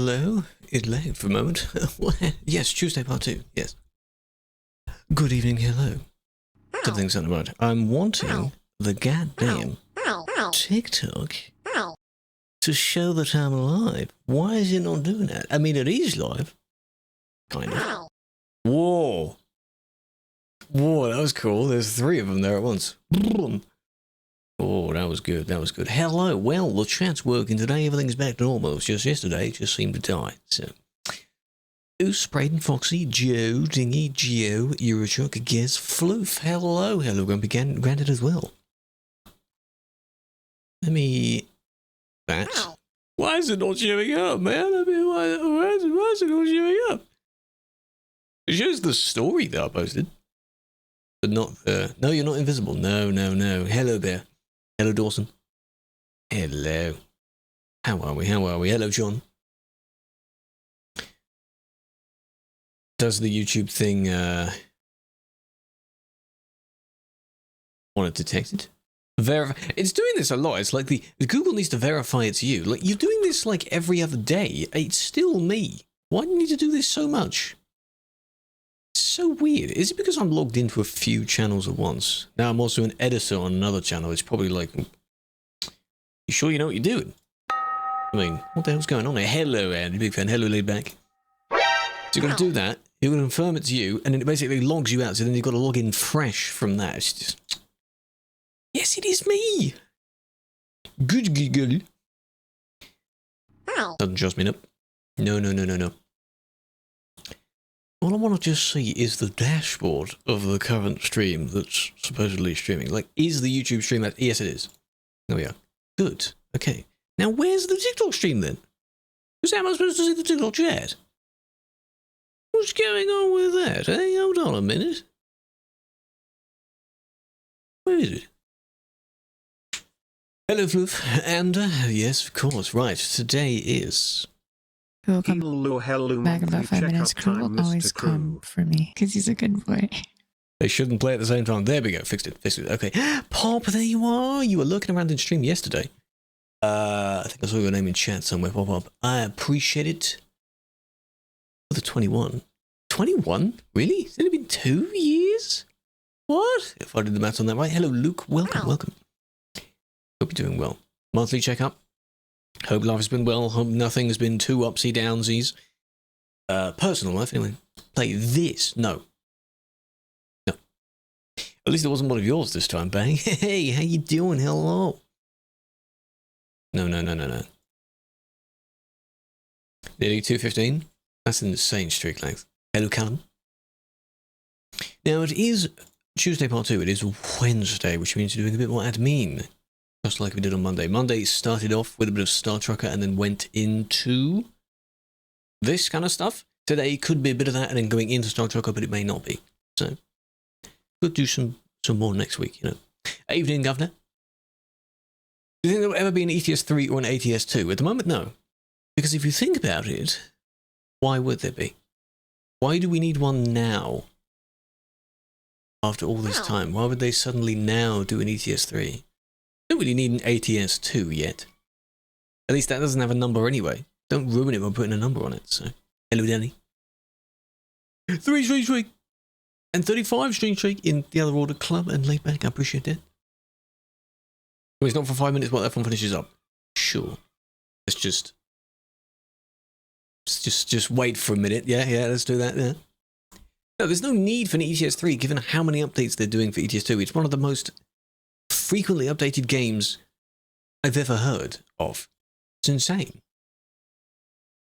hello. It lagged for a moment. Yes, Tuesday part 2. Yes. Good evening, hello. Something's not right. I'm wanting the goddamn TikTok to show that I'm live. Why is it not doing that? I mean, it is live. Kind of. Whoa. Whoa, that was cool. There's 3 of them there at once. Oh, that was good. That was good. Hello. Well, the chat's working today. Everything's back to normal. It's just yesterday. It just seemed to die. So, Goose, Braden, Foxy, Joe, Dingy, Geo, Eurotruck, Guess, Floof. Hello. Hello, Grumpy Granted as well. Let me... That. Why is it not showing up, man? I mean, why is it not showing up? It shows the story that I posted. But not the... No, you're not invisible. No, no, no. Hello there. Hello, Dawson. Hello. How are we? How are we? Hello, John. Does the YouTube thing want to detect it? It's doing this a lot. It's like the Google needs to verify it's you. Like, you're doing this like every other day. It's still me. Why do you need to do this so much? It's so weird. Is it because I'm logged into a few channels at once? Now I'm also an editor on another channel. It's probably like, you sure you know what you're doing? I mean, what the hell's going on here? Hello, Andy, big fan. Hello, laid back. So you've got to do that. You're going to confirm it's you, and then it basically logs you out. So then you've got to log in fresh from that. It's just, yes, it is me. Good giggle. Doesn't trust me, nope. No, no, no, no, no. All I want to just see is the dashboard of the current stream that's supposedly streaming. Like, is the YouTube stream that? Yes, it is. There we are. Good. Okay. Now, where's the TikTok stream then? Because how am I supposed to see the TikTok chat? What's going on with that? Hey, hold on a minute. Where is it? Hello, Floof. And, yes, of course. Right. Today is... Who will come back in about 5 minutes. Crew will always come for me, because he's a good boy. They shouldn't play at the same time. There we go. Fixed it. Fixed it. Okay. Pop, there you are. You were lurking around in stream yesterday. I think I saw your name in chat somewhere. Pop up. I appreciate it. For the 21. 21? Really? It's only been 2 years? What? If I did the maths on that right. Hello, Luke. Welcome, welcome. Hope you're doing well. Monthly checkup. Hope life has been well. Hope nothing has been too upsy downsies. Personal life, anyway. Play this. No. No. At least it wasn't one of yours this time, Bang. Hey, how you doing? Hello. No, no, no, no, no. Nearly 2:15? That's an insane streak length. Hello, Callum. Now, it is Tuesday part 2. It is Wednesday, which means you're doing a bit more admin. Just like we did on Monday. Monday started off with a bit of Star Trucker and then went into this kind of stuff. Today could be a bit of that and then going into Star Trucker, but it may not be. So, could do some more next week, you know. Evening, Governor. Do you think there will ever be an ETS 3 or an ATS 2? At the moment, no. Because if you think about it, why would there be? Why do we need one now? After all this time, why would they suddenly now do an ETS 3? Don't really need an ATS 2 yet. At least that doesn't have a number anyway. Don't ruin it by putting a number on it. So, hello, Danny. 3 stream streak and 35 stream streak in the other order. Club and laid back. I appreciate that. Well, it's not for 5 minutes while that one finishes up. Sure. Let's just wait for a minute. Yeah, let's do that. Yeah. No, there's no need for an ETS 3 given how many updates they're doing for ETS 2. It's one of the most frequently updated games I've ever heard of. It's insane.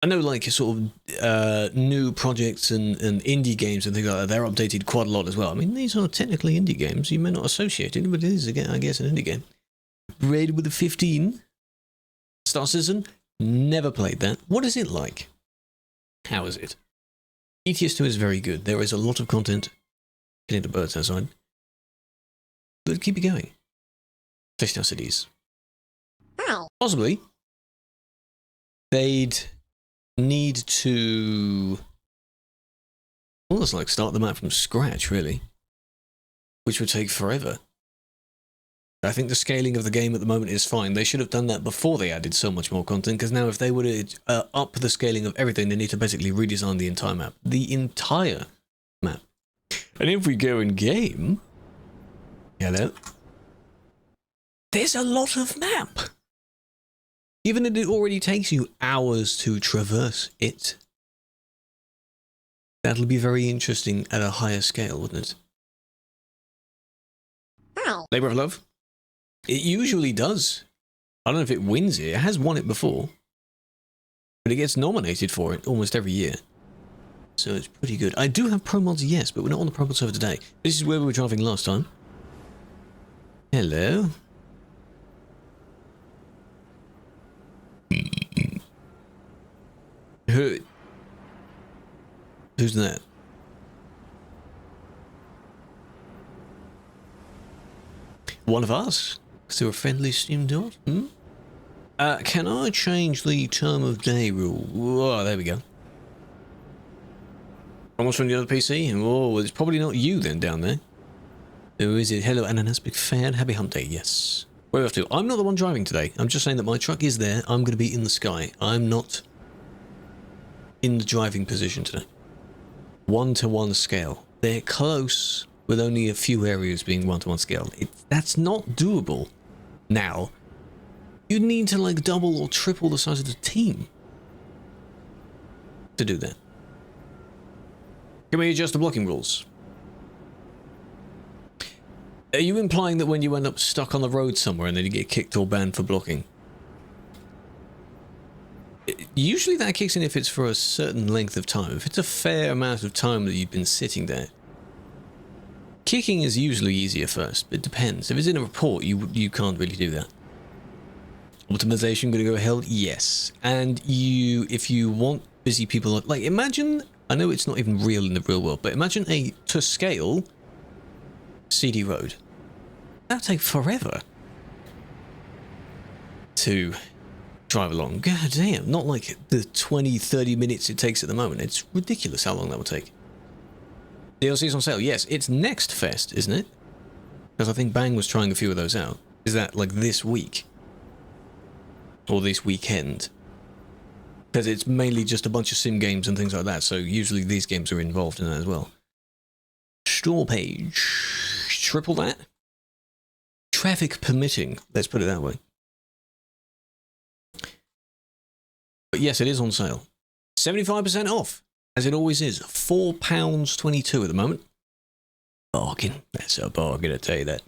I know, like, sort of new projects and indie games and things like that, they're updated quite a lot as well. I mean, these are technically indie games. You may not associate it, but it is, again, I guess, an indie game. Raid with a 15. Star Citizen. Never played that. What is it like? How is it? ETS 2 is very good. There is a lot of content. Getting the birds outside. But keep it going. Especially cities. Possibly. They'd need to almost like start the map from scratch, really. Which would take forever. I think the scaling of the game at the moment is fine. They should have done that before they added so much more content, because now if they were to up the scaling of everything, they need to basically redesign the entire map. The entire map. And if we go in game... Hello? There's a lot of map! Even if it already takes you hours to traverse it. That'll be very interesting at a higher scale, wouldn't it? Hi. Labour of Love? It usually does. I don't know if it wins it. It has won it before. But it gets nominated for it almost every year. So it's pretty good. I do have pro mods, yes, but we're not on the pro mod server today. This is where we were driving last time. Hello. Who's that? One of us? Is there a friendly Steam dot? Can I change the term of day rule? Whoa, there we go. Almost from the other PC? Oh, it's probably not you then down there. Who is it? Hello, Ananas, big fan. Happy hump day, yes. Where are we off to? I'm not the one driving today. I'm just saying that my truck is there. I'm going to be in the sky. I'm not in the driving position today. 1-to-1 scale. They're close, with only a few areas being 1-to-1 scale. That's not doable. Now, you'd need to like double or triple the size of the team to do that. Can we adjust the blocking rules? Are you implying that when you end up stuck on the road somewhere and then you get kicked or banned for blocking? Usually that kicks in if it's for a certain length of time. If it's a fair amount of time that you've been sitting there. Kicking is usually easier first, but it depends. If it's in a report, you can't really do that. Optimization gonna go hell? Yes. And if you want busy people, like imagine, I know it's not even real in the real world, but imagine a, to scale, CD road. That'd take forever to drive along. God damn, not like the 20-30 minutes it takes at the moment. It's ridiculous how long that would take. DLC's on sale. Yes, it's next fest, isn't it? Because I think Bang was trying a few of those out. Is that like this week? Or this weekend? Because it's mainly just a bunch of sim games and things like that, so usually these games are involved in that as well. Store page. Triple that? Traffic permitting, let's put it that way. But yes, it is on sale. 75% off, as it always is. £4.22 at the moment. Bargain. That's a bargain, I tell you that.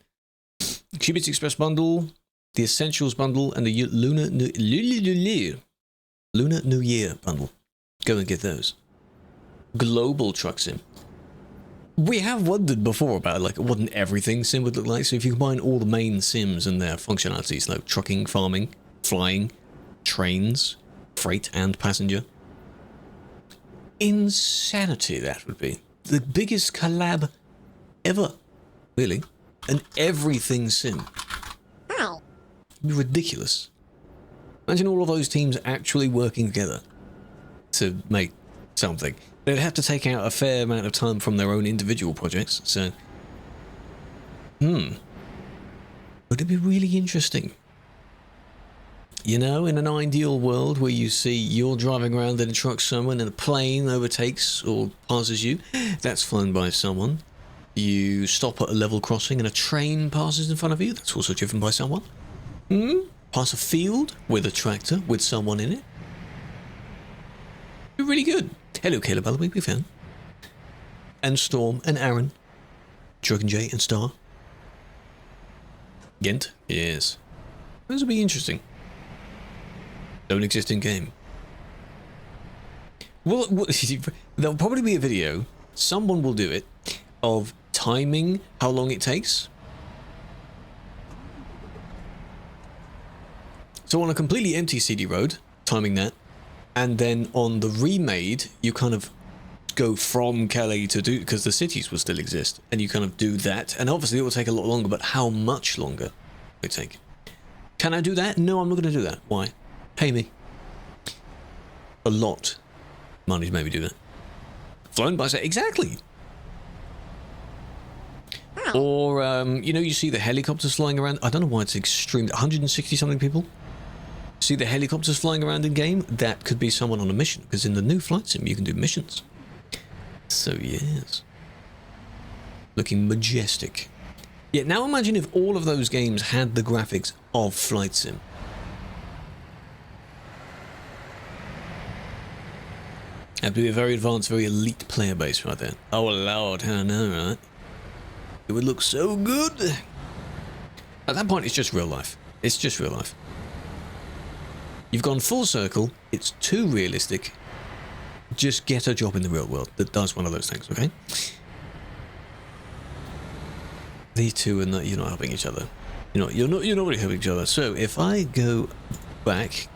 Cubits Express bundle, the Essentials bundle, and the Lunar New Year bundle. Go and get those. Global Truck Sim. We have wondered before about like what an everything sim would look like. So if you combine all the main sims and their functionalities, like trucking, farming, flying, trains, freight and passenger. Insanity that would be. The biggest collab ever, really. An everything sim. Hi. It'd be ridiculous. Imagine all of those teams actually working together to make something. They'd have to take out a fair amount of time from their own individual projects, so... Would it be really interesting? You know, in an ideal world where you see you're driving around in a truck somewhere and a plane overtakes or passes you, that's flown by someone. You stop at a level crossing and a train passes in front of you, that's also driven by someone. Pass a field with a tractor with someone in it. Be really good. Hello, Caleb, by the way, big fan. And Storm, and Aaron. Truck and Jay, and Star. Ghent? Yes. Those will be interesting. Don't exist in game. Well, there'll probably be a video, someone will do it, of timing how long it takes. So on a completely empty CD road, timing that, and then on the remade, you kind of go from Calais to do, because the cities will still exist, and you kind of do that, and obviously it will take a lot longer, but how much longer will it take? Can I do that? No, I'm not going to do that. Why? Pay me. A lot. Money to maybe do that. Flown by, exactly. Or, you know, you see the helicopters flying around. I don't know why it's extreme. 160 something people. See the helicopters flying around in game? That could be someone on a mission, because in the new flight sim you can do missions. So yes. Looking majestic. Yeah, now imagine if all of those games had the graphics of flight sim. That'd be a very advanced, very elite player base right there. Oh lord, I know, right? It would look so good. At that point, it's just real life. It's just real life. You've gone full circle. It's too realistic. Just get a job in the real world that does one of those things, okay? These two are not. You're not helping each other. You're not really helping each other. So if I go back,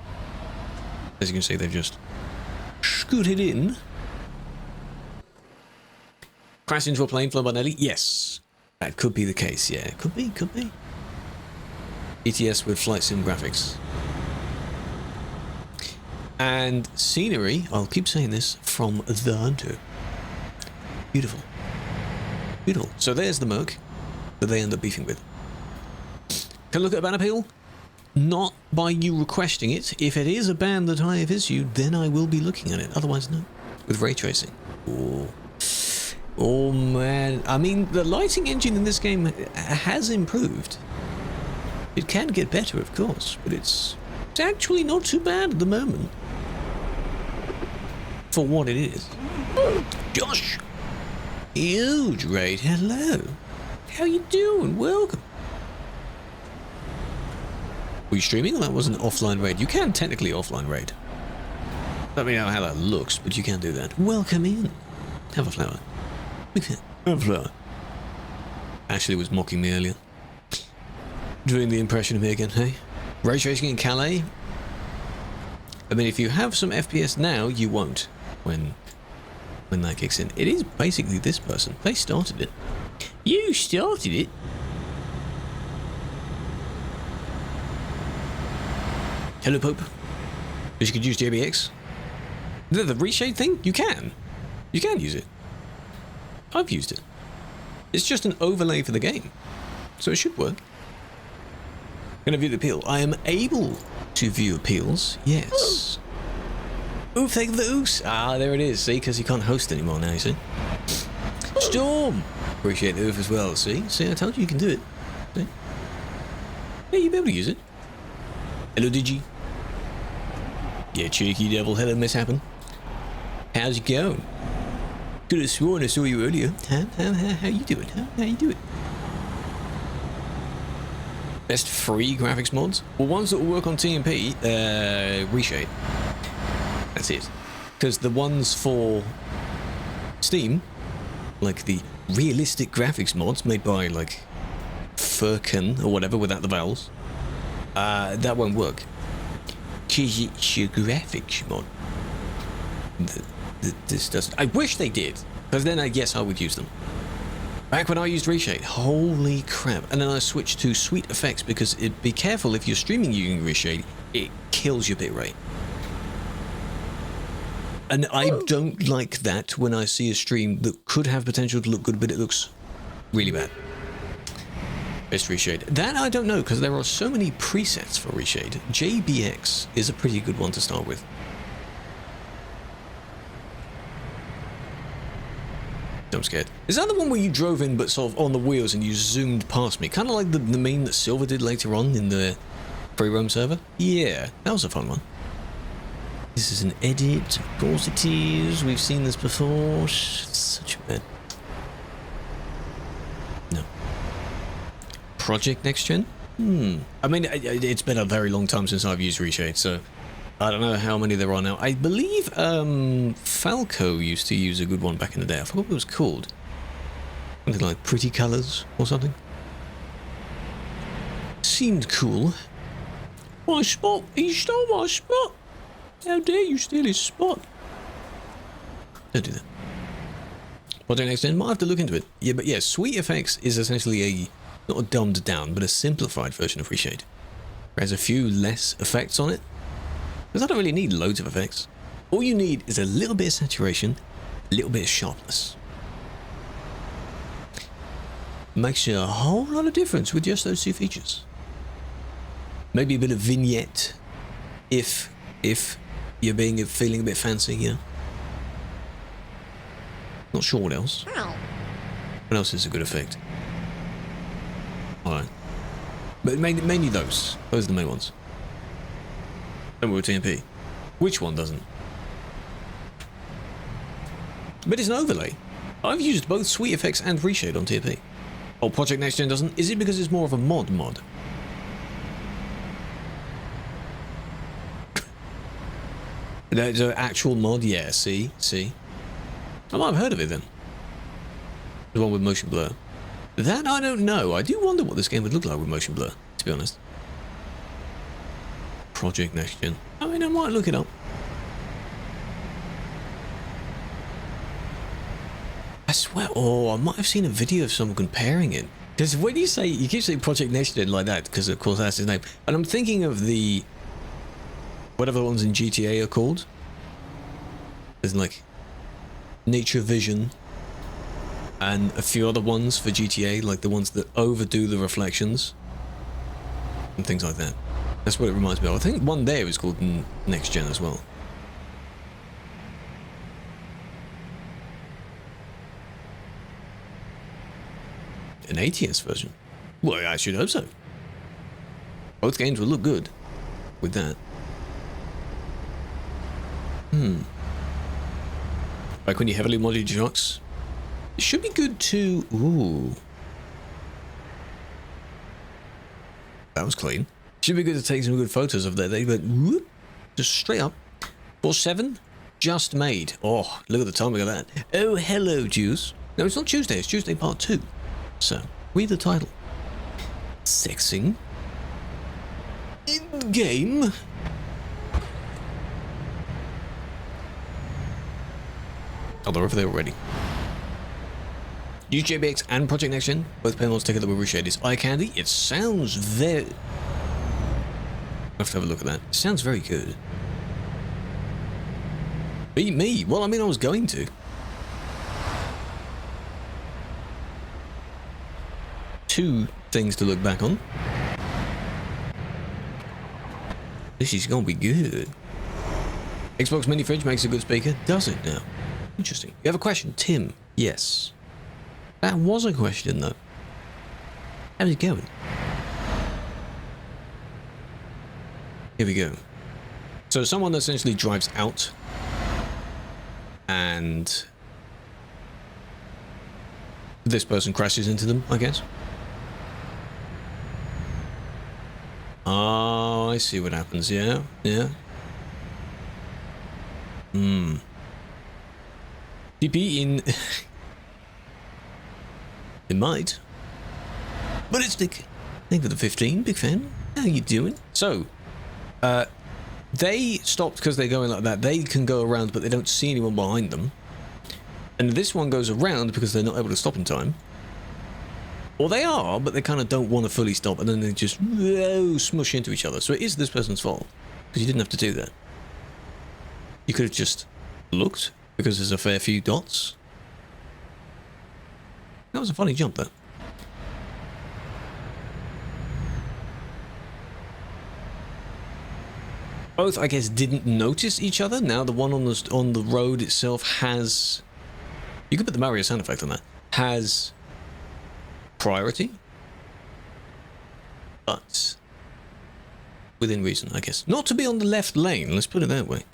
as you can see, they've just scooted in. Crashed into a plane flown by Nelly? Yes. That could be the case, yeah. Could be. ETS with flight sim graphics. And scenery, I'll keep saying this, from The Hunter. Beautiful. Beautiful. So there's the Merc that they end up beefing with. Can I look at a banner peel? Not by you requesting it. If it is a band that I have issued, then I will be looking at it. Otherwise, no. With ray tracing. Oh man. I mean, the lighting engine in this game has improved. It can get better, of course, but it's actually not too bad at the moment. For what it is. Josh! Huge raid, hello. How you doing? Welcome. Were you streaming? That was an offline raid. You can technically offline raid. Don't know how that looks, but you can do that. Welcome in. Have a flower. Have a flower. Ashley was mocking me earlier. Doing the impression of me again, hey? Ray tracing in Calais? I mean, if you have some FPS now, you won't when that kicks in. It is basically this person. They started it. You started it? Hello, Pope. But you could use JBX. The reshade thing? You can. You can use it. I've used it. It's just an overlay for the game. So it should work. Gonna view the appeal. I am able to view appeals. Yes. Oof, thank the oos. Ah, there it is. See, because you can't host anymore now, you see. Storm. Appreciate the oof as well. See, I told you you can do it. See? Yeah, you'll be able to use it. Hello, Digi. Yeah, cheeky devil. Hello, Miss Happen. How's it going? Could have sworn I saw you earlier. How you doing? How you doing? Best free graphics mods? Well, ones that will work on TMP, reshade. That's it. Because the ones for Steam, like the realistic graphics mods made by, like, Furkan or whatever without the vowels, that won't work. Because it's a graphics mod. This doesn't. I wish they did, because then I guess I would use them. Back when I used reshade, holy crap. And then I switched to sweet effects because be careful if you're streaming using reshade, it kills your bitrate. And I don't like that when I see a stream that could have potential to look good, but it looks really bad. Best reshade. That I don't know, because there are so many presets for reshade. JBX is a pretty good one to start with. I'm scared. Is that the one where you drove in but sort of on the wheels and you zoomed past me? Kind of like the meme that Silver did later on in the free roam server? Yeah, that was a fun one. This is an edit. Of course it is. We've seen this before. Such a bad. No. Project Next Gen? I mean, it's been a very long time since I've used reshade, so I don't know how many there are now. I believe Falco used to use a good one back in the day. I forgot what it was called. Something like Pretty Colors or something. Seemed cool. My spot! He stole my spot! How dare you steal his spot? Don't do that. Project Next Gen, might have to look into it. Yeah, but yeah, Sweet Effects is essentially not a dumbed down, but a simplified version of reshade. It has a few less effects on it. Because I don't really need loads of effects. All you need is a little bit of saturation, a little bit of sharpness. makes a whole lot of difference with just those two features. Maybe a bit of vignette if you're feeling a bit fancy, you know. Not sure what else. What else is a good effect? Alright. But mainly those. Those are the main ones. Don't worry, TMP. Which one doesn't? But it's an overlay. I've used both Sweet Effects and Reshade on TMP. Oh, Project Next Gen doesn't? Is it because it's more of a mod? There's an actual mod? Yeah, see? I might have heard of it then. The one with motion blur. That I don't know. I do wonder what this game would look like with motion blur, to be honest. Project Next Gen. I mean, I might look it up. I swear, I might have seen a video of someone comparing it. Because when you keep saying Project Next Gen like that, because of course that's his name. And I'm thinking of the, whatever the ones in GTA are called. There's like Nature Vision and a few other ones for GTA, like the ones that overdo the reflections and things like that. That's what it reminds me of. I think one there is called Next Gen as well. An ATS version? Well, I should hope so. Both games will look good with that. Like when you heavily modded trucks, it should be good to... Ooh. That was clean. Should be good to take some good photos of that. They went whoop, just straight up. 4/7 just made. Oh, look at the timing of that. Oh, hello, Juice. No, it's not Tuesday. It's Tuesday part 2. So, read the title. Sexing. In game. Oh, they're over there already. Use JBX and Project Next Gen. Both panels together with reshade. Is eye candy. It sounds very... I have to have a look at that. It sounds very good. Beat me. Well, I mean, I was going to. Two things to look back on. This is gonna be good. Xbox mini fridge makes a good speaker. Does it now? Interesting. You have a question, Tim? Yes. That was a question, though. How's it going? Here we go. So someone essentially drives out and this person crashes into them, I guess. Oh, I see what happens. Yeah. DP in... It might. But it's Nick. Thank you for the 15. Big fan. How you doing? So, they stopped because they're going like that. They can go around, but they don't see anyone behind them. And this one goes around because they're not able to stop in time. Or they are, but they kind of don't want to fully stop, and then they just smush into each other. So it is this person's fault, because you didn't have to do that. You could have just looked, because there's a fair few dots. That was a funny jump, though. Both, I guess, didn't notice each other. Now the one on the road itself has... You could put the Mario sound effect on that. Has priority. But within reason, I guess. Not to be on the left lane, let's put it that way.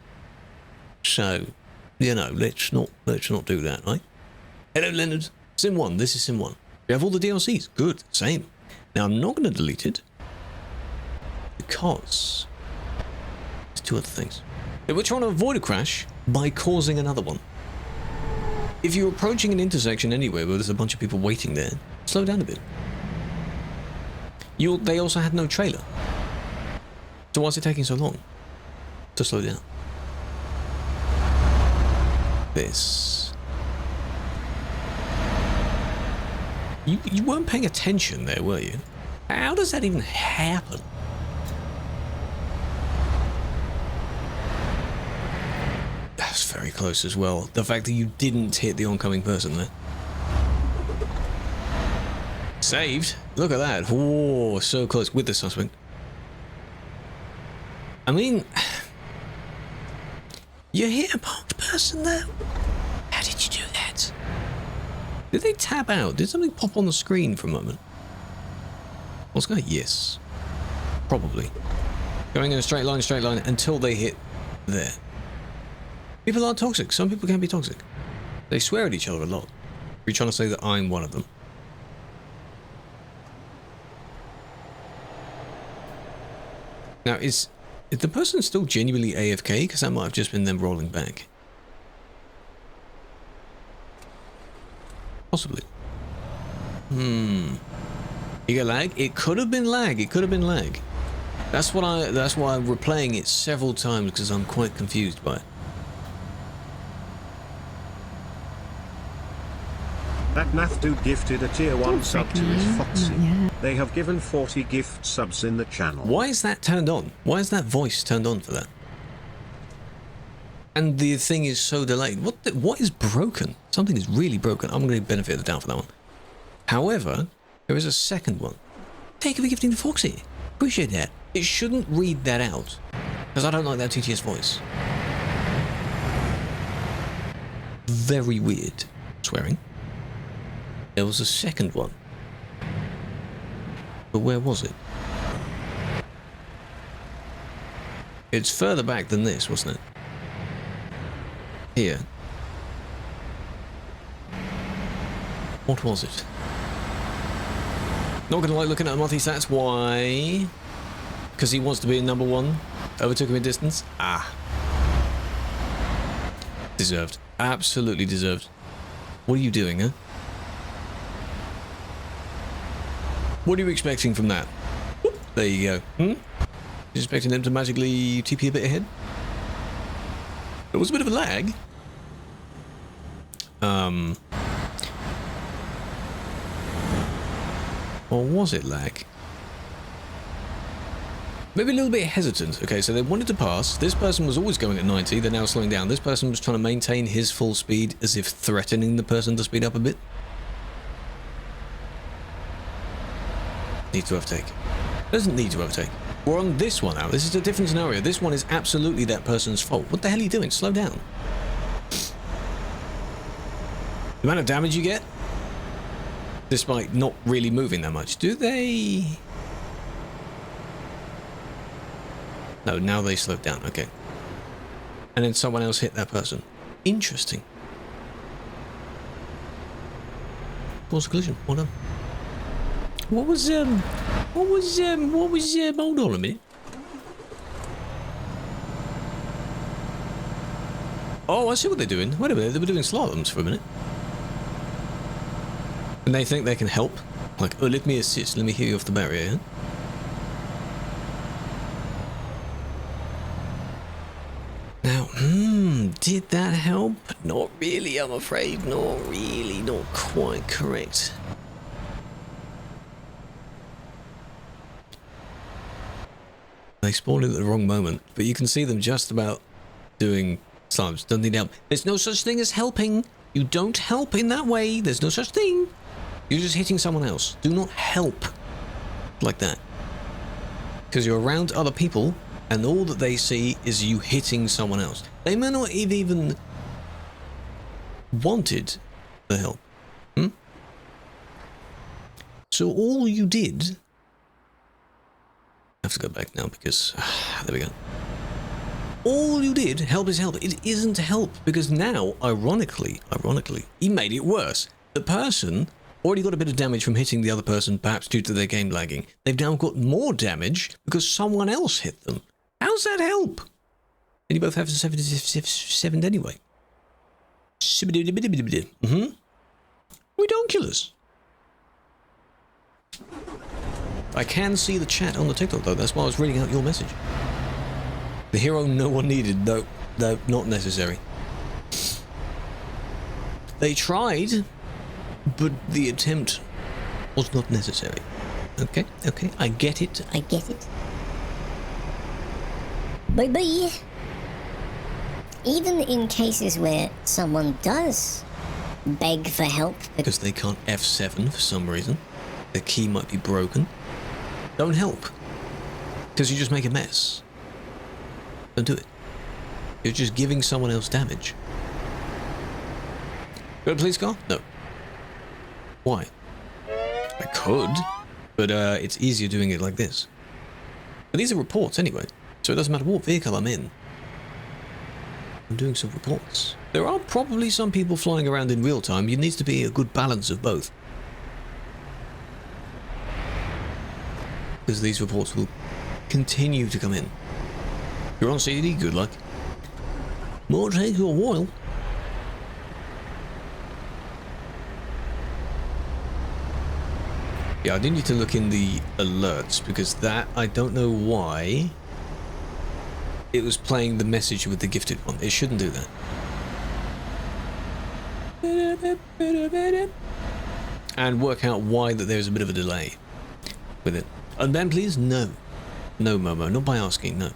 So, you know, let's not do that, right? Hello, Leonard. Sim 1, this is Sim 1. We have all the DLCs. Good, same. Now, I'm not going to delete it because there's two other things. We're trying to avoid a crash by causing another one. If you're approaching an intersection anywhere where there's a bunch of people waiting there, slow down a bit. They also had no trailer. So why is it taking so long to slow down? This. You weren't paying attention there, were you? How does that even happen? That's very close as well. The fact that you didn't hit the oncoming person there. Saved. Look at that. Whoa, so close with the suspect. I mean, you hit a parked person though. How did you do that? Did they tap out? Did something pop on the screen for a moment? What's going? Yes. Probably. Going in a straight line until they hit there. People are toxic. Some people can be toxic. They swear at each other a lot. Are you trying to say that I'm one of them? Now, is the person still genuinely AFK? Because that might have just been them rolling back. Possibly. You get lag? It could have been lag. It could have been lag. That's why I'm replaying it several times, because I'm quite confused by it. That math dude gifted a tier 1 sub to his Foxy. They have given 40 gift subs in the channel. Why is that turned on? Why is that voice turned on for that? And the thing is so delayed. What is broken? Something is really broken. I'm going to benefit the doubt for that one. However, there is a second one. Thank you for gifting the Foxy. Appreciate that. It shouldn't read that out, because I don't like that TTS voice. Very weird. Swearing. There was a second one. But where was it? It's further back than this, wasn't it? Here. What was it? Not gonna like looking at multi-stats. Why? Because he wants to be in number 1. Overtook him in distance. Ah. Deserved. Absolutely deserved. What are you doing, huh? What are you expecting from that? Whoop, there you go. You expecting them to magically TP a bit ahead? There was a bit of a lag. Or was it lag? Maybe a little bit hesitant. Okay, so they wanted to pass. This person was always going at 90. They're now slowing down. This person was trying to maintain his full speed as if threatening the person to speed up a bit. Need to overtake. Doesn't need to overtake. We're on this one now. This is a different scenario. This one is absolutely that person's fault. What the hell are you doing? Slow down. The amount of damage you get, despite not really moving that much. Do they? No, now they slowed down. Okay. And then someone else hit that person. Interesting. Cause a collision. Well done. What was hold on a minute. Oh, I see what they're doing. Wait a minute, they were doing slaloms for a minute. And they think they can help? Like, oh, let me assist, let me hear you off the barrier, huh? Now, did that help? Not really, I'm afraid. Not really, not quite correct. They spawned in at the wrong moment, but you can see them just about doing slams. Doesn't need help. There's no such thing as helping. You don't help in that way. There's no such thing. You're just hitting someone else. Do not help like that. Because you're around other people, and all that they see is you hitting someone else. They may not have even wanted the help. So all you did... I have to go back now because there we go. All you did, help is help. It isn't help because now, ironically, he made it worse. The person already got a bit of damage from hitting the other person, perhaps due to their game lagging. They've now got more damage because someone else hit them. How's that help? And you both have 7 anyway. Ridiculous. I can see the chat on the TikTok though, that's why I was reading out your message. The hero no one needed, no, not necessary. They tried, but the attempt was not necessary. Okay, I get it. But even in cases where someone does beg for help... Because they can't F7 for some reason. the key might be broken, don't help. Because you just make a mess. Don't do it. You're just giving someone else damage. Got a police car? No. Why? I could, but it's easier doing it like this. But these are reports anyway, so it doesn't matter what vehicle I'm in. I'm doing some reports. There are probably some people flying around in real time. It needs to be a good balance of both. Because these reports will continue to come in. You're on CD, good luck. More take your while. Yeah, I do need to look in the alerts because that, I don't know why it was playing the message with the gifted one. It shouldn't do that. And work out why that there's a bit of a delay with it. And then please, no. No, Momo, not by asking, no.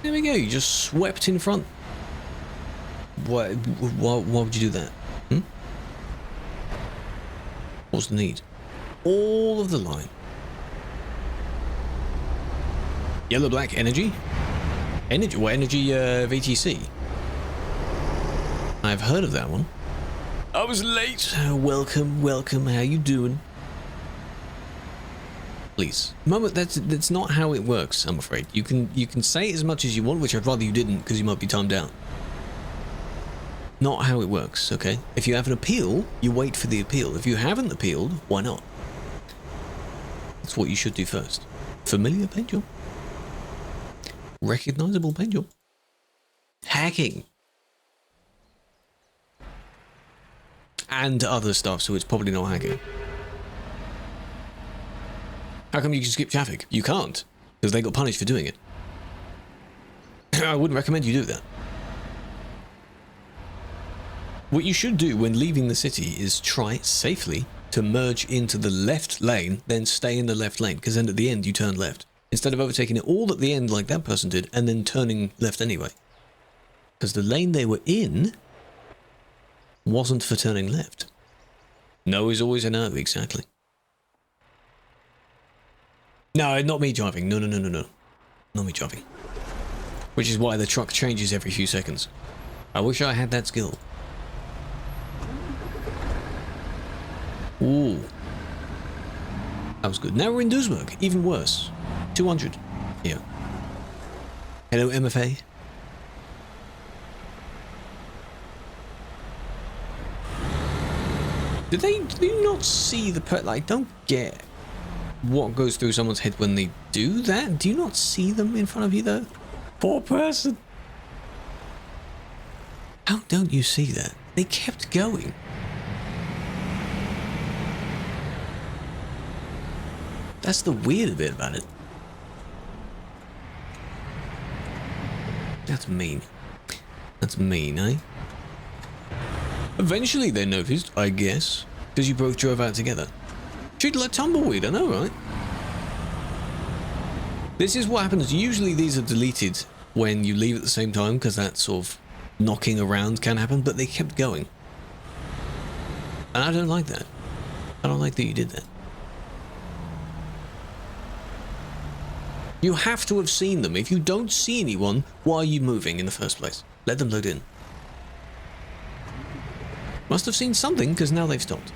There we go, you just swept in front. Why would you do that? What's the need? All of the line. Yellow black energy? Energy? What energy VTC? I've heard of that one. I was late. Welcome, welcome. How you doing? Please. Moment, that's not how it works, I'm afraid. You can say as much as you want, which I'd rather you didn't because you might be timed out. Not how it works, okay? If you have an appeal, you wait for the appeal. If you haven't appealed, why not? That's what you should do first. Familiar paint job? Recognizable paint job? Hacking. And other stuff, so it's probably not hacking. How come you can skip traffic? You can't, because they got punished for doing it. I wouldn't recommend you do that. What you should do when leaving the city is try safely to merge into the left lane, then stay in the left lane, because then at the end you turn left. Instead of overtaking it all at the end like that person did, and then turning left anyway. Because the lane they were in wasn't for turning left. No is always a no, exactly. No, not me driving. No. Not me driving. Which is why the truck changes every few seconds. I wish I had that skill. Ooh. That was good. Now we're in Duisburg. Even worse. 200. Yeah. Hello, MFA. Do you not see the I don't get what goes through someone's head when they do that. Do you not see them in front of you though? Poor person. How don't you see that? They kept going. That's the weird bit about it. That's mean. That's mean, eh? Eventually they noticed, I guess, because you both drove out together. Treated like tumbleweed, I know, right? This is what happens. Usually these are deleted when you leave at the same time, because that sort of knocking around can happen, but they kept going. And I don't like that. I don't like that you did that. You have to have seen them. If you don't see anyone, why are you moving in the first place? Let them load in. Must have seen something, because now they've stopped.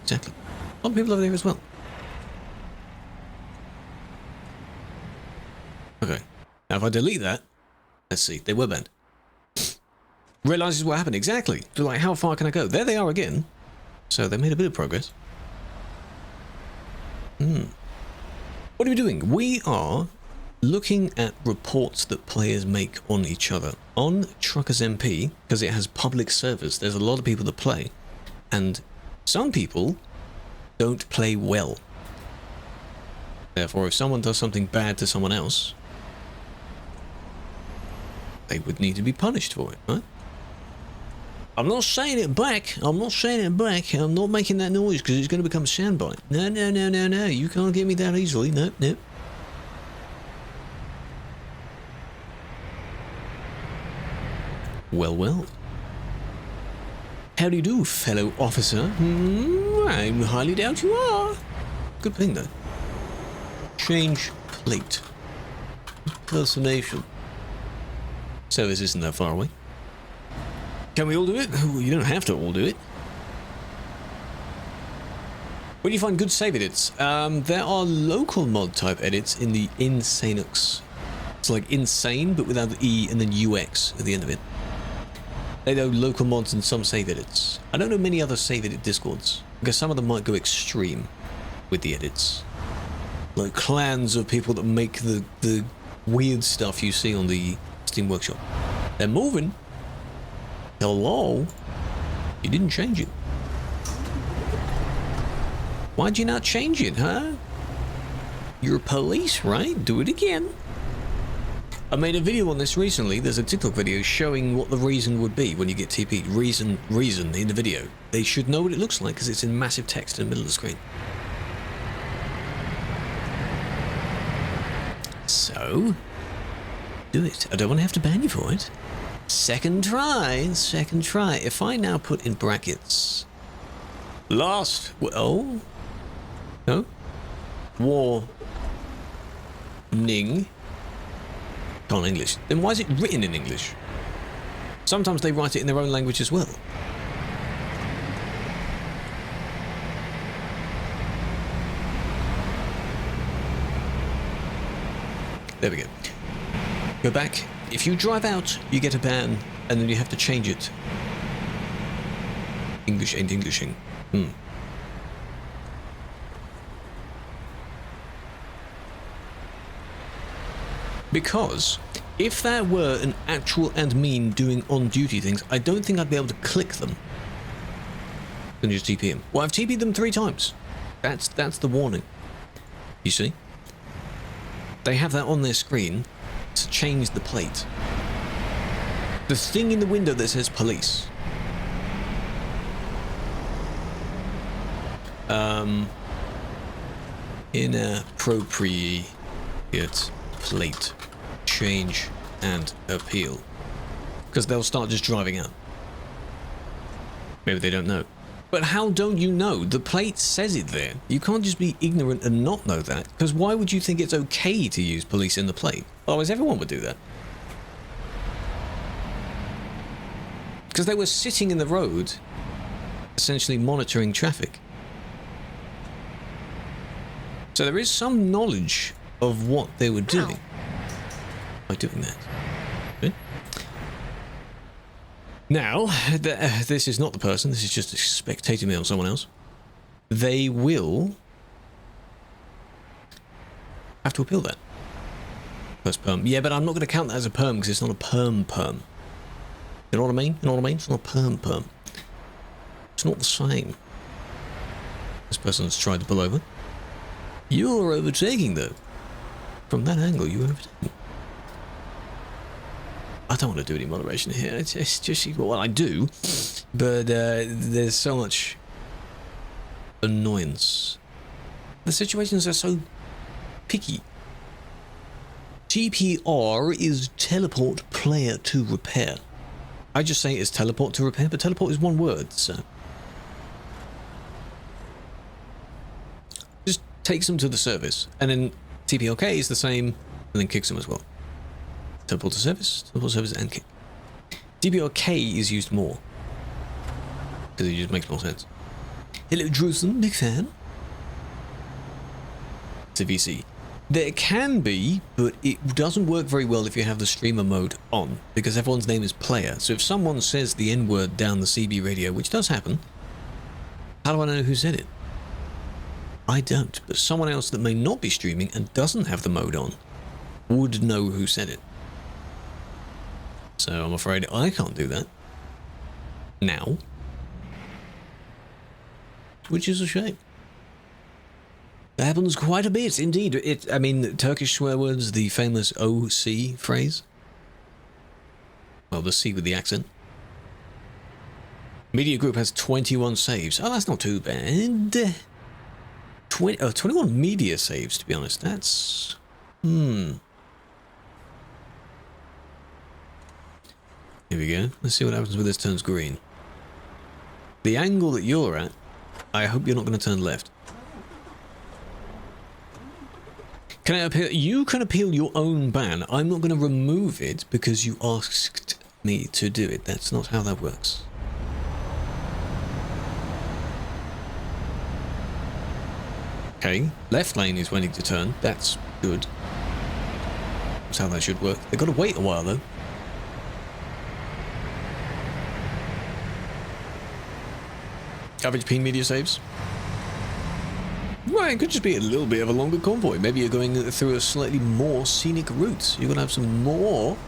Exactly. A lot of people over there as well. Okay. Now if I delete that, let's see, they were banned. Realizes what happened, exactly. They're like, how far can I go? There they are again. So they made a bit of progress. What are we doing? We are looking at reports that players make on each other. On TruckersMP, because it has public servers, there's a lot of people that play. And some people don't play well. Therefore, if someone does something bad to someone else, they would need to be punished for it, right? I'm not saying it back. I'm not saying it back. I'm not making that noise because it's going to become a soundbite. No. You can't get me that easily. Nope. Well. How do you do, fellow officer? I highly doubt you are. Good thing, though. Change plate. Impersonation. Service isn't that far away. Can we all do it? Oh, you don't have to all do it. Where do you find good save edits? There are local mod type edits in the Insanux. It's like insane, but without the E and then UX at the end of it. They know local mods and some save edits. I don't know many other save edit discords, because some of them might go extreme with the edits. Like clans of people that make the weird stuff you see on the Steam Workshop. They're moving. Hello? You didn't change it. Why'd you not change it, huh? You're police, right? Do it again. I made a video on this recently. There's a TikTok video showing what the reason would be when you get TP'd. Reason in the video. They should know what it looks like because it's in massive text in the middle of the screen. So, do it. I don't want to have to ban you for it. Second try, second try. If I now put in brackets, last, well, no, warning, can't English, then why is it written in English? Sometimes they write it in their own language as well. There we go. Go back. If you drive out, you get a ban, and then you have to change it. English ain't Englishing. Because if there were an actual and mean doing on-duty things, I don't think I'd be able to click them. Then just TP them. Well, I've TP'd them 3 times. That's the warning. You see? They have that on their screen to change the plate. The thing in the window that says police. Inappropriate plate change and appeal. Because they'll start just driving out. Maybe they don't know. But how don't you know? The plate says it there. You can't just be ignorant and not know that. Because why would you think it's okay to use police in the plate? Otherwise everyone would do that. Because they were sitting in the road, essentially monitoring traffic. So there is some knowledge of what they were doing by doing that. Okay. Now, this is not the person, this is just spectating me on someone else. They will have to appeal that. First perm. Yeah, but I'm not going to count that as a perm because it's not a perm. You know what I mean? You know what I mean? It's not a perm. It's not the same. This person has tried to pull over. You're overtaking, though. From that angle, you're overtaking. I don't want to do any moderation here. It's just, well, I do, but there's so much annoyance. The situations are so picky. TPR is teleport player to repair. I just say it's teleport to repair, but teleport is one word, so. Just takes them to the service, and then TPLK is the same, and then kicks them as well. Teleport to service, and kick. TPRK is used more. Because it just makes more sense. Hello, Jerusalem, big fan. It's a VC. There can be, but it doesn't work very well if you have the streamer mode on, because everyone's name is player. So if someone says the N-word down the CB radio, which does happen, how do I know who said it? I don't, but someone else that may not be streaming and doesn't have the mode on would know who said it. So I'm afraid I can't do that now, which is a shame. That happens quite a bit, indeed. I mean, Turkish swear words, the famous OC phrase. Well, the C with the accent. Media Group has 21 saves. Oh, that's not too bad. 21 media saves, to be honest. That's... Here we go. Let's see what happens when this turns green. The angle that you're at, I hope you're not going to turn left. Can I appeal? You can appeal your own ban. I'm not going to remove it because you asked me to do it. That's not how that works. Okay, left lane is when to turn. That's good. That's how that should work. They've got to wait a while though. Average P media saves. Right, it could just be a little bit of a longer convoy. Maybe you're going through a slightly more scenic route. You're going to have some more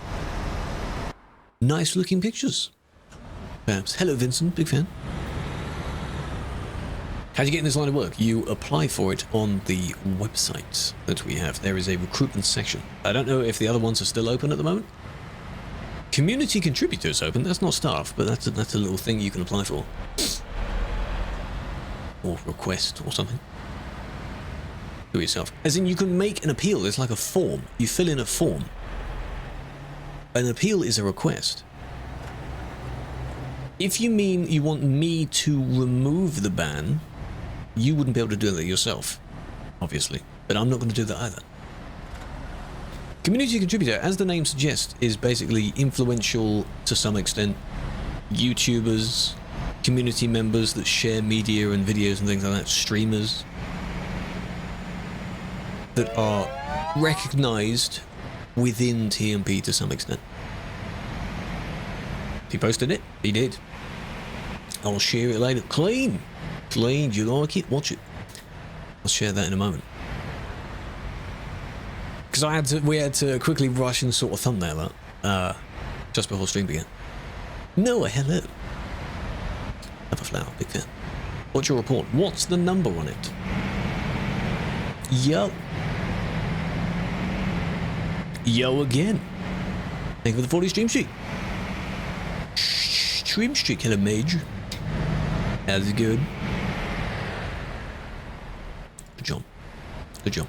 nice looking pictures. Perhaps. Hello, Vincent. Big fan. How do you get in this line of work? You apply for it on the website that we have. There is a recruitment section. I don't know if the other ones are still open at the moment. Community contributors open. That's not staff, but that's a little thing you can apply for. Or request or something. Do it yourself. As in, you can make an appeal. It's like a form. You fill in a form. An appeal is a request. If you mean you want me to remove the ban, you wouldn't be able to do that yourself, obviously. But I'm not going to do that either. Community contributor, as the name suggests, is basically influential to some extent. YouTubers, community members that share media and videos and things like that, streamers that are recognized within TMP to some extent. He posted it? He did. I'll share it later. Clean! Clean, do you like it? Watch it. I'll share that in a moment. Because we had to quickly rush and sort of thumbnail that just before stream began. Noah, hello. Have a flower, big fan. What's your report? What's the number on it? Yo. Yo again. Thank you for the 40 stream streak. Stream streak, hello Mage. How's it good? Good job. Good job.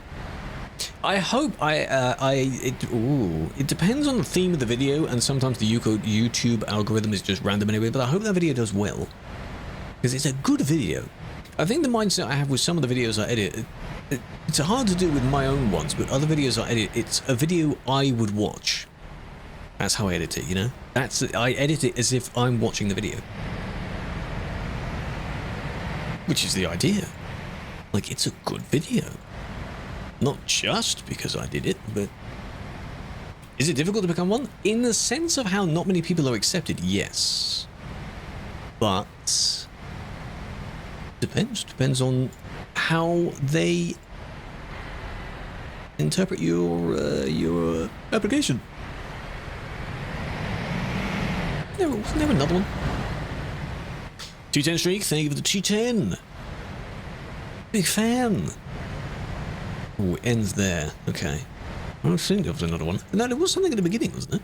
I hope it depends on the theme of the video, and sometimes the YouTube algorithm is just random anyway, but I hope that video does well. Because it's a good video. I think the mindset I have with some of the videos I edit, it's hard to do with my own ones, but other videos I edit, it's a video I would watch. That's how I edit it, you know? I edit it as if I'm watching the video. Which is the idea. Like, it's a good video. Not just because I did it, but... Is it difficult to become one? In the sense of how not many people are accepted, yes. But... Depends on how they interpret your application. Never another one. 210 streak, thank you for the 210. Big fan. Oh, it ends there. Okay. I don't think there was another one. No, there was something at the beginning, wasn't there?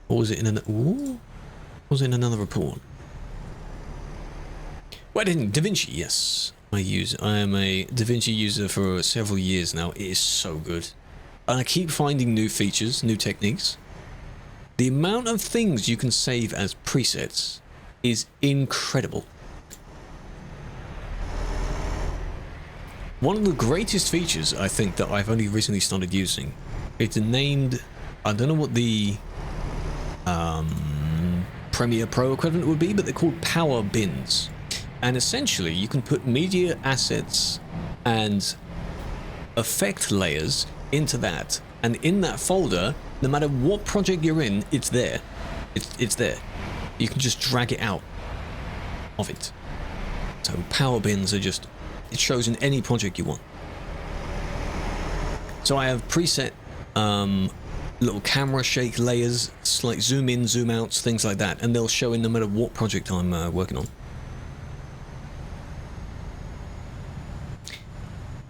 Or was it in in another report? Well, DaVinci, yes. I am a DaVinci user for several years now. It is so good. And I keep finding new features, new techniques. The amount of things you can save as presets is incredible. One of the greatest features, I think, that I've only recently started using, it's named, I don't know what the Premiere Pro equivalent would be, but they're called power bins. And essentially, you can put media assets and effect layers into that. And in that folder, no matter what project you're in, it's there. It's there. You can just drag it out of it. So power bins are just, it shows in any project you want. So I have preset little camera shake layers, like zoom in, zoom outs, things like that. And they'll show in no matter what project I'm working on.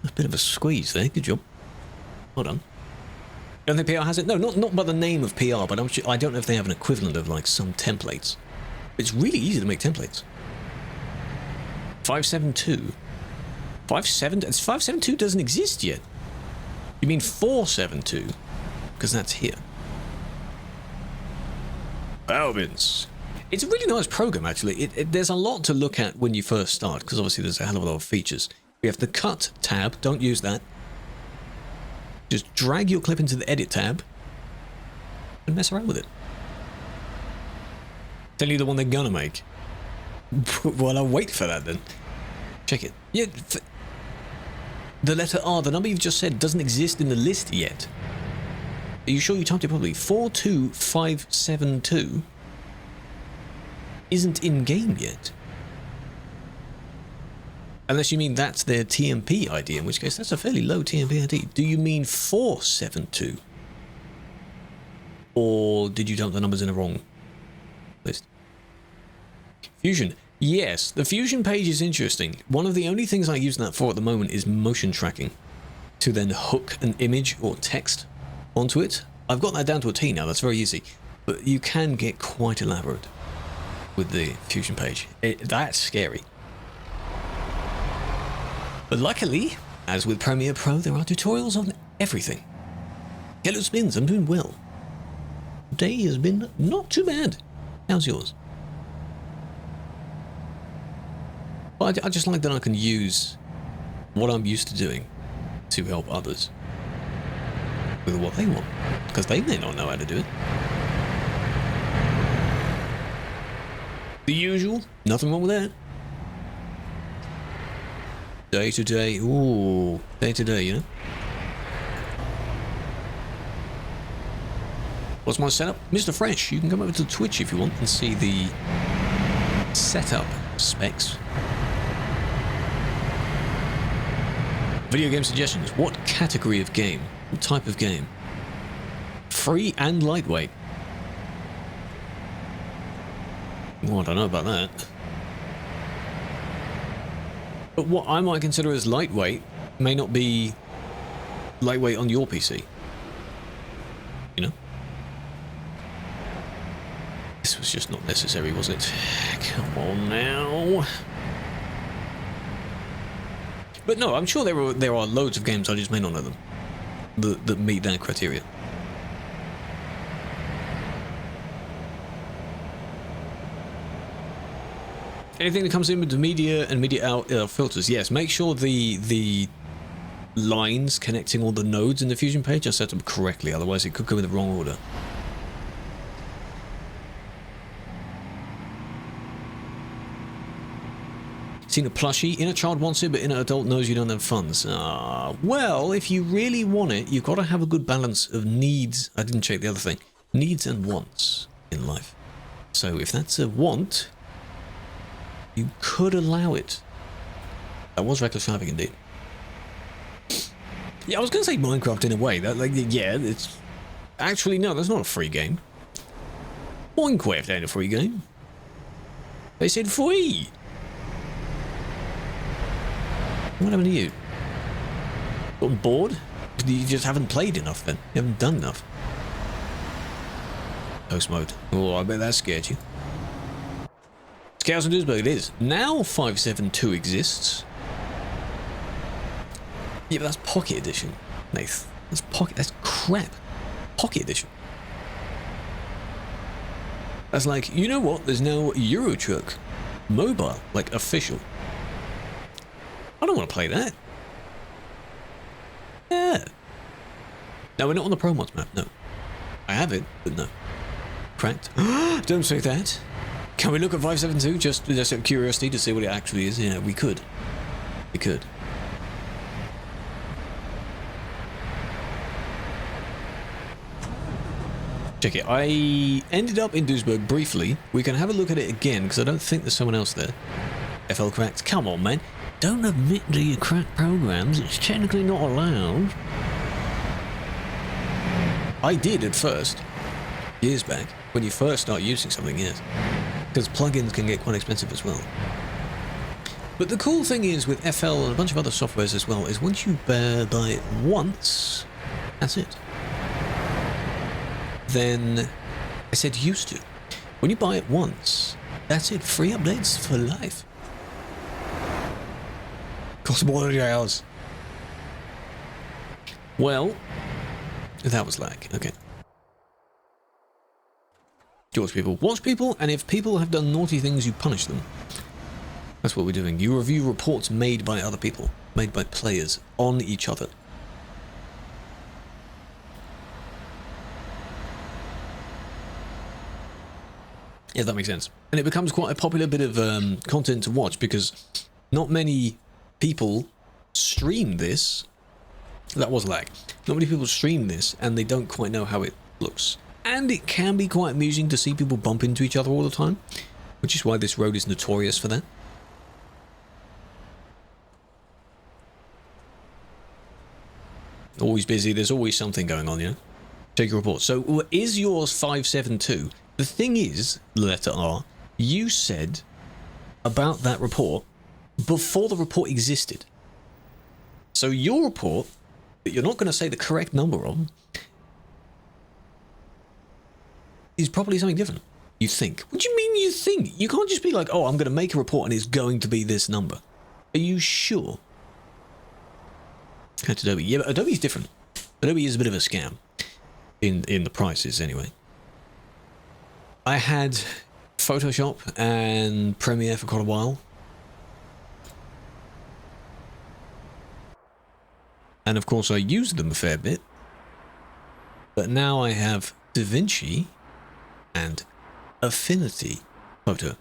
A bit of a squeeze there. Good job. Well done. Don't think PR has it? No, not by the name of PR, but I don't know if they have an equivalent of like some templates. It's really easy to make templates. 572. 572 doesn't exist yet. You mean 472? Because that's here. Power bins. It's a really nice program, actually. There's a lot to look at when you first start, because obviously there's a hell of a lot of features. We have the Cut tab. Don't use that. Just drag your clip into the Edit tab and mess around with it. Tell you the one they're gonna make. Well, I'll wait for that then. Check it. Yeah, the letter R, the number you've just said, doesn't exist in the list yet. Are you sure you typed it properly? 42572 isn't in game yet. Unless you mean that's their TMP ID, in which case that's a fairly low TMP ID. Do you mean 472? Or did you dump the numbers in the wrong list? Fusion. Yes, the Fusion page is interesting. One of the only things I use that for at the moment is motion tracking. To then hook an image or text onto it. I've got that down to a T now, that's very easy. But you can get quite elaborate with the Fusion page. That's scary. But luckily, as with Premiere Pro, there are tutorials on everything. Hello Spins, I'm doing well. Day has been not too bad. How's yours? Well, I just like that I can use what I'm used to doing to help others with what they want, because they may not know how to do it. The usual, nothing wrong with that. Day to day, ooh, day to day, you know? What's my setup? Mr. Fresh, you can come over to Twitch if you want and see the setup specs. Video game suggestions. What category of game? What type of game? Free and lightweight. Well, I don't know about that. But what I might consider as lightweight may not be lightweight on your PC. You know? This was just not necessary, was it? Come on now. But no, I'm sure there are loads of games, I just may not know them, that meet that criteria. Anything that comes in with the media and media out filters, yes, make sure the lines connecting all the nodes in the Fusion page are set up correctly, otherwise it could go in the wrong order. Seen a plushie? Inner child wants it, but inner adult knows you don't have funds. Well, if you really want it, you've got to have a good balance of needs. I didn't check the other thing. Needs and wants in life. So if that's a want, you could allow it. That was reckless driving indeed. Yeah, I was going to say Minecraft in a way. That, like, yeah, it's... Actually, no, that's not a free game. Minecraft ain't a free game. They said free! What happened to you? Gotten bored? You just haven't played enough then. You haven't done enough. Host mode. Oh, I bet that scared you. It's Chaos and Duisburg, it is. Now 572 exists. Yeah, but that's Pocket Edition, Nath. That's Pocket, that's crap. Pocket Edition. That's like, you know what? There's no Euro Truck mobile, like official. I don't want to play that. Yeah. No, we're not on the Pro Mods map, no. I have it, but no. Cracked. Don't say that. Can we look at 572 just out of curiosity to see what it actually is? Yeah, we could. We could. Check it. I ended up in Duisburg briefly. We can have a look at it again, because I don't think there's someone else there. FL cracked. Come on, man. Don't admit to your cracked programs. It's technically not allowed. I did at first. Years back. When you first start using something, yes. Because plugins can get quite expensive as well. But the cool thing is with FL and a bunch of other softwares as well, is once you buy it once, that's it. Then, I said used to. When you buy it once, that's it. Free updates for life. Cost more than $8. Well, that was lag. Okay. watch people. Watch people, and if people have done naughty things, you punish them. That's what we're doing. You review reports made by other people, made by players on each other. If that makes sense. And it becomes quite a popular bit of content to watch because not many people stream this. That was lag. Not many people stream this and they don't quite know how it looks. And it can be quite amusing to see people bump into each other all the time, which is why this road is notorious for that. Always busy, there's always something going on, you know? Take your report. So, is yours 572? The thing is, letter R, you said about that report before the report existed. So your report, that you're not going to say the correct number on, is probably something different. You think. What do you mean you think? You can't just be like, oh, I'm going to make a report and it's going to be this number. Are you sure? That's Adobe. Yeah, but Adobe's different. Adobe is a bit of a scam. In the prices, anyway. I had Photoshop and Premiere for quite a while. And of course I used them a fair bit. But now I have DaVinci and Affinity Photo.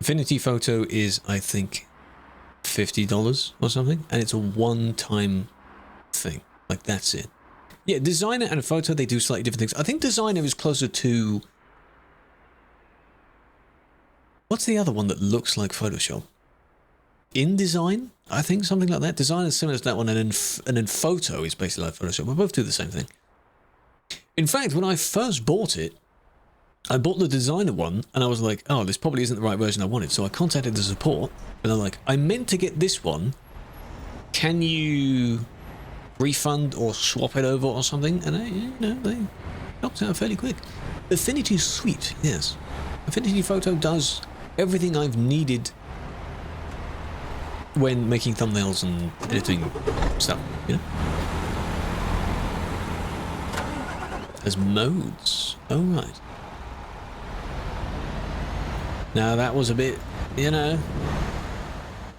Affinity Photo is, I think, $50 or something. And it's a one-time thing. Like, that's it. Yeah, Designer and Photo, they do slightly different things. I think Designer is closer to... What's the other one that looks like Photoshop? InDesign? I think something like that. Design is similar to that one, and then Photo is basically like Photoshop. We both do the same thing. In fact, when I first bought it, I bought the Designer one, and I was like, oh, this probably isn't the right version I wanted. So I contacted the support, and they're like, I meant to get this one. Can you refund or swap it over or something? And they knocked out fairly quick. Affinity Suite, yes. Affinity Photo does everything I've needed when making thumbnails and editing stuff, you know? As modes. Oh, right. Now that was a bit, you know...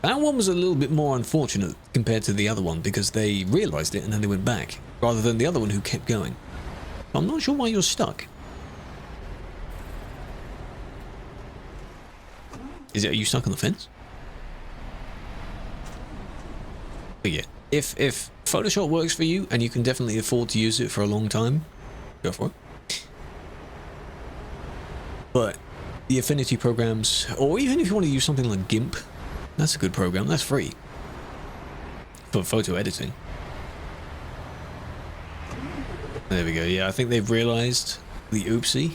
That one was a little bit more unfortunate compared to the other one because they realised it and then they went back, rather than the other one who kept going. I'm not sure why you're stuck. Are you stuck on the fence? But yeah, if Photoshop works for you and you can definitely afford to use it for a long time, go for it. But the Affinity programs, or even if you want to use something like GIMP, that's a good program. That's free for photo editing. There we go. Yeah, I think they've realized the oopsie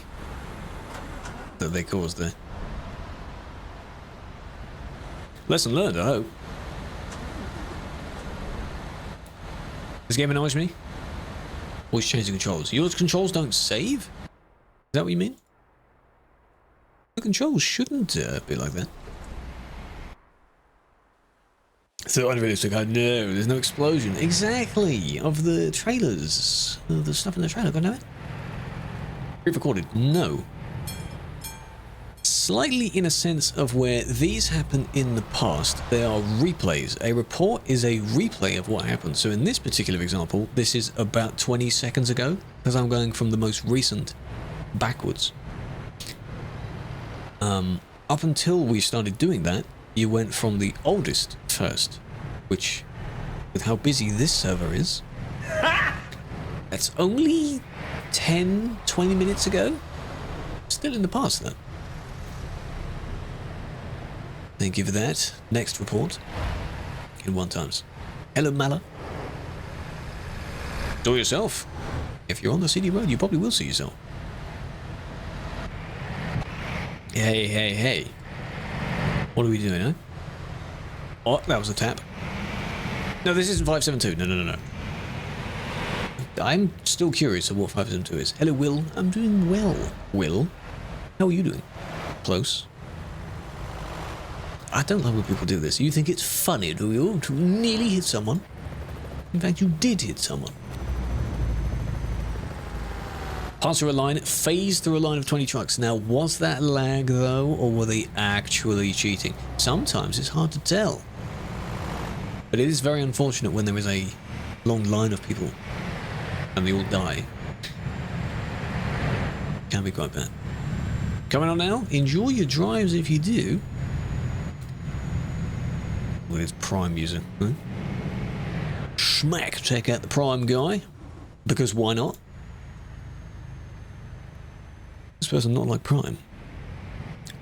that they caused there. Lesson learned, I hope. This game annoys me. Always change the controls. Your controls don't save? Is that what you mean? The controls shouldn't be like that. So unrealistic, I know, there's no explosion. Exactly, of the trailers. The stuff in the trailer, God damn it. Pre-recorded, no. Slightly in a sense of where these happen in the past, they are replays. A report is a replay of what happened. So in this particular example, this is about 20 seconds ago, because I'm going from the most recent backwards. Up until we started doing that, you went from the oldest first, which, with how busy this server is, that's only 10, 20 minutes ago. Still in the past, though. Thank you for that. Next report. In 1 times. Hello, Mala. Do yourself. If you're on the city road, you probably will see yourself. Hey, hey, hey. What are we doing, huh? Oh, that was a tap. No, this isn't 572. No. I'm still curious of what 572 is. Hello, Will. I'm doing well. Will, how are you doing? Close. I don't like when people do this. You think it's funny, do you? To nearly hit someone. In fact, you did hit someone. Pass through a line, phase through a line of 20 trucks. Now, was that lag though, or were they actually cheating? Sometimes it's hard to tell. But it is very unfortunate when there is a long line of people and they all die. Can be quite bad. Coming on now, enjoy your drives if you do. Well, it's Prime user. Huh? Smack, check out the Prime guy. Because why not? This person not like Prime.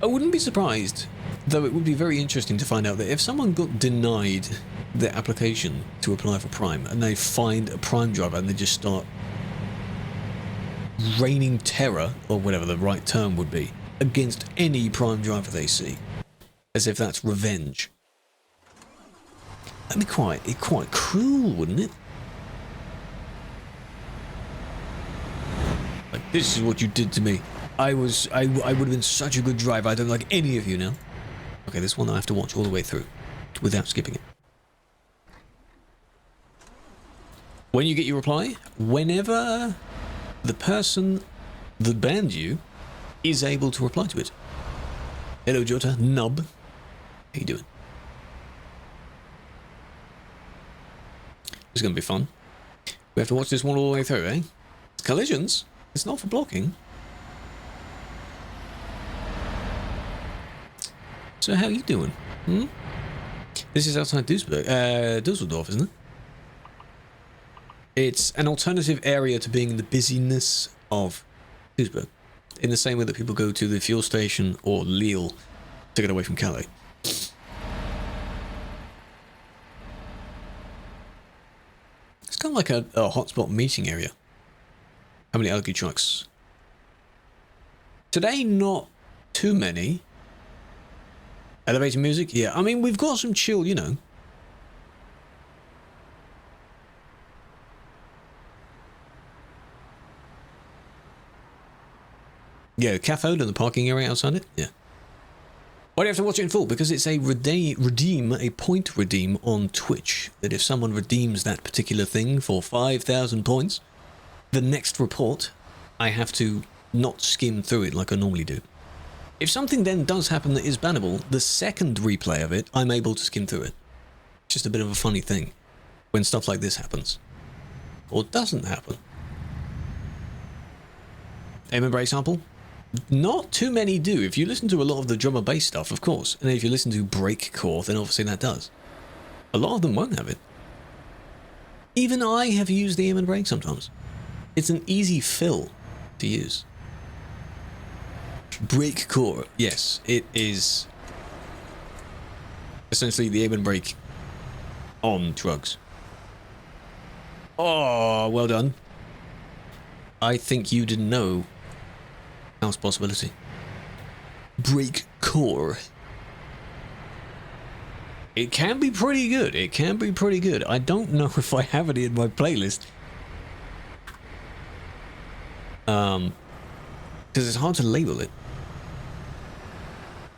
I wouldn't be surprised, though it would be very interesting to find out that if someone got denied their application to apply for Prime and they find a Prime driver and they just start raining terror, or whatever the right term would be, against any Prime driver they see, as if that's revenge. That'd be quite cruel, wouldn't it? Like, this is what you did to me. I would have been such a good driver. I don't like any of you now. Okay, this one I have to watch all the way through without skipping it. When you get your reply, whenever the person that banned you is able to reply to it. Hello, Jota. Nub. How you doing? This is going to be fun. We have to watch this one all the way through, eh? It's collisions. It's not for blocking. So how you doing? Hmm? This is outside Dusseldorf, isn't it? It's an alternative area to being in the busyness of Duisburg. In the same way that people go to the fuel station or Lille to get away from Calais. It's kind of like a hotspot meeting area. How many ugly trucks? Today, not too many. Elevator music? Yeah, I mean, we've got some chill, you know. Yeah, cathode and the parking area outside it? Yeah. Why do you have to watch it in full? Because it's a a point redeem on Twitch. That if someone redeems that particular thing for 5,000 points, the next report, I have to not skim through it like I normally do. If something then does happen that is bannable, the second replay of it, I'm able to skim through it. Just a bit of a funny thing when stuff like this happens. Or doesn't happen. Aim and brake sample? Not too many do. If you listen to a lot of the drum and bass stuff, of course. And if you listen to breakcore, then obviously that does. A lot of them won't have it. Even I have used the aim and brake sometimes. It's an easy fill to use. Breakcore, yes, it is essentially the aim and brake on drugs. Oh, well done. I think you didn't know house possibility. Breakcore. It can be pretty good. It can be pretty good. I don't know if I have it in my playlist. Because it's hard to label it.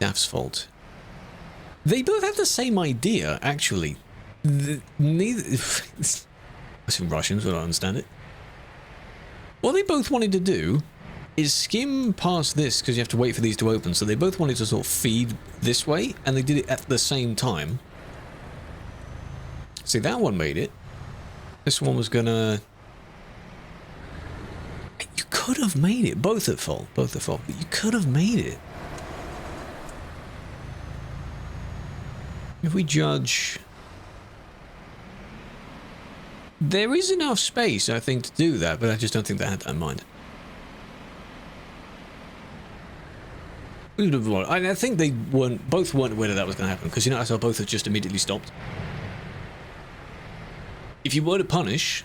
Daft's fault. They both have the same idea, actually. Neither. It's in Russian, so I don't understand it. What they both wanted to do is skim past this because you have to wait for these to open. So they both wanted to sort of feed this way, and they did it at the same time. See, that one made it. This one was gonna. You could have made it. Both at fault. Both at fault. But you could have made it. If we judge, there is enough space, I think, to do that, but I just don't think they had that in mind. I think they both weren't aware that was going to happen, because you know, I saw both have just immediately stopped. If you were to punish,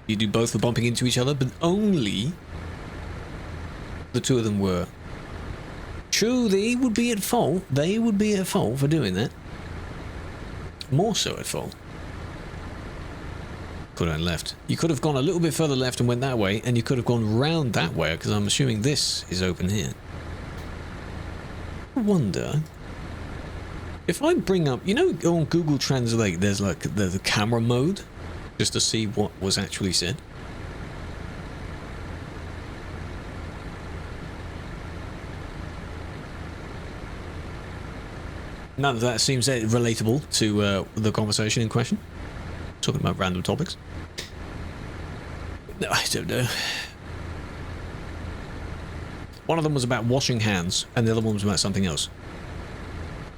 you do both for bumping into each other, but only the two of them were. True, they would be at fault. They would be at fault for doing that. More so at fault. Could have left. You could have gone a little bit further left and went that way, and you could have gone round that way, because I'm assuming this is open here. I wonder if I bring up, you know, on Google Translate, there's like the camera mode, just to see what was actually said. None of that seems relatable to the conversation in question. Talking about random topics. No, I don't know. One of them was about washing hands, and the other one was about something else.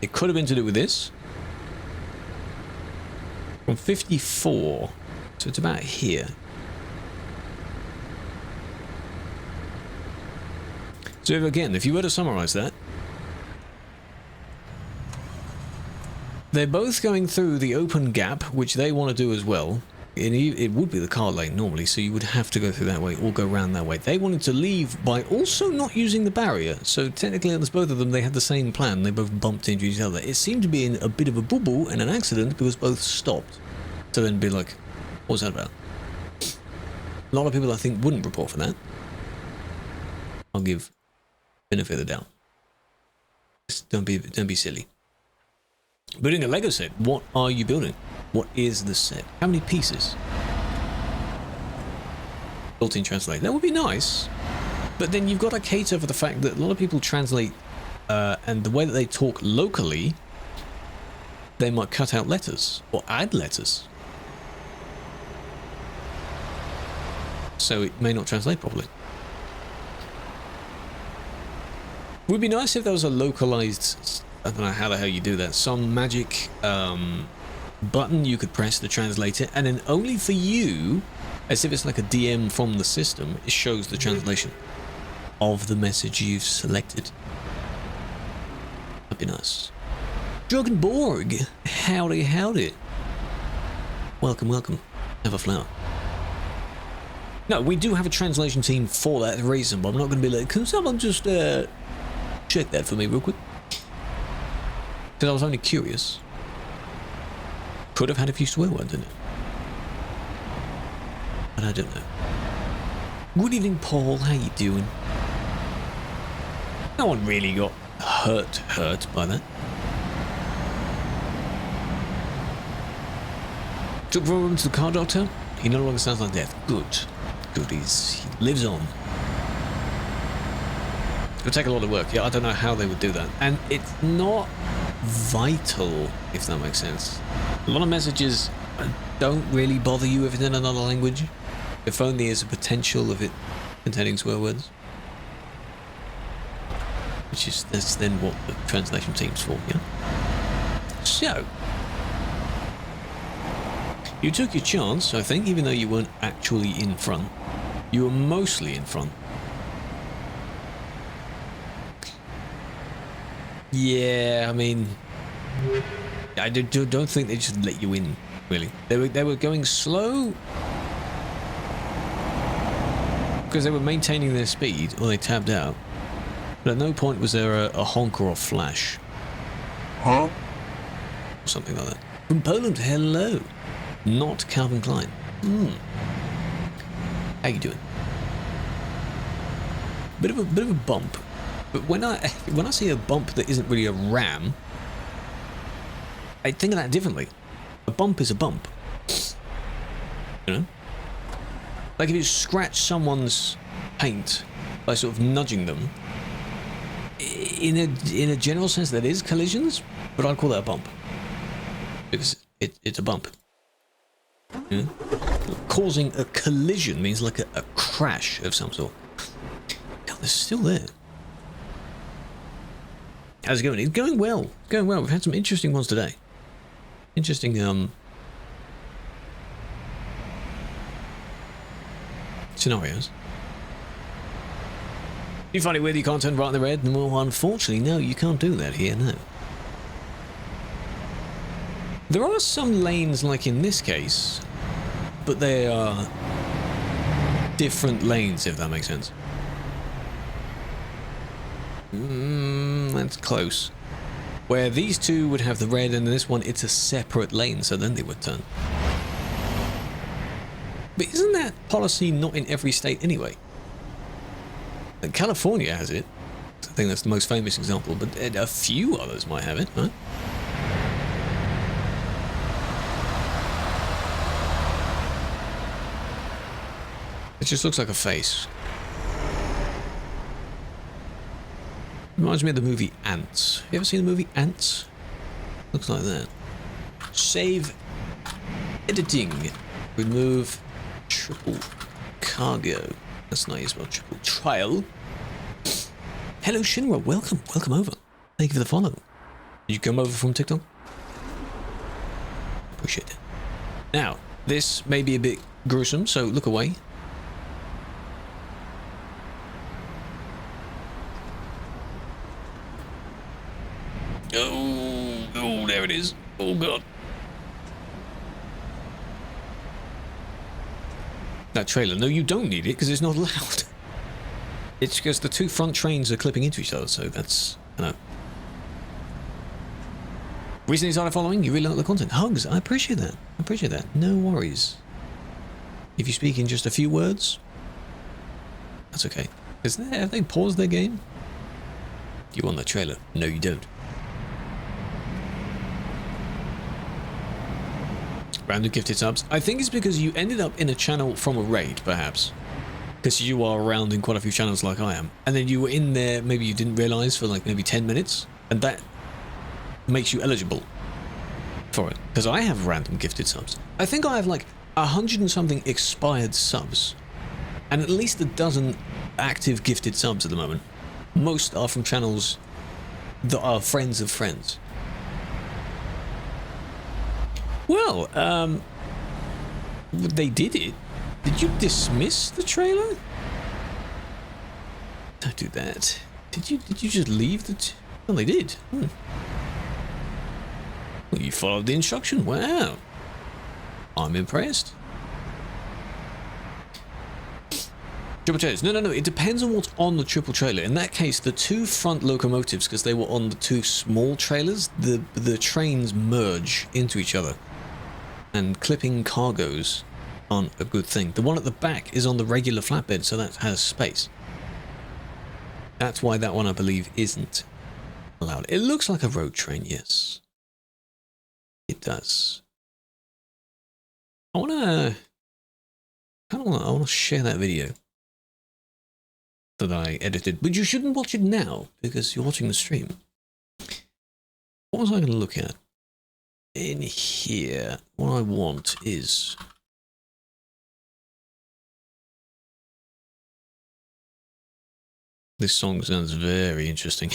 It could have been to do with this. From 54, so it's about here. So again, if you were to summarize that, they're both going through the open gap, which they want to do as well. It would be the car lane normally, so you would have to go through that way or go around that way. They wanted to leave by also not using the barrier, so technically on both of them they had the same plan. They both bumped into each other. It seemed to be in a bit of a boo-boo and an accident because both stopped. So then be like, what was that about? A lot of people I think wouldn't report for that. I'll give benefit of the doubt. Just don't be silly. Building a Lego set. What are you building? What is the set? How many pieces? Built-in translate. That would be nice. But then you've got to cater for the fact that a lot of people translate and the way that they talk locally, they might cut out letters or add letters. So it may not translate properly. It would be nice if there was a localized, I don't know how the hell you do that, some magic button you could press to translate it, and then only for you, as if it's like a DM from the system, it shows the translation of the message you've selected. That'd be nice. Dragonborg, howdy howdy. Welcome, welcome. Have a flower. No, we do have a translation team for that reason, but I'm not going to be like, can someone just check that for me real quick? Because I was only curious. Could have had a few swear words in it. But I don't know. Good evening, Paul. How you doing? No one really got hurt by that. Took Rowan to the car doctor. He no longer sounds like death. Good. Good. He lives on. It'll take a lot of work. Yeah, I don't know how they would do that. And it's not vital, if that makes sense. A lot of messages don't really bother you if it's in another language, if only there's a potential of it containing swear words. Which is, that's then what the translation team's for, you know? So, you took your chance, I think, even though you weren't actually in front. You were mostly in front. Yeah, I mean, I don't think they just let you in, really. They were going slow because they were maintaining their speed, or they tabbed out. But at no point was there a honk or a flash. Huh? Or something like that. From Poland, hello. Not Calvin Klein. How you doing? Bit of a bump. But when I see a bump that isn't really a ram, I think of that differently. A bump is a bump. You know? Like if you scratch someone's paint by sort of nudging them, in a general sense that is collisions, but I'd call that a bump. Because it's a bump. You know? Causing a collision means like a crash of some sort. God, they're still there. How's it going? It's going well. It's going well. We've had some interesting ones today. Interesting, scenarios. You find it weird you can't turn right in the red? Well, unfortunately, no, you can't do that here, no. There are some lanes, like in this case, but they are different lanes, if that makes sense. That's close. Where these two would have the red, and this one, it's a separate lane, so then they would turn. But isn't that policy not in every state anyway? Like California has it. I think that's the most famous example, but a few others might have it, right? It just looks like a face. Reminds me of the movie Ants. You ever seen the movie Ants? Looks like that. Save. Editing. Remove triple cargo. That's not as well. Triple trial. Hello Shinra, welcome. Welcome over. Thank you for the follow. Did you come over from TikTok? Appreciate it. Now, this may be a bit gruesome, so look away. Oh, there it is. Oh, God. That trailer. No, you don't need it because it's not allowed. It's because the two front trains are clipping into each other, so that's, I know. Recently started following, you really like the content. Hugs, I appreciate that. I appreciate that. No worries. If you speak in just a few words, that's okay. Have they paused their game? You want that trailer? No, you don't. Random gifted subs. I think it's because you ended up in a channel from a raid, perhaps. Because you are around in quite a few channels like I am. And then you were in there, maybe you didn't realise for like maybe 10 minutes. And that makes you eligible for it. Because I have random gifted subs. I think I have like 100 and something expired subs. And at least a dozen active gifted subs at the moment. Most are from channels that are friends of friends. Well, they did it. Did you dismiss the trailer? Don't do that. Did you just leave the... Well, they did. Well, you followed the instruction. Wow. I'm impressed. Triple trailers. No. It depends on what's on the triple trailer. In that case, the two front locomotives, because they were on the two small trailers, the trains merge into each other. And clipping cargoes aren't a good thing. The one at the back is on the regular flatbed, so that has space. That's why that one, I believe, isn't allowed. It looks like a road train, yes. It does. I wanna share that video that I edited, but you shouldn't watch it now because you're watching the stream. What was I going to look at? In here, what I want is this song sounds very interesting.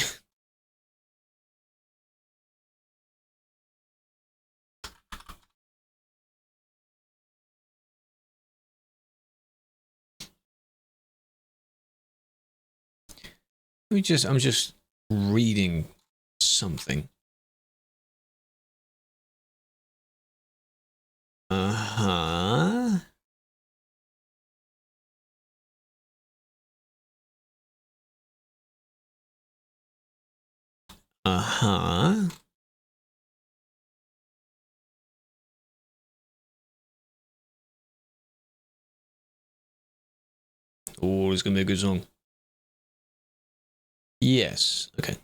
I'm just reading something. Uh-huh. Uh-huh. Oh, it's gonna be a good song. Yes. Okay.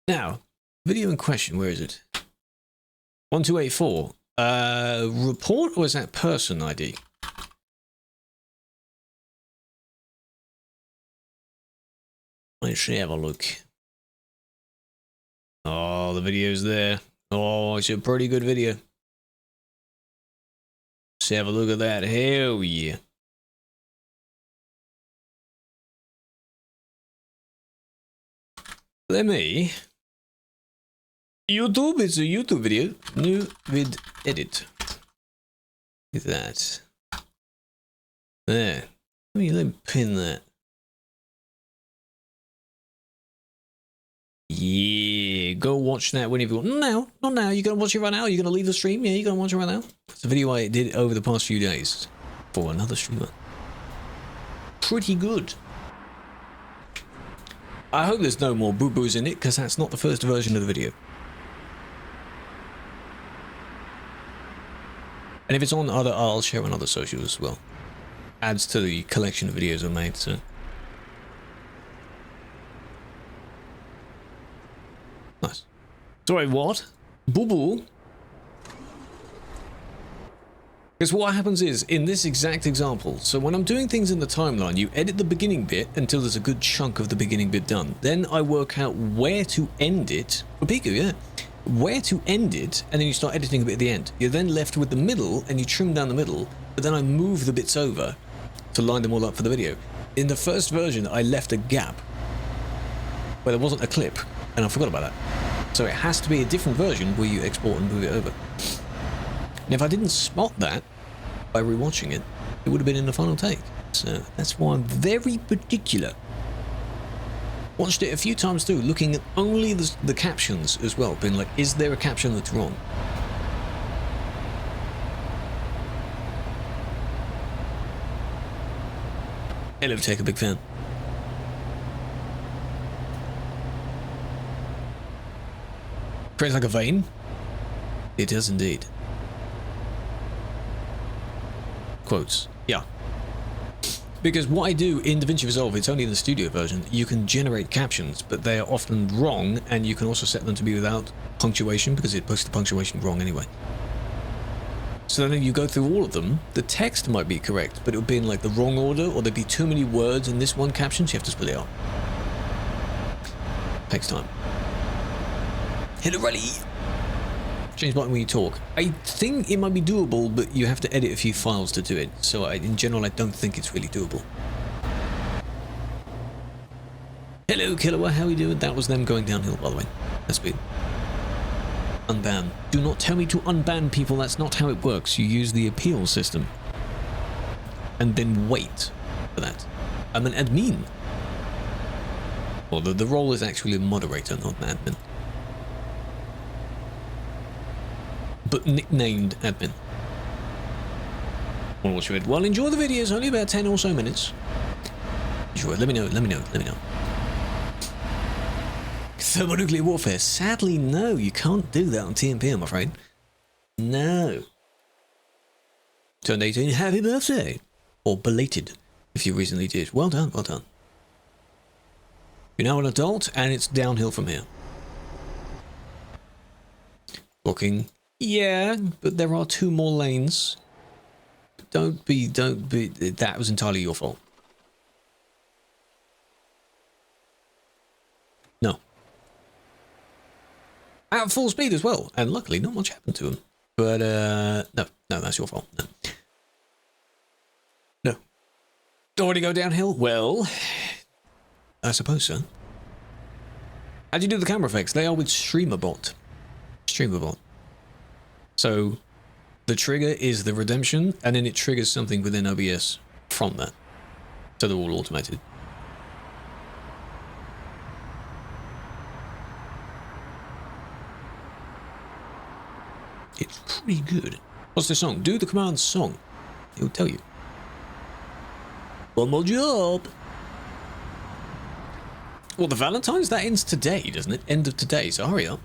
Now, video in question, where is it? 1284. Report, or is that person ID? Let's have a look. Oh, the video's there. Oh, it's a pretty good video. Let's have a look at that. Hell yeah. Let me... YouTube, it's a YouTube video. New vid edit. Look at that. There. Let me pin that. Yeah, go watch that whenever you want. No, not now. You're going to watch it right now? You're going to leave the stream? Yeah, you're going to watch it right now? It's a video I did over the past few days for another streamer. Pretty good. I hope there's no more boo-boos in it, because that's not the first version of the video. And if it's on other, I'll share on other socials as well. Adds to the collection of videos I made, so... Nice. Sorry, what? Boo-boo? Because what happens is, in this exact example, so when I'm doing things in the timeline, you edit the beginning bit until there's a good chunk of the beginning bit done. Then I work out where to end it. For Piku, yeah. Where to end it, and then you start editing a bit at the end. You're then left with the middle, and you trim down the middle, but then I move the bits over to line them all up for the video. In the first version, I left a gap where there wasn't a clip, and I forgot about that. So it has to be a different version where you export and move it over. And if I didn't spot that by rewatching it, it would have been in the final take. So that's why I'm very particular. Watched it a few times through, looking at only the captions as well, being like, is there a caption that's wrong? Hello, Tech, a big fan. Creates like a vein? It does indeed. Quotes. Yeah. Because what I do in DaVinci Resolve, it's only in the studio version, you can generate captions, but they are often wrong, and you can also set them to be without punctuation, because it puts the punctuation wrong anyway. So then if you go through all of them, the text might be correct, but it would be in like the wrong order, or there'd be too many words in this one caption, so you have to split it up. Takes time. Hit it ready! Change button when you talk. I think it might be doable, but you have to edit a few files to do it. So in general, I don't think it's really doable. Hello, Killer. How are you doing? That was them going downhill, by the way. That's good. Unban. Do not tell me to unban people. That's not how it works. You use the appeal system. And then wait for that. I'm an admin. Although the role is actually a moderator, not an admin. But nicknamed admin. Well, enjoy the video. It's only about 10 or so minutes. Enjoy it. Let me know. Thermonuclear warfare. Sadly, no. You can't do that on TMP, I'm afraid. No. Turned 18. Happy birthday. Or belated, if you recently did. Well done, well done. You're now an adult, and it's downhill from here. Blocking. Yeah, but there are 2 more lanes. Don't be, that was entirely your fault. No. At full speed as well, and luckily not much happened to him. But, no, that's your fault. No. Already go downhill? Well, I suppose so. How do you do the camera effects? They are with StreamerBot. So the trigger is the redemption, and then it triggers something within OBS from that. So they're all automated. It's pretty good. What's the song? Do the command song. It will tell you. One more job. Well, the Valentine's, that ends today, doesn't it? End of today, so hurry up.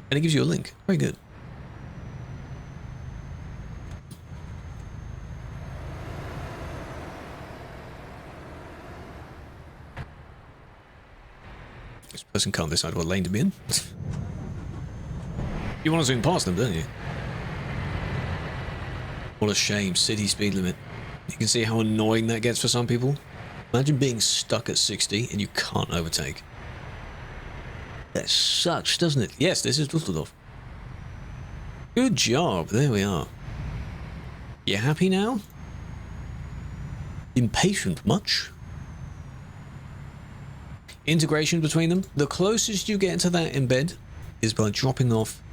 And it gives you a link. Very good. This person can't decide what lane to be in. You want to zoom past them, don't you? What a shame. City speed limit. You can see how annoying that gets for some people. Imagine being stuck at 60 and you can't overtake. That sucks, doesn't it? Yes, this is Dusseldorf. Good job. There we are. You happy now? Impatient much? Integration between them. The closest you get to that embed is by dropping off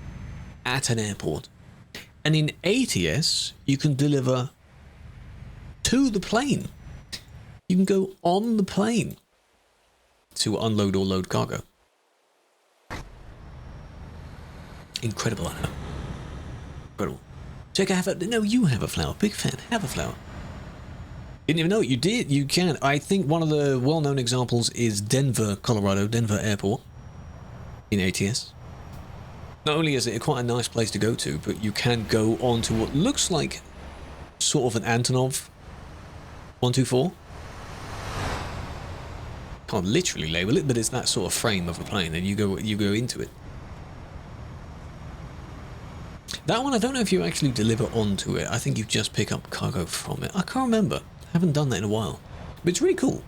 at an airport. And in ATS, you can deliver to the plane. You can go on the plane to unload or load cargo. Incredible, I know. Incredible. Check, I have a... No, you have a flower. Big fan. Have a flower. Didn't even know it. You did. You can. I think one of the well-known examples is Denver, Colorado. Denver Airport. In ATS. Not only is it quite a nice place to go to, but you can go on to what looks like sort of an Antonov 124. Can't literally label it, but it's that sort of frame of a plane, and you go into it. That one, I don't know if you actually deliver onto it. I think you just pick up cargo from it. I can't remember. Haven't done that in a while. But it's really cool.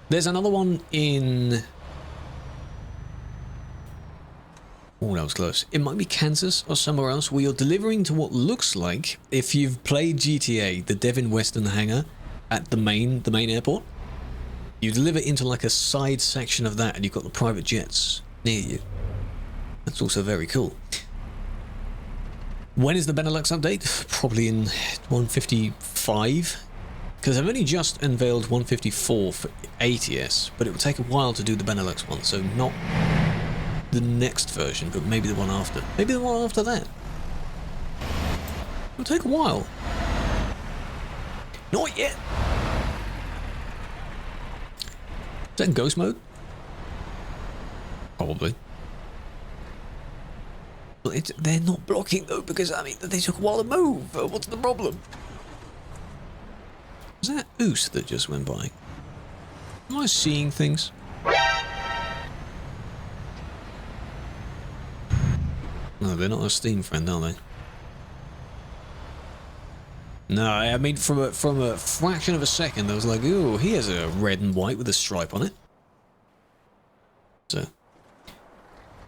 There's another one in... Oh, that was close. It might be Kansas or somewhere else where you're delivering to what looks like, if you've played GTA, the Devin Western hangar at the main airport. You deliver into like a side section of that and you've got the private jets near you. That's also very cool. When is the Benelux update? Probably in 155. Because I've only just unveiled 154 for ATS, but it will take a while to do the Benelux one, so not the next version, but maybe the one after. Maybe the one after that. It'll take a while. Not yet. Is that in ghost mode? Probably. But they're not blocking though, because I mean they took a while to move. What's the problem? Was that Oos that just went by? Am I seeing things? No, they're not a Steam friend, are they? No, I mean from a fraction of a second, I was like, ooh, he has a red and white with a stripe on it. So,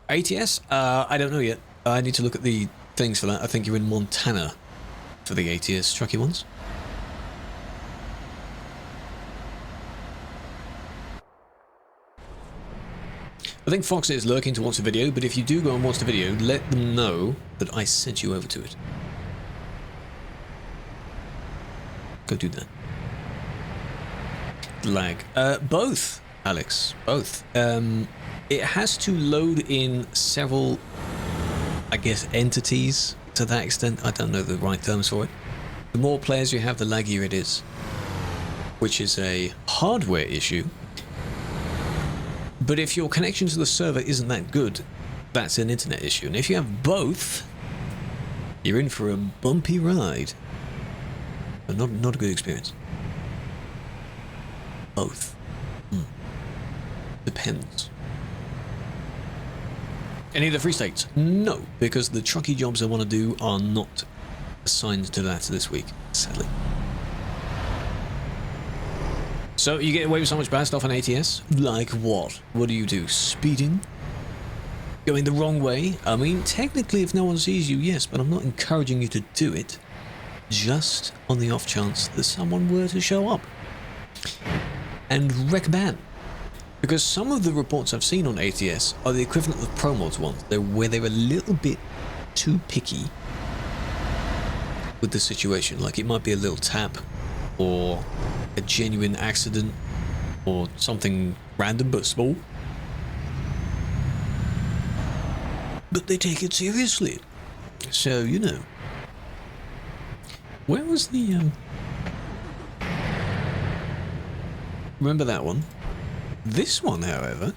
ATS? I don't know yet. I need to look at the things for that. I think you're in Montana for the ATS trucky ones. I think Fox is lurking to watch the video, but if you do go and watch the video, let them know that I sent you over to it. Go do that. Lag. Both, Alex. Both. It has to load in several, I guess, entities to that extent. I don't know the right terms for it. The more players you have, the laggier it is. Which is a hardware issue. But if your connection to the server isn't that good, that's an internet issue. And if you have both, you're in for a bumpy ride. But not a good experience. Both. Depends. Any of the free states? No, because the trucky jobs I want to do are not assigned to that this week, sadly. So you get away with so much bad stuff on ATS? Like what? What do? Speeding? Going the wrong way? I mean, technically if no one sees you, yes, but I'm not encouraging you to do it. Just on the off chance that someone were to show up. And wreck a ban. Because some of the reports I've seen on ATS are the equivalent of Pro Mods ones, where they're a little bit too picky with the situation. Like it might be a little tap, or a genuine accident, or something random but small. But they take it seriously. So, you know. Where was the... Remember that one? This one, however...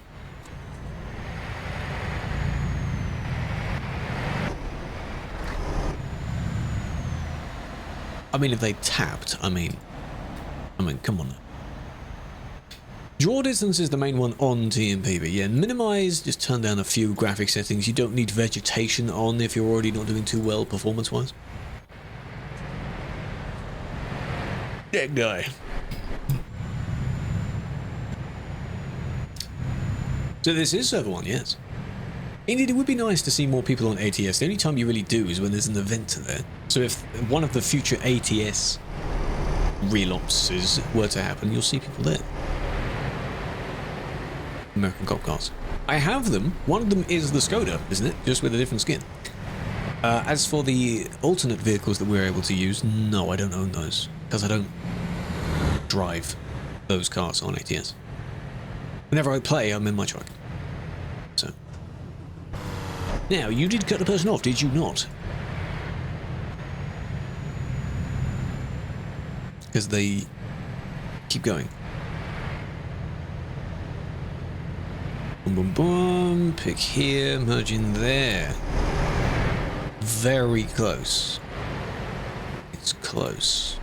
I mean, if they tapped, I mean, come on. Draw distance is the main one on TMP, but yeah, minimize, just turn down a few graphic settings. You don't need vegetation on if you're already not doing too well performance-wise. That guy. So this is server 1, yes. Indeed, it would be nice to see more people on ATS. The only time you really do is when there's an event there. So if one of the future ATS relapses were to happen, you'll see people there. American cop cars. I have them. One of them is the Skoda, isn't it? Just with a different skin. As for the alternate vehicles that we're able to use, no, I don't own those. Because I don't drive those cars on ATS. Whenever I play, I'm in my truck. So. Now, you did cut the person off, did you not? Because they keep going. Boom, boom, boom. Pick here, merge in there. Very close. It's close.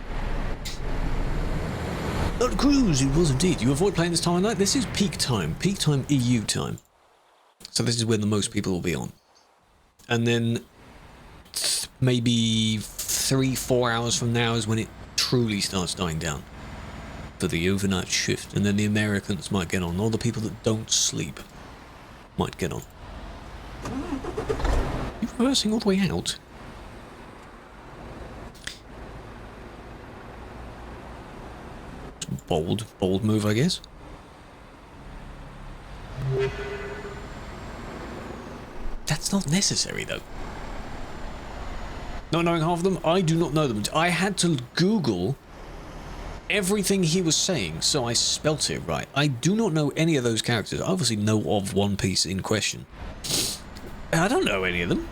Not cruise, it was indeed. You avoid playing this time of night. This is peak time EU time. So this is when the most people will be on. And then maybe 3-4 hours from now is when it truly starts dying down for the overnight shift, and then the Americans might get on, or the people that don't sleep might get on. You're reversing all the way out. Bold move, I guess. That's not necessary, though. Not knowing half of them, I do not know them. I had to Google everything he was saying, so I spelt it right. I do not know any of those characters. I obviously know of One Piece in question. I don't know any of them.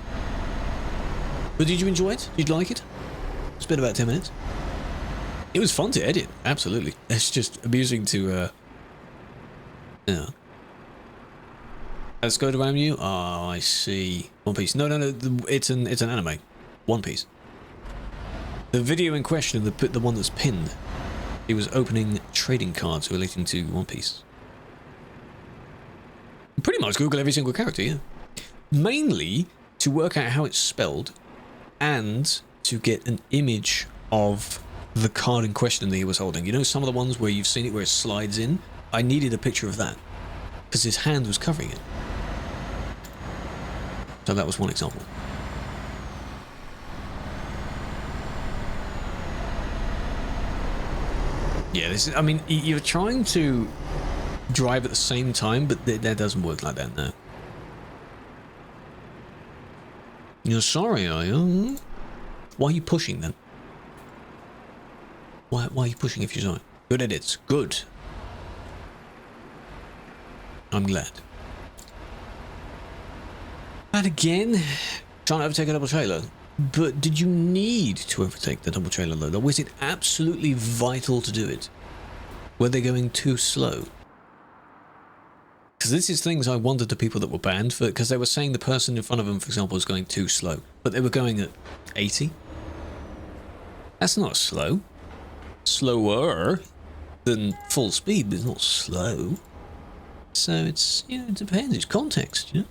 But did you enjoy it? Did you like it? It's been about 10 minutes. It was fun to edit, absolutely. It's just amusing to, yeah. Let's go to you. Oh, I see. One Piece. No, it's an anime. One Piece. The video in question, the one that's pinned, he was opening trading cards relating to One Piece. Pretty much Google every single character, yeah. Mainly to work out how it's spelled and to get an image of the card in question that he was holding. You know, some of the ones where you've seen it where it slides in? I needed a picture of that because his hand was covering it. So that was one example. Yeah, this is, I mean, you're trying to drive at the same time, but that doesn't work like that, no. You're sorry, are you? Why are you pushing then? Why are you pushing if you're sorry? Good edits. Good. I'm glad. And again, trying to overtake a double trailer. But did you need to overtake the double trailer though? Or was it absolutely vital to do it? Were they going too slow? Because this is things I wondered to people that were banned for, because they were saying the person in front of them, for example, was going too slow, but they were going at 80. That's not slow. Slower than full speed, but it's not slow. So it's, you know, it depends. It's context, you know.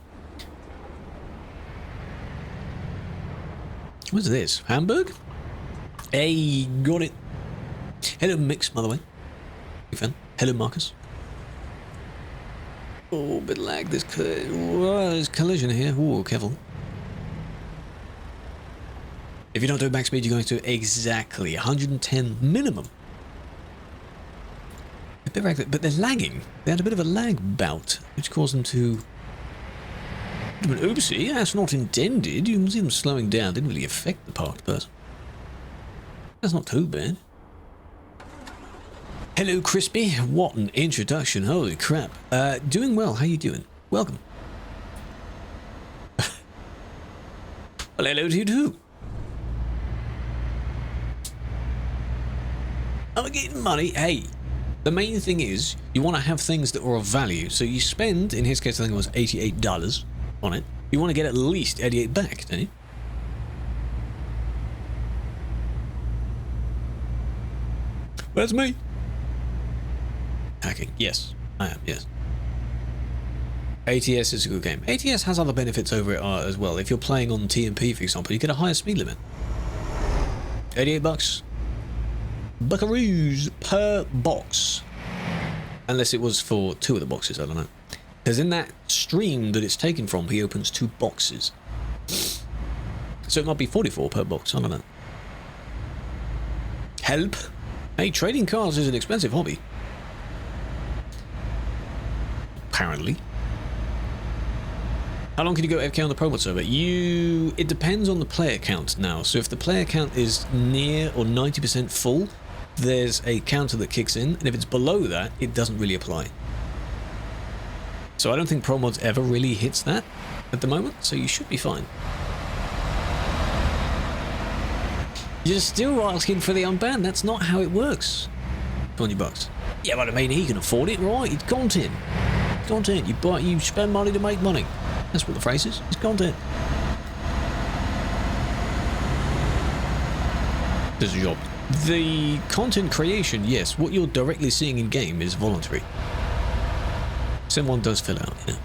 What's this? Hamburg? Hey, got it. Hello, Mix, by the way. Big fan. Hello, Marcus. Oh, bit lag. There's collision here. Oh, careful. If you don't do max speed, you're going to exactly 110 minimum. But they're lagging. They had a bit of a lag bout, which caused them to... But oopsie, that's not intended. You can see them slowing down. Didn't really affect the parked person. That's not too bad. Hello, Crispy. What an introduction. Holy crap. Doing well. How you doing? Welcome. Well, hello to you too. I'm getting money. Hey, the main thing is you want to have things that are of value. So you spend, in his case, I think it was $88 on it. You want to get at least 88 back, don't you? That's me. Hacking. Yes, I am. Yes. ATS is a good game. ATS has other benefits over it as well. If you're playing on TMP, for example, you get a higher speed limit. 88 bucks. Buckaroos per box. Unless it was for 2 of the boxes, I don't know. Because in that stream that it's taken from, he opens 2 boxes. So it might be 44 per box, I don't know. Help. Hey, trading cards is an expensive hobby. Apparently. How long can you go FK on the Pro Mod server? It depends on the player count now. So if the player count is near or 90% full, there's a counter that kicks in, and if it's below that, it doesn't really apply. So I don't think Pro Mods ever really hits that at the moment, so you should be fine. You're still asking for the unbanned. That's not how it works. 20 bucks. Yeah, but I mean, he can afford it, right? It's content. Content. You spend money to make money. That's what the phrase is. It's content. There's a job. The content creation, yes, what you're directly seeing in game is voluntary. Someone does fill out, yeah.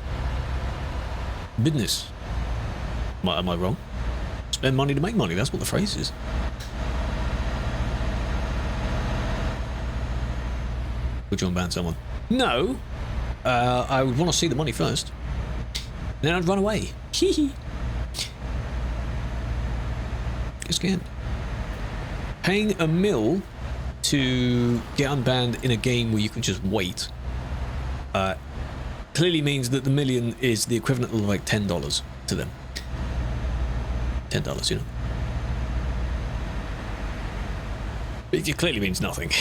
Business. Am I wrong? Spend money to make money. That's what the phrase is. Would you want to ban someone? No. I would want to see the money first. Then I'd run away. Hee hee. Get scammed. Paying $1 million to get unbanned in a game where you can just wait clearly means that the $1 million is the equivalent of like $10 to them. $10, you know. It clearly means nothing.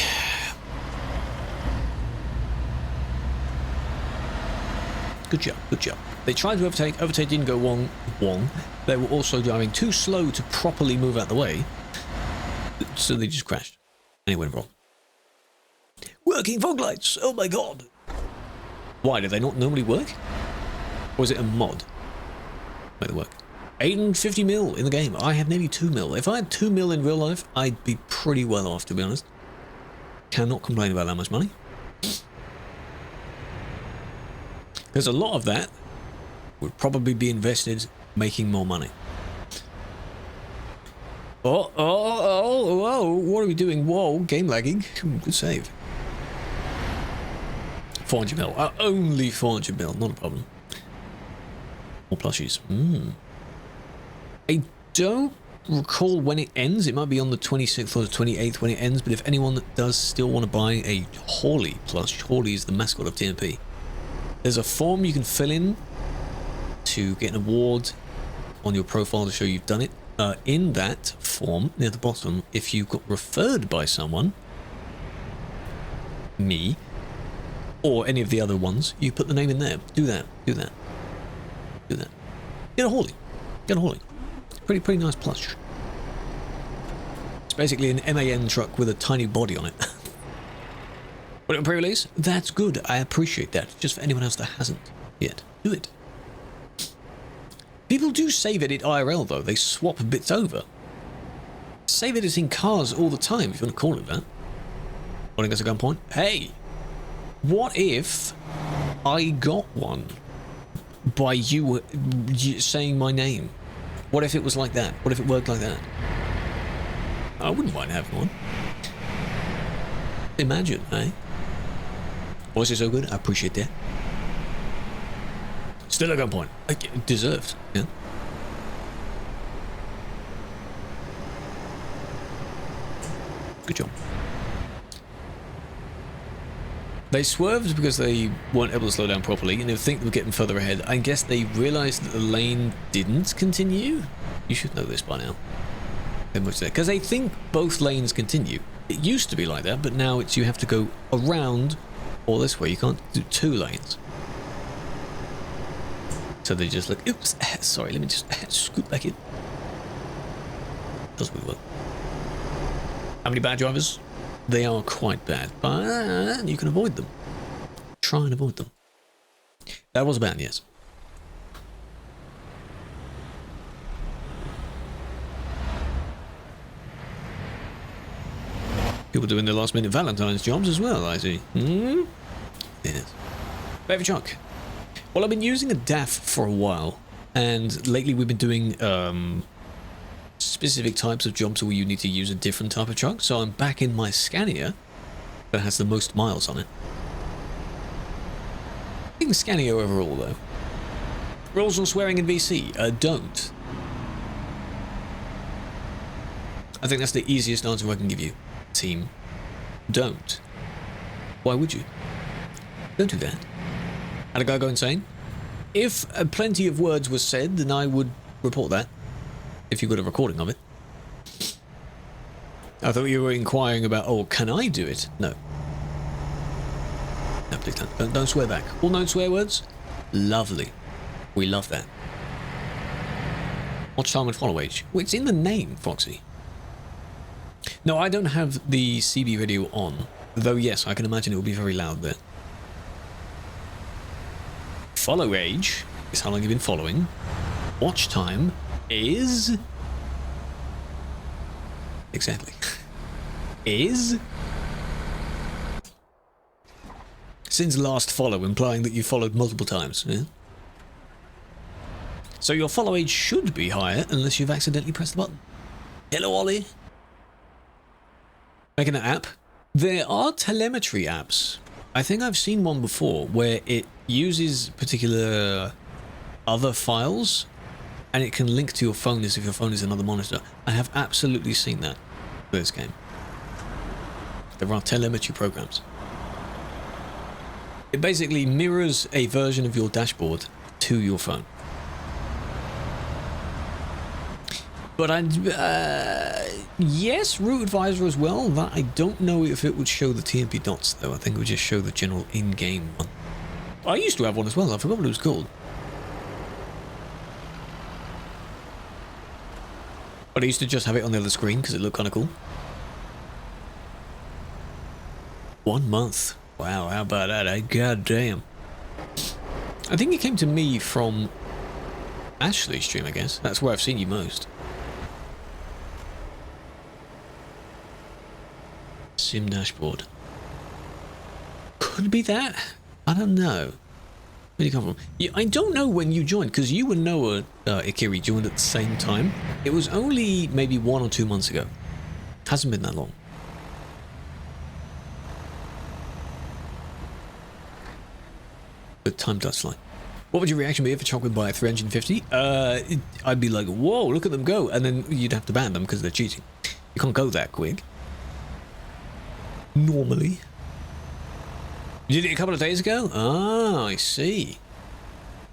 Good job, good job. They tried to overtake. Overtake didn't go wrong. They were also driving too slow to properly move out the way. So they just crashed. And it went wrong. Working fog lights! Oh my god! Why, do they not normally work? Or is it a mod? Make it work. 850 mil in the game. I have nearly 2 mil. If I had 2 mil in real life, I'd be pretty well off, to be honest. Cannot complain about that much money. Because a lot of that would probably be invested making more money. Oh, what are we doing? Whoa, game lagging. Good save. 400 mil. Only 400 mil, not a problem. More plushies. I don't recall when it ends. It might be on the 26th or the 28th when it ends, but if anyone does still want to buy a Hawley plush, Hawley is the mascot of TMP. There's a form you can fill in to get an award on your profile to show you've done it. In that form, near the bottom, if you got referred by someone, me, or any of the other ones, you put the name in there. Do that. Do that. Do that. Get a Hawley. Get a Hawley. Pretty nice plush. It's basically an MAN truck with a tiny body on it. Put it on pre-release? That's good. I appreciate that. Just for anyone else that hasn't yet. Do it. People do save edit IRL though. They swap bits over. Save editing cars all the time, if you want to call it that. Wanting us a gunpoint? Hey! What if I got one by you saying my name? What if it was like that? What if it worked like that? I wouldn't mind having one. Imagine, eh? Voice is so good, I appreciate that. Still a gunpoint. Deserved, yeah. Good job. They swerved because they weren't able to slow down properly, and they think they were getting further ahead. I guess they realised that the lane didn't continue. You should know this by now. Because they think both lanes continue. It used to be like that, but now it's you have to go around or this way. You can't do 2 lanes. So they just like, oops, sorry, let me just scoot back in. Doesn't really work. How many bad drivers? They are quite bad, but you can avoid them. Try and avoid them. That was a ban, yes. People doing their last minute Valentine's jobs as well, I see. Yes. Favorite truck? Well, I've been using a DAF for a while, and lately we've been doing specific types of jobs where you need to use a different type of truck, so I'm back in my Scania that has the most miles on it. I think Scania overall, though. Rules on swearing in VC? Don't. I think that's the easiest answer I can give you, team. Don't. Why would you? Don't do that. Had a guy go insane? If plenty of words were said, then I would report that. If you got a recording of it. I thought you were inquiring about, oh, can I do it? No. No, please don't. Don't swear back. All known swear words? Lovely. We love that. Watch time and follow age. Well, it's in the name, Foxy. No, I don't have the CB radio on. Though, yes, I can imagine it will be very loud there. Follow age is how long you've been following. Watch time is... Exactly. Is... Since last follow, implying that you followed multiple times, yeah? So your follow age should be higher unless you've accidentally pressed the button. Hello, Ollie. Making an app. There are telemetry apps. I think I've seen one before where it uses particular other files and it can link to your phone as if your phone is another monitor. I have absolutely seen that for this game. There are telemetry programs. It basically mirrors a version of your dashboard to your phone. But yes, Route Advisor as well. That I don't know if it would show the TMP dots though. I think it would just show the general in-game one. I used to have one as well. I forgot what it was called. But I used to just have it on the other screen because it looked kind of cool. 1 month. Wow, how about that? God damn. I think it came to me from Ashley's stream, I guess. That's where I've seen you most. Sim dashboard. Could be that? I don't know. Where do you come from? Yeah, I don't know when you joined, because you and Noah Ikiri joined at the same time. It was only maybe 1 or 2 months ago. Hasn't been that long. But time does fly. What would your reaction be if a truck would buy a 350? I'd be like, whoa, look at them go. And then you'd have to ban them because they're cheating. You can't go that quick. Normally. You did it a couple of days ago? Ah, I see.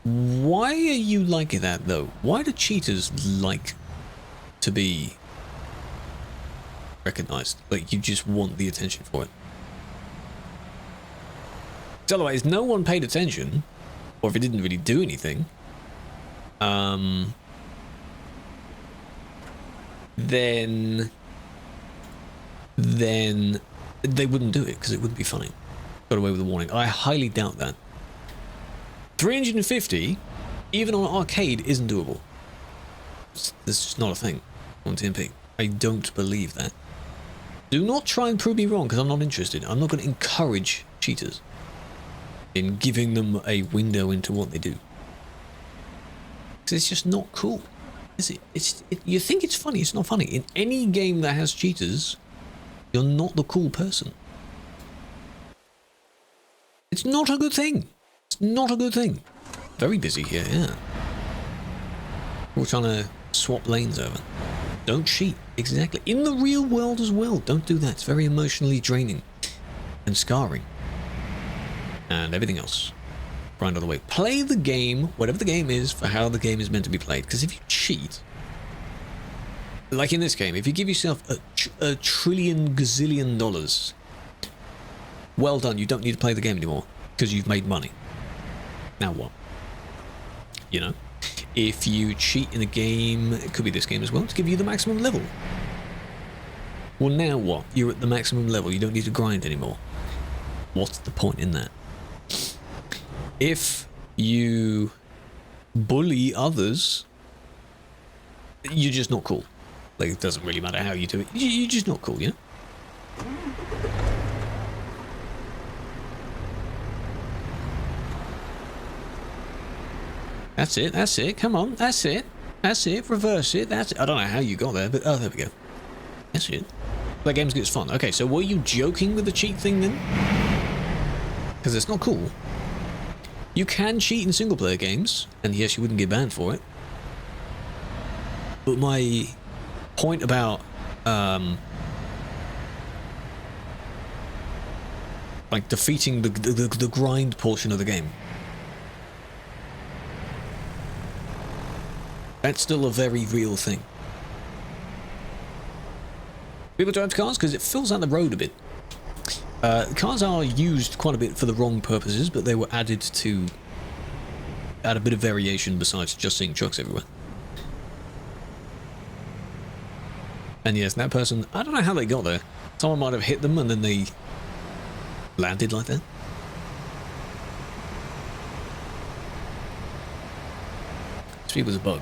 Why are you like that, though? Why do cheaters like to be recognized? Like, you just want the attention for it. So otherwise, no one paid attention, or if it didn't really do anything, then they wouldn't do it because it wouldn't be funny. Got away with a warning. I highly doubt that. 350, even on arcade, isn't doable. This is just not a thing on TMP. I don't believe that. Do not try and prove me wrong because I'm not interested. I'm not going to encourage cheaters in giving them a window into what they do. Because it's just not cool. Is it? You think it's funny, it's not funny. In any game that has cheaters, you're not the cool person. It's not a good thing. It's not a good thing. Very busy here, yeah. We're trying to swap lanes over. Don't cheat. Exactly. In the real world as well. Don't do that. It's very emotionally draining and scarring. And everything else. Grind all the way. Play the game, whatever the game is, for how the game is meant to be played. Because if you cheat, like in this game, if you give yourself a trillion gazillion dollars, well done, you don't need to play the game anymore because you've made money. Now what? You know? If you cheat in a game, it could be this game as well, to give you the maximum level. Well, now what? You're at the maximum level, you don't need to grind anymore. What's the point in that? If you bully others, you're just not cool. Like, it doesn't really matter how you do it. You're just not cool, you know? That's it, that's it, come on, that's it, reverse it, that's it. I don't know how you got there, but oh, there we go. That's it. That game's good, it's fun. Okay, so were you joking with the cheat thing then? Because it's not cool. You can cheat in single player games, and yes, you wouldn't get banned for it. But my point about, like defeating the grind portion of the game, that's still a very real thing. People drive cars because it fills out the road a bit. Cars are used quite a bit for the wrong purposes, but they were added to add a bit of variation besides just seeing trucks everywhere. And yes, that person, I don't know how they got there. Someone might have hit them and then they landed like that. Speed was a bug.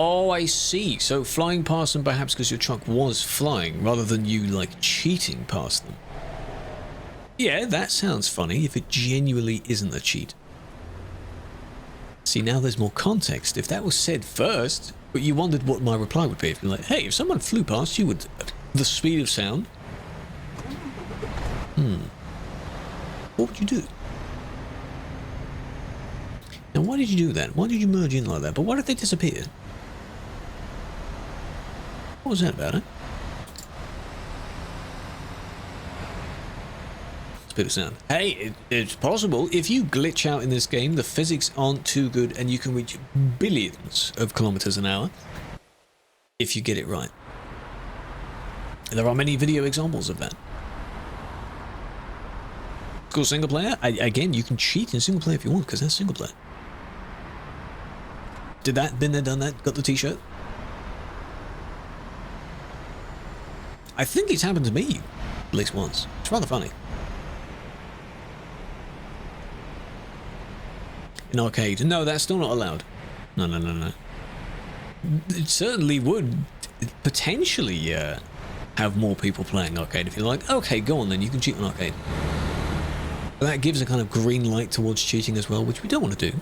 Oh, I see. So flying past them perhaps because your truck was flying rather than you, like, cheating past them. Yeah, that sounds funny if it genuinely isn't a cheat. See, now there's more context. If that was said first, but you wondered what my reply would be, if you're like, hey, if someone flew past you with the speed of sound, what would you do? Now, why did you do that? Why did you merge in like that? But why did they disappear? What was that about, eh? Speed of sound. Hey, it's possible. If you glitch out in this game, the physics aren't too good and you can reach billions of kilometers an hour if you get it right. And there are many video examples of that. Cool, single player. Again, you can cheat in single player if you want, because that's single player. Did that, been there, done that, got the t-shirt? I think it's happened to me at least once. It's rather funny. In arcade. No, that's still not allowed. No. It certainly would potentially have more people playing arcade if you're like, okay, go on then, you can cheat on arcade. But that gives a kind of green light towards cheating as well, which we don't want to do.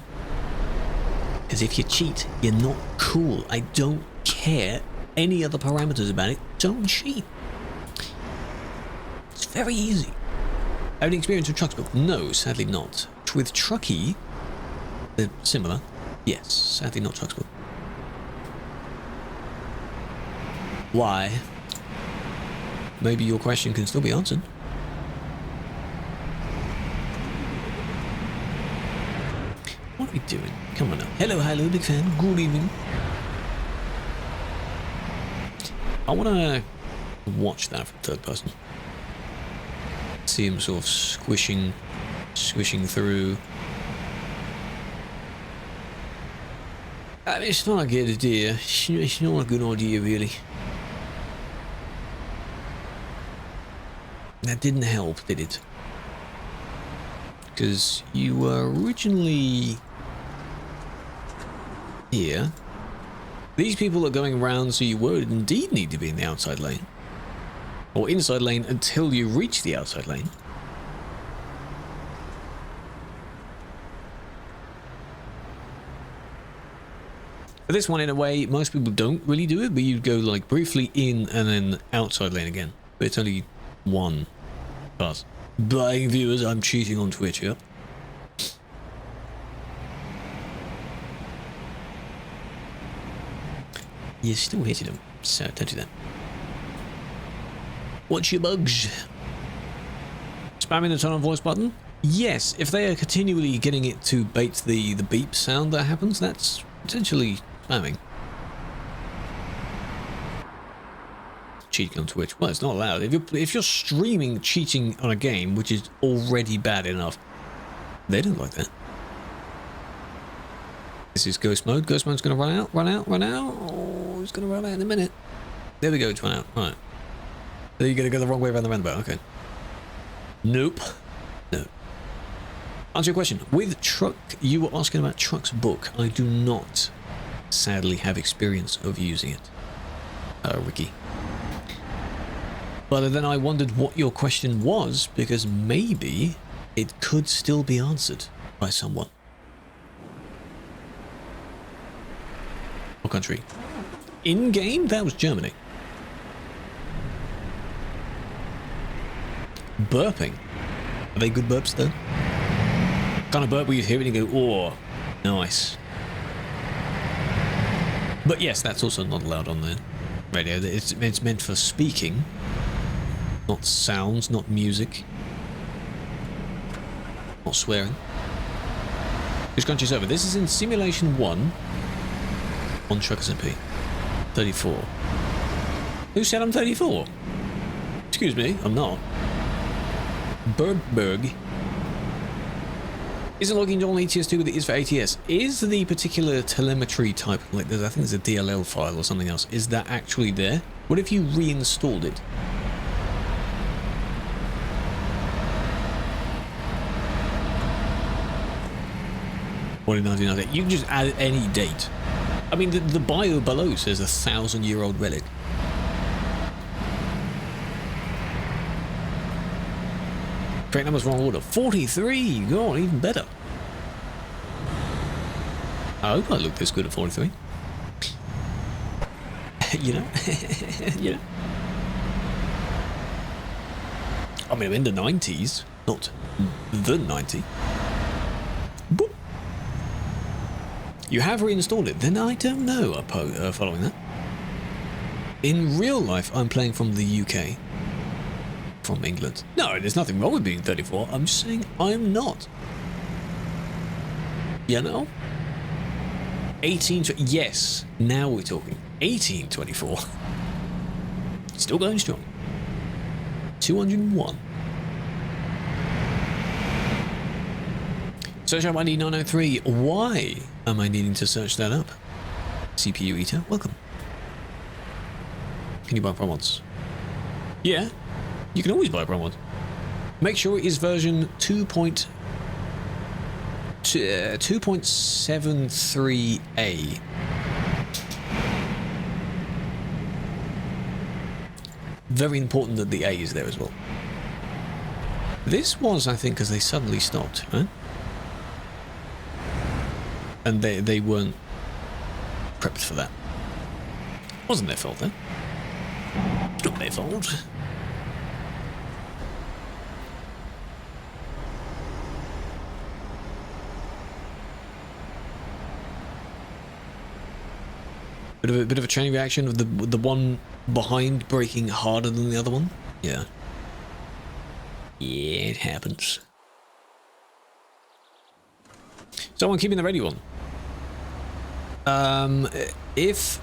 Because if you cheat, you're not cool. I don't care any other parameters about it. Don't cheat. It's very easy. Have any experience with TruckersMP? No, sadly not. With Truckee, they're similar. Yes, sadly not TruckersMP. Why? Maybe your question can still be answered. What are we doing? Come on now. Hello, big fan. Good evening. I want to watch that from third person. See him sort of squishing through. I mean, it's not a good idea. It's not a good idea, really. That didn't help, did it? Because you were originally here. These people are going around, so you would indeed need to be in the outside lane. Or inside lane until you reach the outside lane. For this one, in a way, most people don't really do it, but you go like briefly in and then outside lane again. But it's only one pass. Buying viewers, I'm cheating on Twitch here. You're still hitting them, so don't do that. What's your bugs? Spamming the turn on voice button? Yes, if they are continually getting it to bait the beep sound that happens, that's potentially spamming. Cheating on Twitch. Well, it's not allowed. If you're streaming cheating on a game, which is already bad enough, they don't like that. This is ghost mode. Ghost mode's going to run out. Oh, it's going to run out in a minute. There we go. It's run out. All right. Are you going to go the wrong way around the roundabout? Okay. Nope. No. Answer your question. With Truck, you were asking about Truck's book. I do not, sadly, have experience of using it. Ricky. But then I wondered what your question was, because maybe it could still be answered by someone. What country? In-game? That was Germany. Burping. Are they good burps, though? Kind of burp where you hear it and you go, oh, nice. But yes, that's also not allowed on the radio. It's meant for speaking. Not sounds, not music. Not swearing. Which country server? This is in Simulation 1 on TruckersMP. 34. Who said I'm 34? Excuse me, I'm not. Bergberg. Isn't logging on ETS2 what it is for ATS? Is the particular telemetry type, like I think there's a DLL file or something else, is that actually there? What if you reinstalled it? What in 1998? You can just add any date. I mean, the bio below says 1,000-year-old relic. Correct numbers wrong order. 43! God, even better. I hope I look this good at 43. You know? You know? I mean, I'm in the 90s, not the 90. Boop. You have reinstalled it, then I don't know, following that. In real life, I'm playing from the UK. From England. No, there's nothing wrong with being 34. I'm just saying I'm not. You know? 18... Yes, now we're talking. 1824. Still going strong. 201. Search up ID 903. Why am I needing to search that up? CPU Eater, welcome. Can you buy Pro mods? Yeah, you can always buy Pro mods. Make sure it is version 2.73A. Very important that the A is there as well. This was, I think, because they suddenly stopped, right? And they weren't prepped for that. Wasn't their fault, though. Not their fault. Bit of a chain reaction of the one behind braking harder than the other one. Yeah. Yeah, it happens. Someone keeping the radio on. If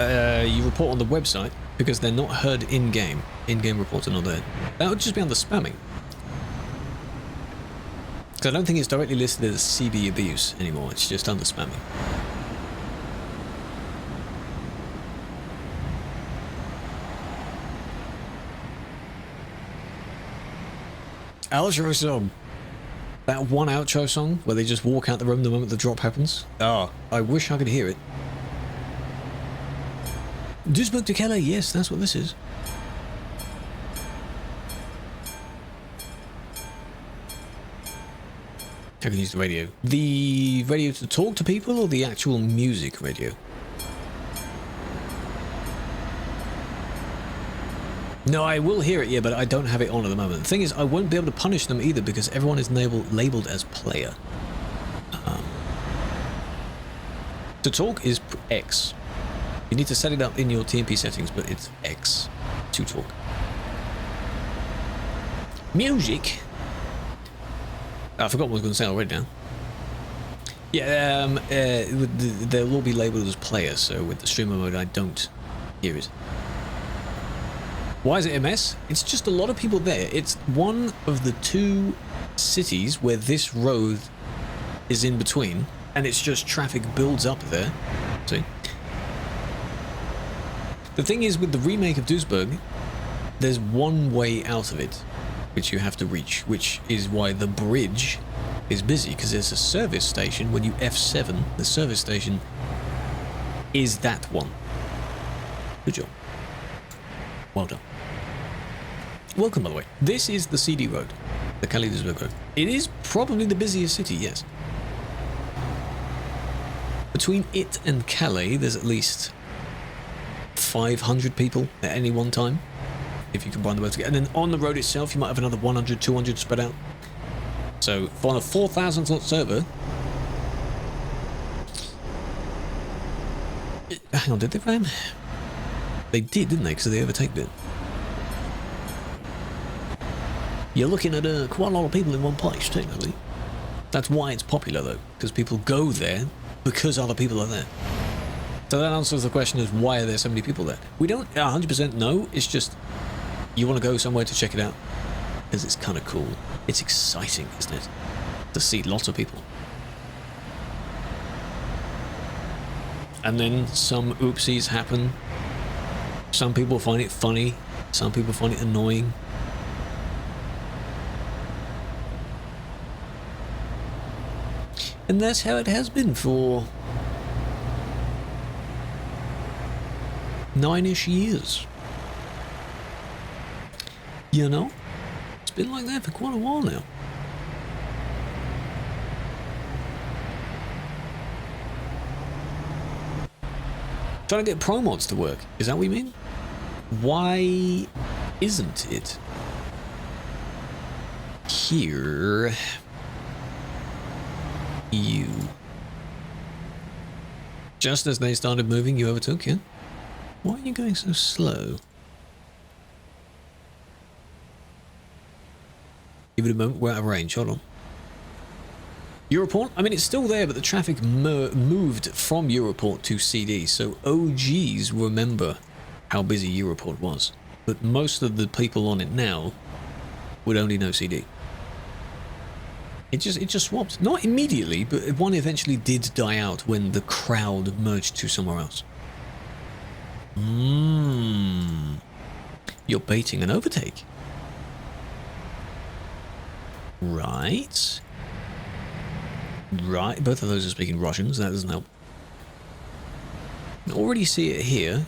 you report on the website because they're not heard in-game reports are not there, that would just be under spamming. Because I don't think it's directly listed as CB abuse anymore. It's just under spamming. Outro song. That one outro song where they just walk out the room the moment the drop happens. Oh, I wish I could hear it. Duisburg to Calais, yes, that's what this is. How can you use the radio? The radio to talk to people or the actual music radio? No, I will hear it, yeah, but I don't have it on at the moment. The thing is, I won't be able to punish them either because everyone is labeled as player. To talk is X. You need to set it up in your TMP settings, but it's X to talk. Music. I forgot what I was going to say already now. Yeah, they'll all be labeled as player, so with the streamer mode, I don't hear it. Why is it a mess? It's just a lot of people there. It's one of the two cities where this road is in between, and it's just traffic builds up there. See? The thing is, with the remake of Duisburg, there's one way out of it, which you have to reach, which is why the bridge is busy, because there's a service station. When you F7, the service station is that one. Good job. Well done. Welcome, by the way. This is the CD road, the Calais-Duisburg road. It is probably the busiest city, yes. Between it and Calais, there's at least 500 people at any one time, if you combine the both together. And then on the road itself, you might have another 100, 200 spread out. So, for a 4,000 slot server... Hang on, did they plan? They did, didn't they? Because they overtaked it. You're looking at quite a lot of people in one place, technically. That's why it's popular, though, because people go there because other people are there. So that answers the question of why are there so many people there. We don't 100% know, it's just you want to go somewhere to check it out because it's kind of cool. It's exciting, isn't it? To see lots of people. And then some oopsies happen. Some people find it funny, some people find it annoying. And that's how it has been for 9-ish years. You know? It's been like that for quite a while now. Trying to get pro mods to work. Is that what you mean? Why isn't it? Here. You. Just as they started moving, you overtook, yeah? Why are you going so slow? Give it a moment, we're out of range, hold on. Europort? I mean, it's still there, but the traffic moved from Europort to CD, so OGs remember how busy Europort was. But most of the people on it now would only know CD. It just swapped. Not immediately, but one eventually did die out when the crowd merged to somewhere else. You're baiting an overtake. Right. Right, both of those are speaking Russian, so that doesn't help. I can already see it here.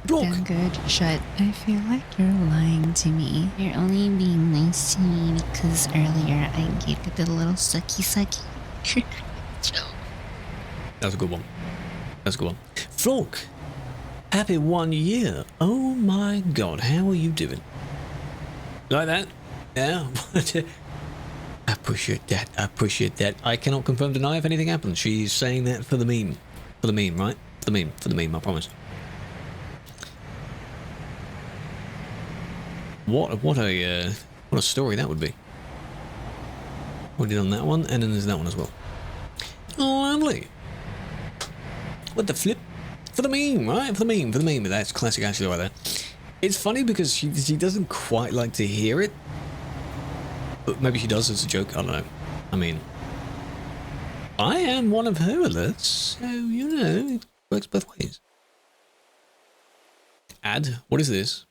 Block. Damn good. Shut. I feel like you're lying to me. You're only being nice to me because earlier I gave you the little sucky. That's a good one. That's a good one. Flork, happy 1 year. Oh my god, how are you doing? Like that? Yeah. I appreciate that. I appreciate that. I cannot confirm deny if anything happens. She's saying that for the meme. For the meme, right? For the meme, I promise. What a story that would be. We did on that one, and then there's that one as well. Lovely. What the flip? For the meme, right? For the meme. That's classic Ashley right there. It's funny because she doesn't quite like to hear it. But maybe she does as a joke, I don't know. I mean, I am one of her alerts, so, you know, it works both ways. Ad, what is this?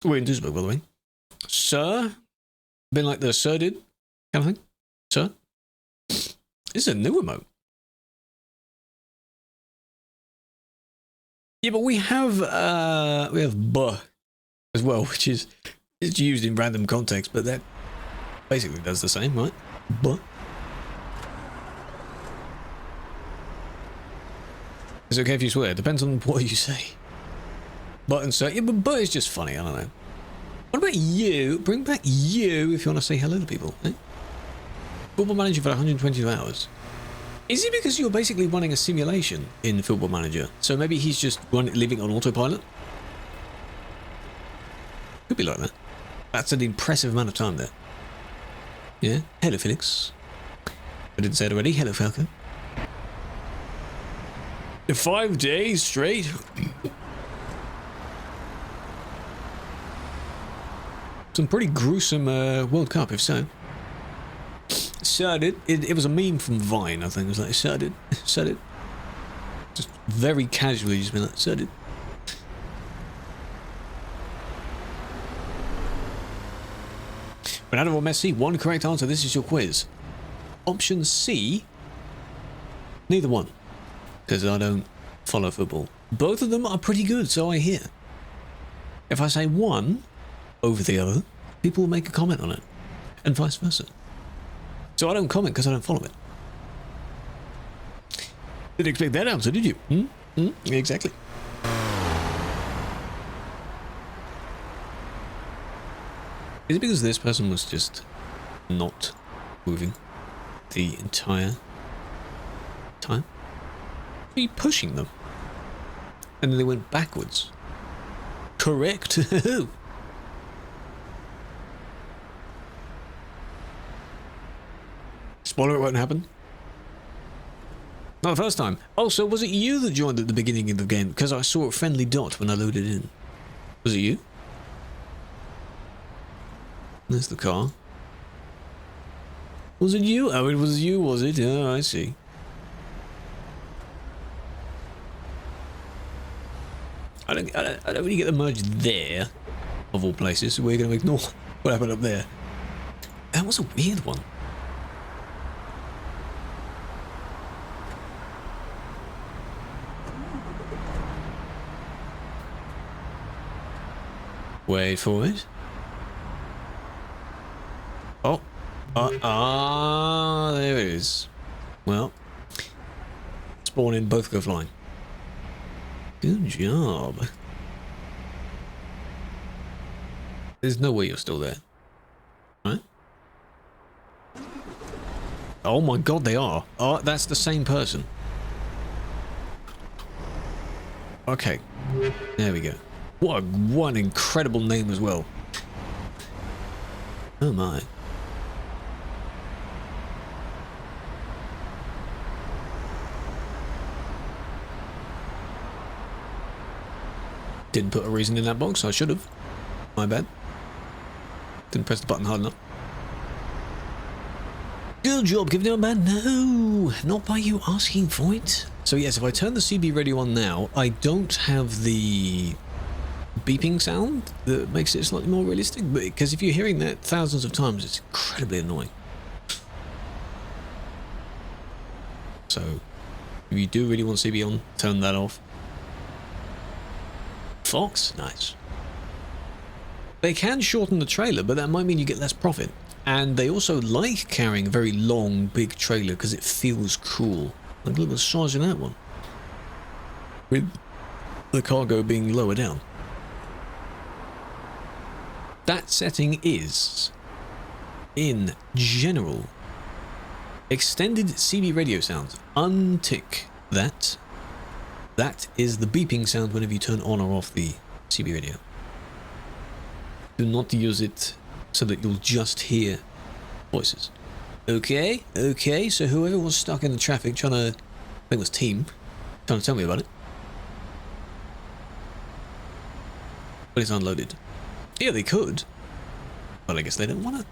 We're in Duisburg, by the way. Sir? Been like the sir did kind of thing? Sir? This is a new remote. Yeah, but we have buh as well, which is it's used in random context, but that basically does the same, right? Buh. Is it okay if you swear? Depends on what you say. But and so, yeah, but is just funny, I don't know. What about you? Bring back you if you want to say hello to people, eh? Football Manager for 122 hours. Is it because you're basically running a simulation in Football Manager? So maybe he's just living on autopilot? Could be like that. That's an impressive amount of time there. Yeah? Hello, Felix. I didn't say it already. Hello, Falco. 5 days straight? Some pretty gruesome World Cup, if so. Started. It was a meme from Vine, I think. It was like, started. Just very casually, just been like, started. Ronaldo or Messi? One correct answer. This is your quiz. Option C. Neither one. Because I don't follow football. Both of them are pretty good, so I hear. If I say one over the other, people will make a comment on it. And vice versa. So I don't comment because I don't follow it. Didn't expect that answer, did you? Exactly. Is it because this person was just not moving the entire time? Are you pushing them? And then they went backwards. Correct. Spoiler, it won't happen. Not the first time. Oh, so was it you that joined at the beginning of the game? Because I saw a friendly dot when I loaded in. Was it you? There's the car. Was it you? Oh, it was you, was it? Oh, I see. I don't really get the merge there, of all places. So we're going to ignore what happened up there. That was a weird one. Wait for it. There it is. Well, spawn in, both go flying. Good job. There's no way you're still there. Right? Oh my god, they are. Oh, that's the same person. Okay. There we go. What one incredible name as well. Oh my. Didn't put a reason in that box. I should have. My bad. Didn't press the button hard enough. Good job, giving it a man. No, not by you asking for it. So yes, if I turn the CB radio on now, I don't have the beeping sound that makes it slightly more realistic. But because if you're hearing that thousands of times, it's incredibly annoying. So if you do really want CB on, turn that off. Fox, nice. They can shorten the trailer, but that might mean you get less profit. And they also like carrying a very long, big trailer because it feels cool. Like look at the size of that one. With the cargo being lower down. That setting is, in general, extended CB radio sounds. Untick that. That is the beeping sound whenever you turn on or off the CB radio. Do not use it so that you'll just hear voices. Okay, okay, so whoever was stuck in the traffic trying to, I think it was Team, trying to tell me about it. But it's unloaded. Yeah, they could. But I guess they don't want to.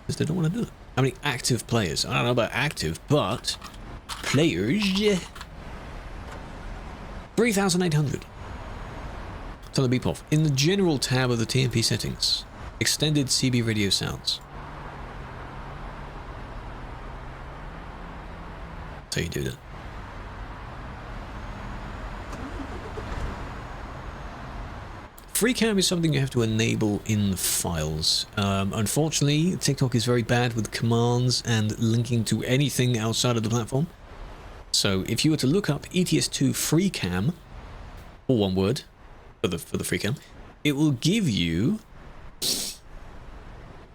Because they don't want to do it. How many active players? I don't know about active, but players. 3,800. Turn the beep off. In the general tab of the TMP settings, extended CB radio sounds. That's how you do that. Free cam is something you have to enable in the files. Unfortunately, TikTok is very bad with commands and linking to anything outside of the platform. So if you were to look up ETS2 free cam, or one word, for the free cam, it will give you,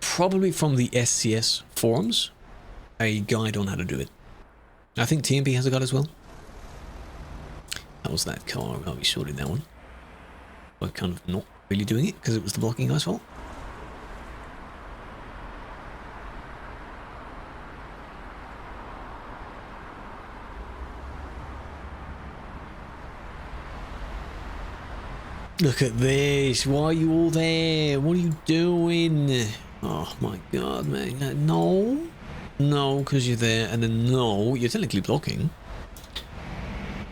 probably from the SCS forums, a guide on how to do it. I think TMP has a guide as well. That was that car. I'll be sorting that one. We're kind of not really doing it because it was the blocking guy's fault. Look at this. Why are you all there? What are you doing? Oh my god, man. No. No, because you're there. And then no, you're technically blocking.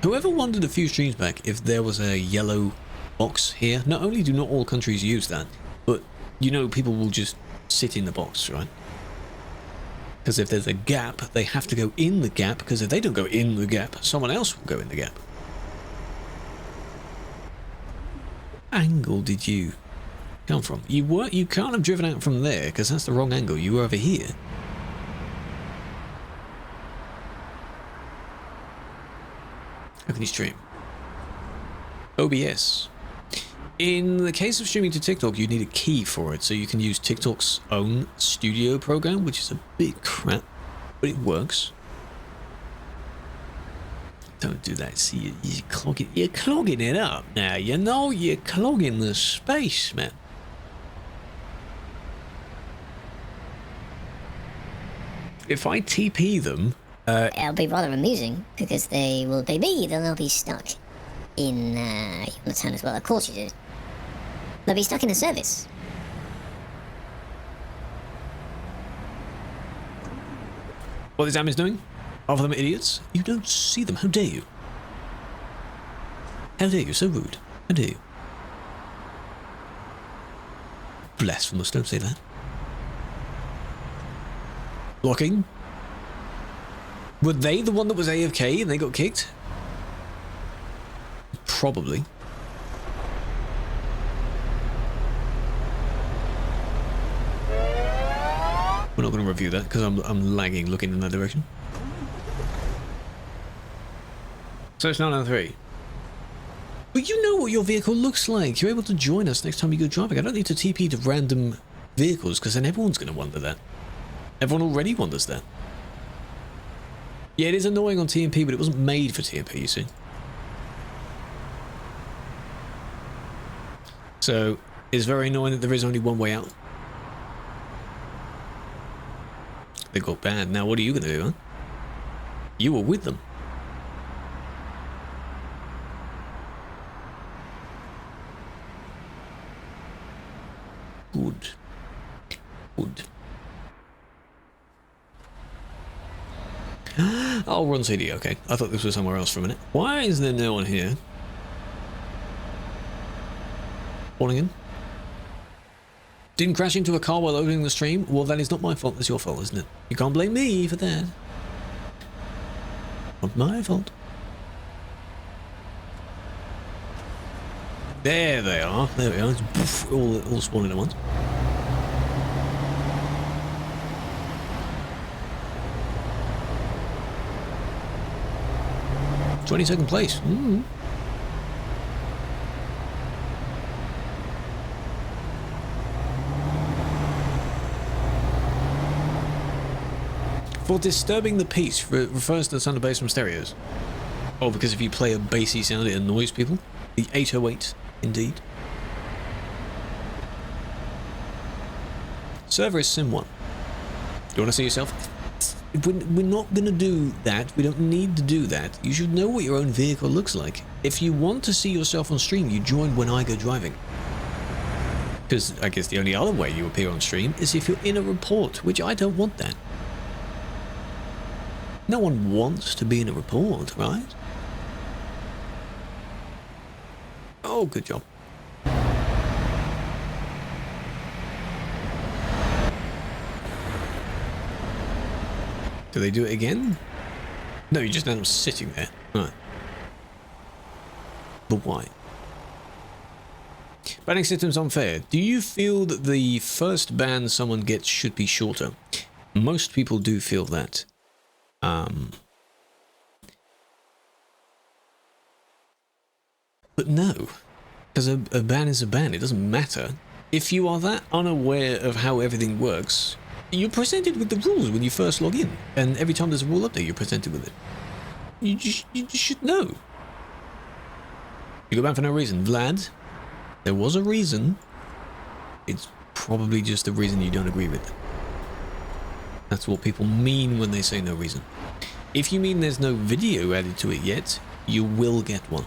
Whoever wondered a few streams back if there was a yellow box here, not only do not all countries use that, but you know people will just sit in the box, right? Because if there's a gap, they have to go in the gap, because if they don't go in the gap, someone else will go in the gap. Angle did you come from? You can't have driven out from there because that's the wrong angle. You were over here. How can you stream? OBS. In the case of streaming to TikTok, you need a key for it, so you can use TikTok's own studio program, which is a bit crap, but it works. Don't do that. See, you're clogging it up now. You know you're clogging the space, man. If I TP them, it'll be rather amusing because they'll be stuck in the town as well. Of course you do. They'll be stuck in the service. What this am is doing? Half of them are idiots. You don't see them. How dare you? How dare you? So rude. How dare you? Blasphemous. Don't say that. Blocking. Were they the one that was AFK and they got kicked? Probably. We're not going to review that because I'm lagging looking in that direction. So it's 9:03. But you know what your vehicle looks like. You're able to join us next time you go driving. I don't need to TP to random vehicles because then everyone's going to wonder that. Everyone already wonders that. Yeah, it is annoying on TMP, but it wasn't made for TMP, you see. So it's very annoying that there is only one way out. They got bad. Now what are you going to do, huh? You were with them. Good. Good. Oh, run CD, okay. I thought this was somewhere else for a minute. Why is there no one here? Warning in. Didn't crash into a car while opening the stream? Well, that is not my fault, that's your fault, isn't it? You can't blame me for that. Not my fault. There they are. There we are. It's poof, all spawning at once. – 22nd place. For disturbing the peace refers to the sound of bass from stereos. Oh, because if you play a bassy sound, it annoys people. The 808, indeed. Server is Sim 1. Do you want to see yourself? We're not going to do that. We don't need to do that. You should know what your own vehicle looks like. If you want to see yourself on stream, you join when I go driving. Because I guess the only other way you appear on stream is if you're in a report, which I don't want that. No one wants to be in a report, right? Oh, good job. Do they do it again? No, you just end up sitting there. Right. But why? Banning system's unfair. Do you feel that the first ban someone gets should be shorter? Most people do feel that. But no, because a ban is a ban. It doesn't matter. If you are that unaware of how everything works, you're presented with the rules when you first log in, and every time there's a rule update, you're presented with it. You just should know. You go banned for no reason. Vlad, there was a reason. It's probably just the reason you don't agree with. That's what people mean when they say no reason. If you mean there's no video added to it yet, you will get one.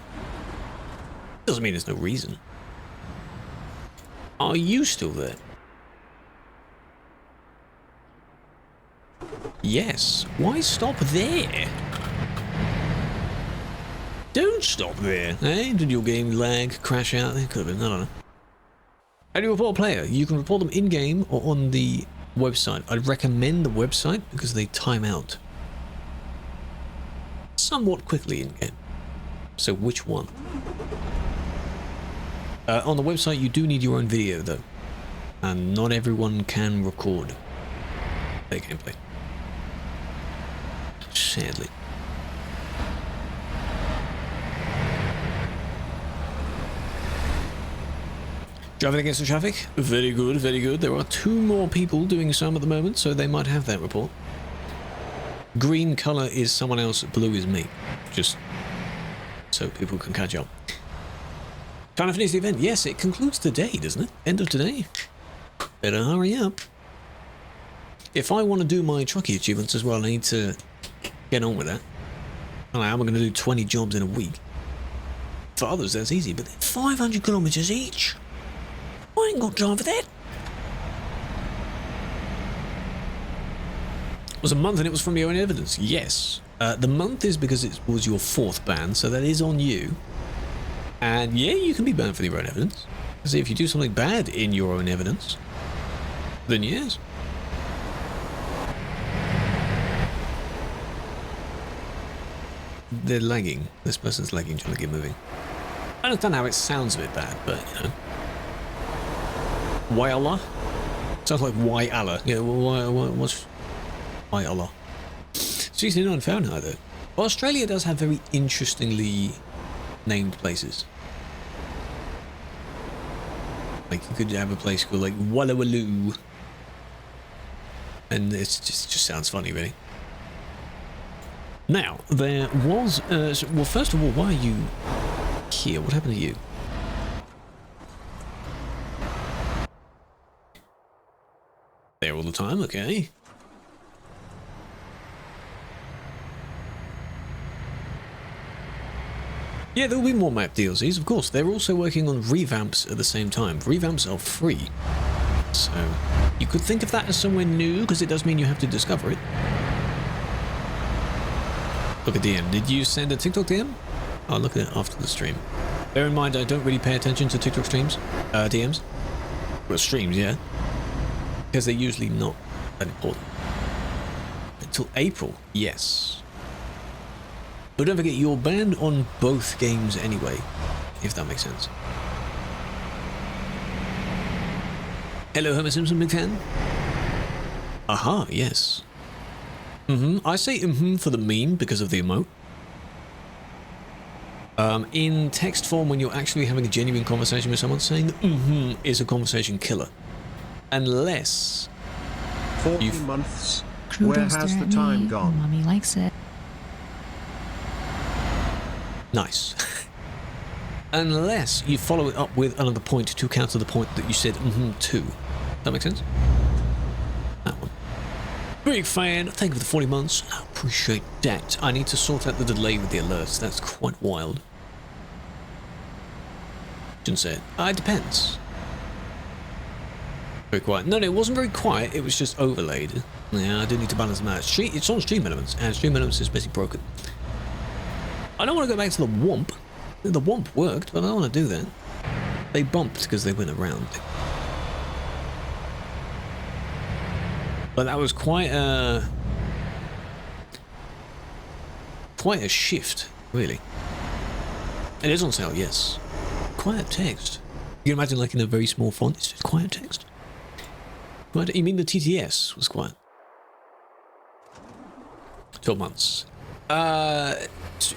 Doesn't mean there's no reason. Are you still there? Yes. Why stop there? Don't stop there. Eh? Did your game lag, crash out? It could have been. I don't know. How do you report a player? You can report them in-game or on the website. I'd recommend the website because they time out somewhat quickly in-game. So which one? On the website you do need your own video though, and not everyone can record their gameplay, sadly. Driving against the traffic? Very good, very good. There are 2 more people doing some at the moment, so they might have that report. Green colour is someone else, blue is me. Just so people can catch up. Trying to finish the event? Yes, it concludes today, doesn't it? End of today. Better hurry up. If I want to do my truckie achievements as well, I need to get on with that. And I am going to do 20 jobs in a week. For others, that's easy, but 500 kilometers each. I ain't got time for that. It was a month and it was from your own evidence. Yes. The month is because it was your 4th ban, so that is on you. And yeah, you can be banned for your own evidence. So if you do something bad in your own evidence, then yes. They're lagging. This person's lagging, trying to get moving. I understand how it sounds a bit bad, but you know. Wailer. Sounds like why Allah. Yeah, what's why Allah? 69 Fahrenheit though. Well, Australia does have very interestingly named places. Like you could have a place called like Wallawaloo, and it just sounds funny, really. Now there was well, first of all, why are you here? What happened to you? There all the time, okay. Yeah, there will be more map DLCs, of course. They're also working on revamps at the same time. Revamps are free. So, you could think of that as somewhere new, because it does mean you have to discover it. Look at DM. Did you send a TikTok DM? I'll look at it after the stream. Bear in mind, I don't really pay attention to TikTok streams. DMs. Well, streams, yeah. Because they're usually not that important. Until April, yes. But don't forget, you're banned on both games anyway, if that makes sense. Hello, Homer Simpson, big fan. Aha, yes. I say for the meme because of the emote. In text form, when you're actually having a genuine conversation with someone, saying is a conversation killer. Unless 40 months. Where has the time gone? Mommy likes it. Nice. Unless you follow it up with another point to counter the point that you said to. That make sense? That one. Big fan. Thank you for the 40 months. I appreciate that. I need to sort out the delay with the alerts. That's quite wild. Shouldn't say it. It depends. Very quiet. No, it wasn't very quiet. It was just overlaid. Yeah, I do need to balance them out. It's on Stream Elements, and Stream Elements is basically broken. I don't want to go back to the Womp. The Womp worked, but I don't want to do that. They bumped because they went around. But that was quite a shift, really. It is on sale, yes. Quiet text. You can imagine, like in a very small font, it's just quiet text. What, you mean the TTS was quiet? 12 months.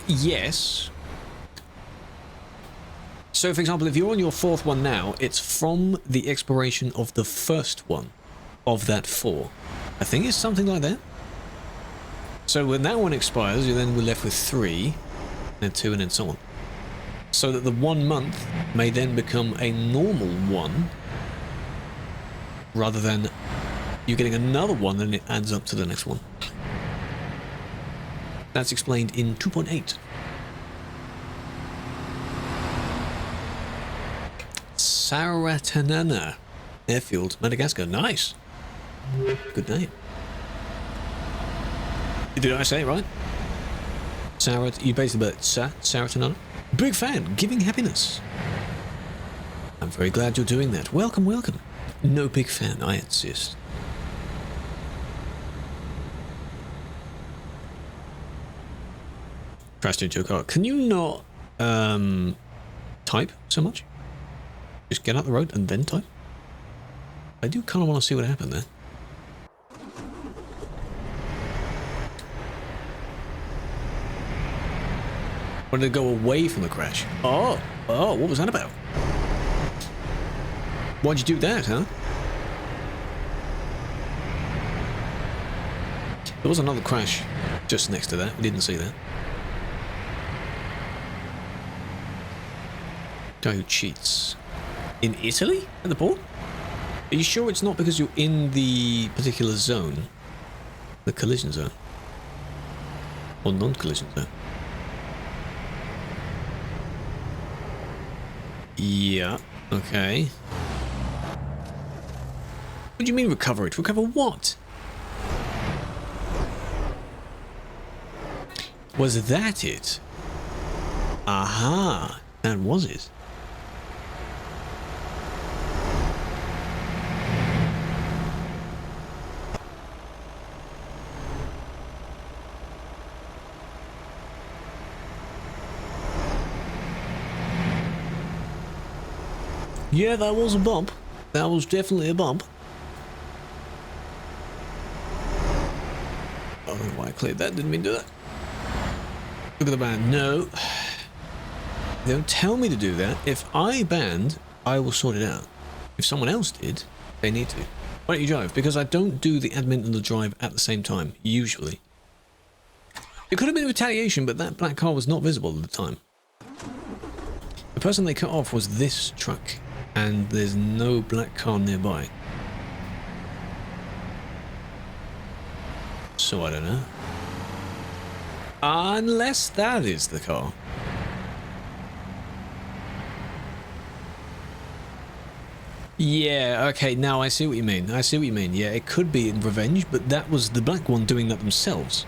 Yes. So, for example, if you're on your 4th one now, it's from the expiration of the 1st one of that 4. I think it's something like that. So when that one expires, you then we're left with 3, then 2, and then so on. So that the 1 month may then become a normal one, rather than you getting another one and it adds up to the next one. That's explained in 2.8. Saratanana Airfield, Madagascar. Nice. Good name. Did I say it right? You basically put Saratanana. Big fan, giving happiness. I'm very glad you're doing that. Welcome, welcome. No big fan, I insist. Crashed into a car. Can you not type so much? Just get out the road and then type? I do kind of want to see what happened there. Or did it go away from the crash? Oh, what was that about? Why'd you do that, huh? There was another crash just next to that. We didn't see that. Guy who cheats. In Italy? At the port? Are you sure it's not because you're in the particular zone? The collision zone? Or non-collision zone? Yeah, okay. What do you mean recover it? Recover what? Was that it? Aha, that was it. Yeah, that was a bump. That was definitely a bump. I don't know why I cleared that. Didn't mean to do that. Look at the band. No. Don't tell me to do that. If I banned, I will sort it out. If someone else did, they need to. Why don't you drive? Because I don't do the admin and the drive at the same time, usually. It could have been retaliation, but that black car was not visible at the time. The person they cut off was this truck, and there's no black car nearby. So I don't know. Unless that is the car. Yeah, okay, now I see what you mean. I see what you mean. Yeah, it could be in revenge, but that was the black one doing that themselves.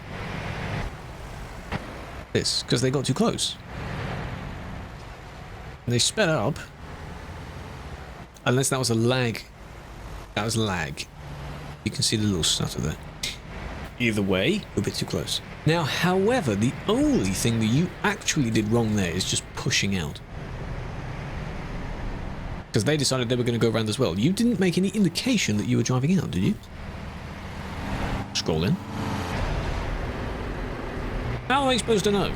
This, because they got too close. And they sped up. Unless that was a lag. That was lag. You can see the little stutter there. Either way, a bit too close. Now, however, the only thing that you actually did wrong there is just pushing out. Because they decided they were going to go around as well. You didn't make any indication that you were driving out, did you? Scroll in. How are they supposed to know?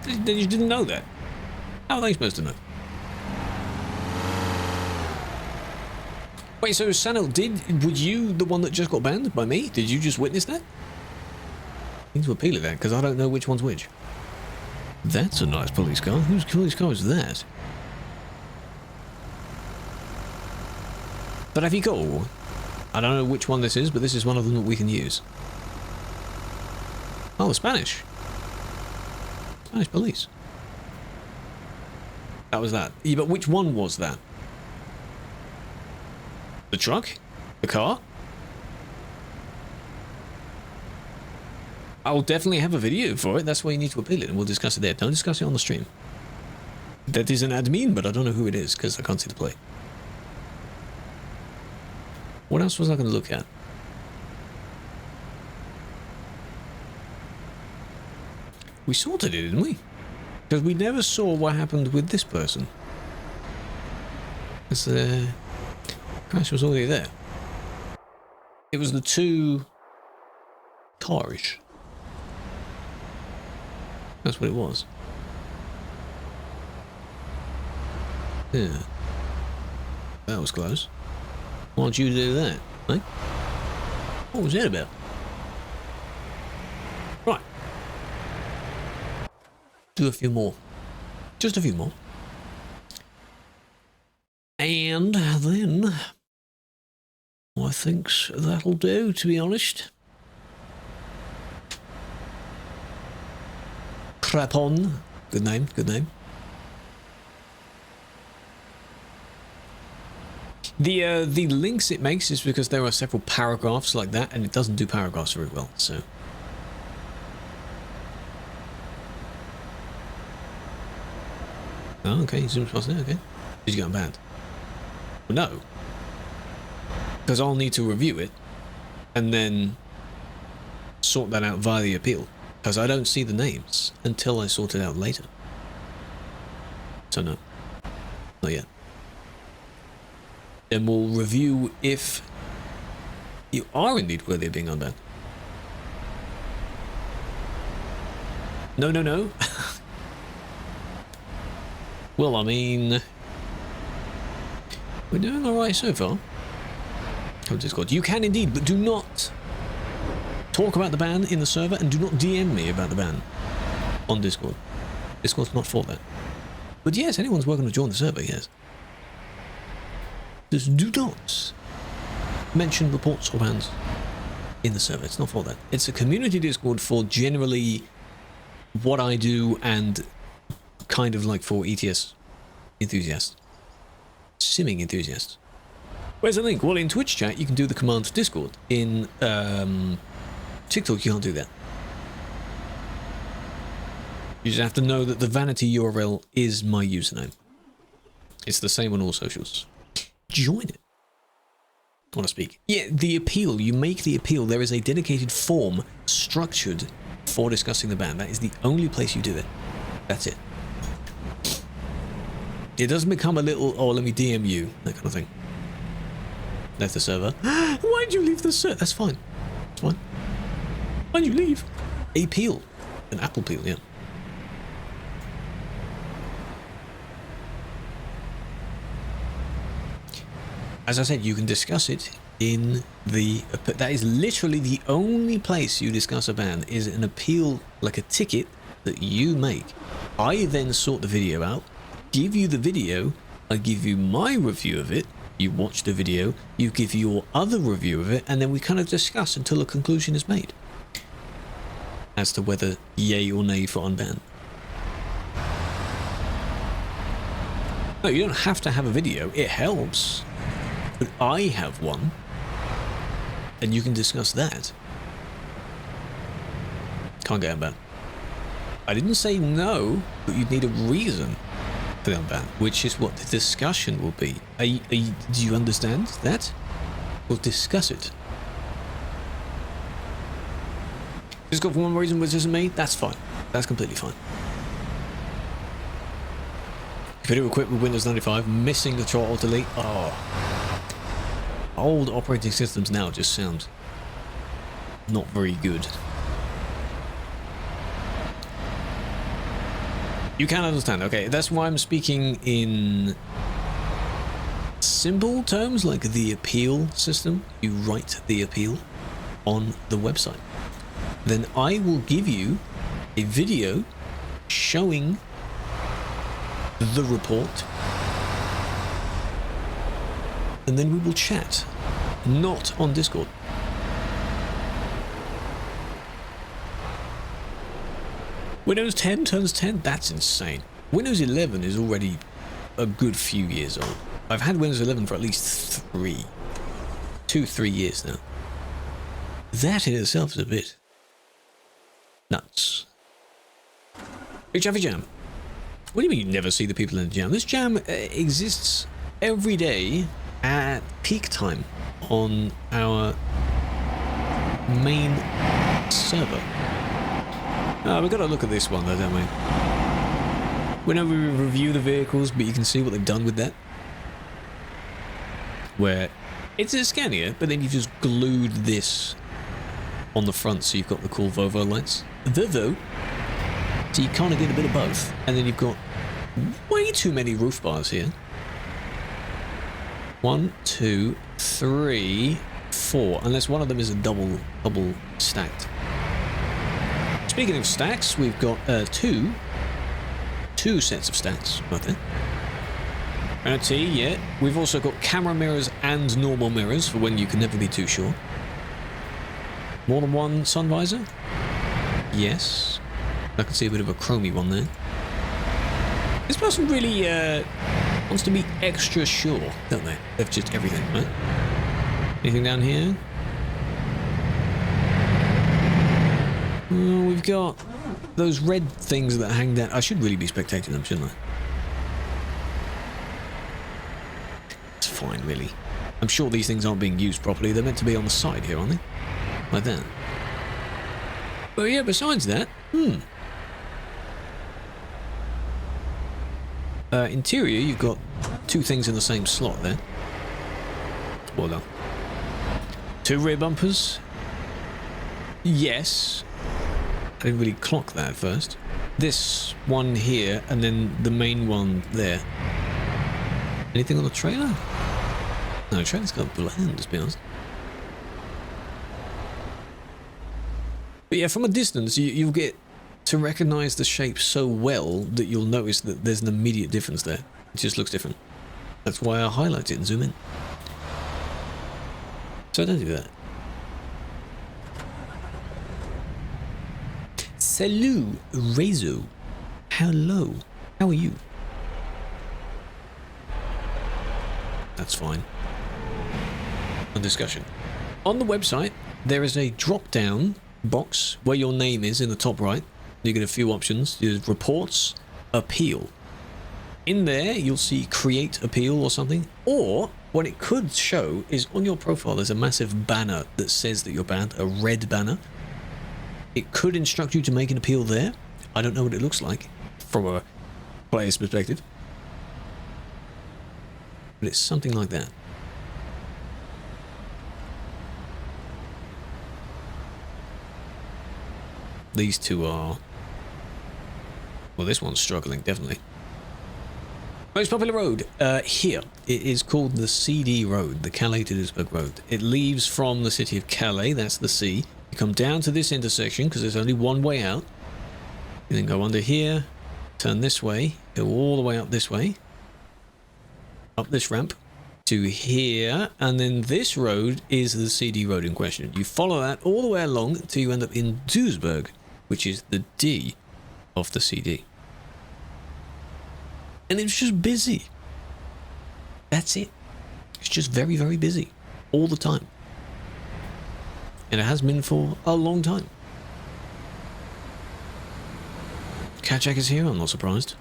You didn't know that. How are they supposed to know? Wait, so Sanel, were you the one that just got banned by me? Did you just witness that? I need to appeal it that, because I don't know which one's which. That's a nice police car. Whose police car is that? But if you go, I don't know which one this is, but this is one of them that we can use. Oh, the Spanish. Spanish police. That was that. Yeah, but which one was that? The truck? The car? I'll definitely have a video for it. That's why you need to appeal it, and we'll discuss it there. Don't discuss it on the stream. That is an admin, but I don't know who it is because I can't see the plate. What else was I going to look at? We sorted it, didn't we? Because we never saw what happened with this person. Because the crash was already there. It was the two cars. That's what it was. Yeah. That was close. Why'd you do that, eh? What was that about? Right. Do a few more. Just a few more. And then I think that'll do, to be honest. Crap on. Good name, good name. The links it makes is because there are several paragraphs like that, and it doesn't do paragraphs very well, so. Oh, okay, zoom past there, okay. Did you get banned? Well, no. Because I'll need to review it, and then sort that out via the appeal. Because I don't see the names until I sort it out later. So no. Not yet. Then we'll review if you are indeed worthy of being unbanned. No, no, no. Well, I mean, we're doing alright so far. Oh, Discord. You can indeed, but do not talk about the ban in the server, and do not DM me about the ban on Discord. Discord's not for that. But yes, anyone's welcome to join the server, yes. Just do not mention reports or bans in the server. It's not for that. It's a community Discord for generally what I do and kind of like for ETS enthusiasts. Simming enthusiasts. Where's the link? Well, in Twitch chat, you can do the command Discord. In TikTok, you can't do that. You just have to know that the vanity URL is my username. It's the same on all socials. Join it. I want to speak. Yeah, the appeal. You make the appeal. There is a dedicated form structured for discussing the ban. That is the only place you do it. That's it. It doesn't become a little, oh, let me DM you, that kind of thing. left the server. Why'd you leave the server? That's fine. It's fine. Why'd you leave? A peel. An apple peel, yeah. As I said, you can discuss it in the... That is literally the only place you discuss a ban, is an appeal, like a ticket that you make. I then sort the video out, give you the video, I give you my review of it, you watch the video, you give your other review of it, and then we kind of discuss until a conclusion is made as to whether yay or nay for unban. No, you don't have to have a video, it helps. But I have one, and you can discuss that. Can't get unbanned. I didn't say no, but you'd need a reason for the unban, which is what the discussion will be. Do you understand that? We'll discuss it. Just got for one reason, which isn't me, that's fine. That's completely fine. Video equipped with Windows 95, missing the throttle delete. Oh. Old operating systems now just sound not very good. You can understand, okay, that's why I'm speaking in simple terms, like the appeal system. You write the appeal on the website. Then I will give you a video showing the report, and then we will chat, not on Discord. Windows 10 turns 10? That's insane. Windows 11 is already a good few years old. I've had Windows 11 for at least 3 years now. That in itself is a bit nuts. Big Chaffy Jam. What do you mean you never see the people in the jam? This jam exists every day at peak time on our main server. We've got to look at this one though, don't we? Whenever we review the vehicles, but you can see what they've done with that. Where it's a Scania, but then you've just glued this on the front, so you've got the cool Volvo lights. Volvo. So you kind of get a bit of both. And then you've got way too many roof bars here. 1, 2, 3, 4. Unless one of them is a double stacked. Speaking of stacks, we've got two sets of stacks right there. And a T, yeah. We've also got camera mirrors and normal mirrors for when you can never be too sure. More than one sun visor? Yes. I can see a bit of a chromey one there. This person really wants to be extra sure, don't they? Of just everything, right? Anything down here? Oh, we've got those red things that hang down. I should really be spectating them, shouldn't I? It's fine, really. I'm sure these things aren't being used properly. They're meant to be on the side here, aren't they? Like that. But yeah, besides that, interior, you've got 2 things in the same slot there. Well done. 2 rear bumpers. Yes. I didn't really clock that at first. This one here, and then the main one there. Anything on the trailer? No, the trailer's got bland, to be honest. But yeah, from a distance, you'll get to recognise the shape so well that you'll notice that there's an immediate difference there. It just looks different. That's why I highlight it and zoom in. So I don't do that. Salut, Rezo. Hello. How are you? That's fine. On discussion. On the website, there is a drop-down box where your name is in the top right. You get a few options. There's reports, appeal. In there, you'll see create appeal or something. Or what it could show is on your profile, there's a massive banner that says that you're banned, a red banner. It could instruct you to make an appeal there. I don't know what it looks like from a player's perspective. But it's something like that. These two are... Well, this one's struggling, definitely. Most popular road here. It is called the CD Road, the Calais to Duisburg Road. It leaves from the city of Calais, that's the sea. You come down to this intersection because there's only one way out. You then go under here, turn this way, go all the way up this way, up this ramp to here, and then this road is the CD Road in question. You follow that all the way along until you end up in Duisburg, which is the D of the CD. And it's just busy. That's it. It's just very, very busy. All the time. And it has been for a long time. Kaczak is here, I'm not surprised.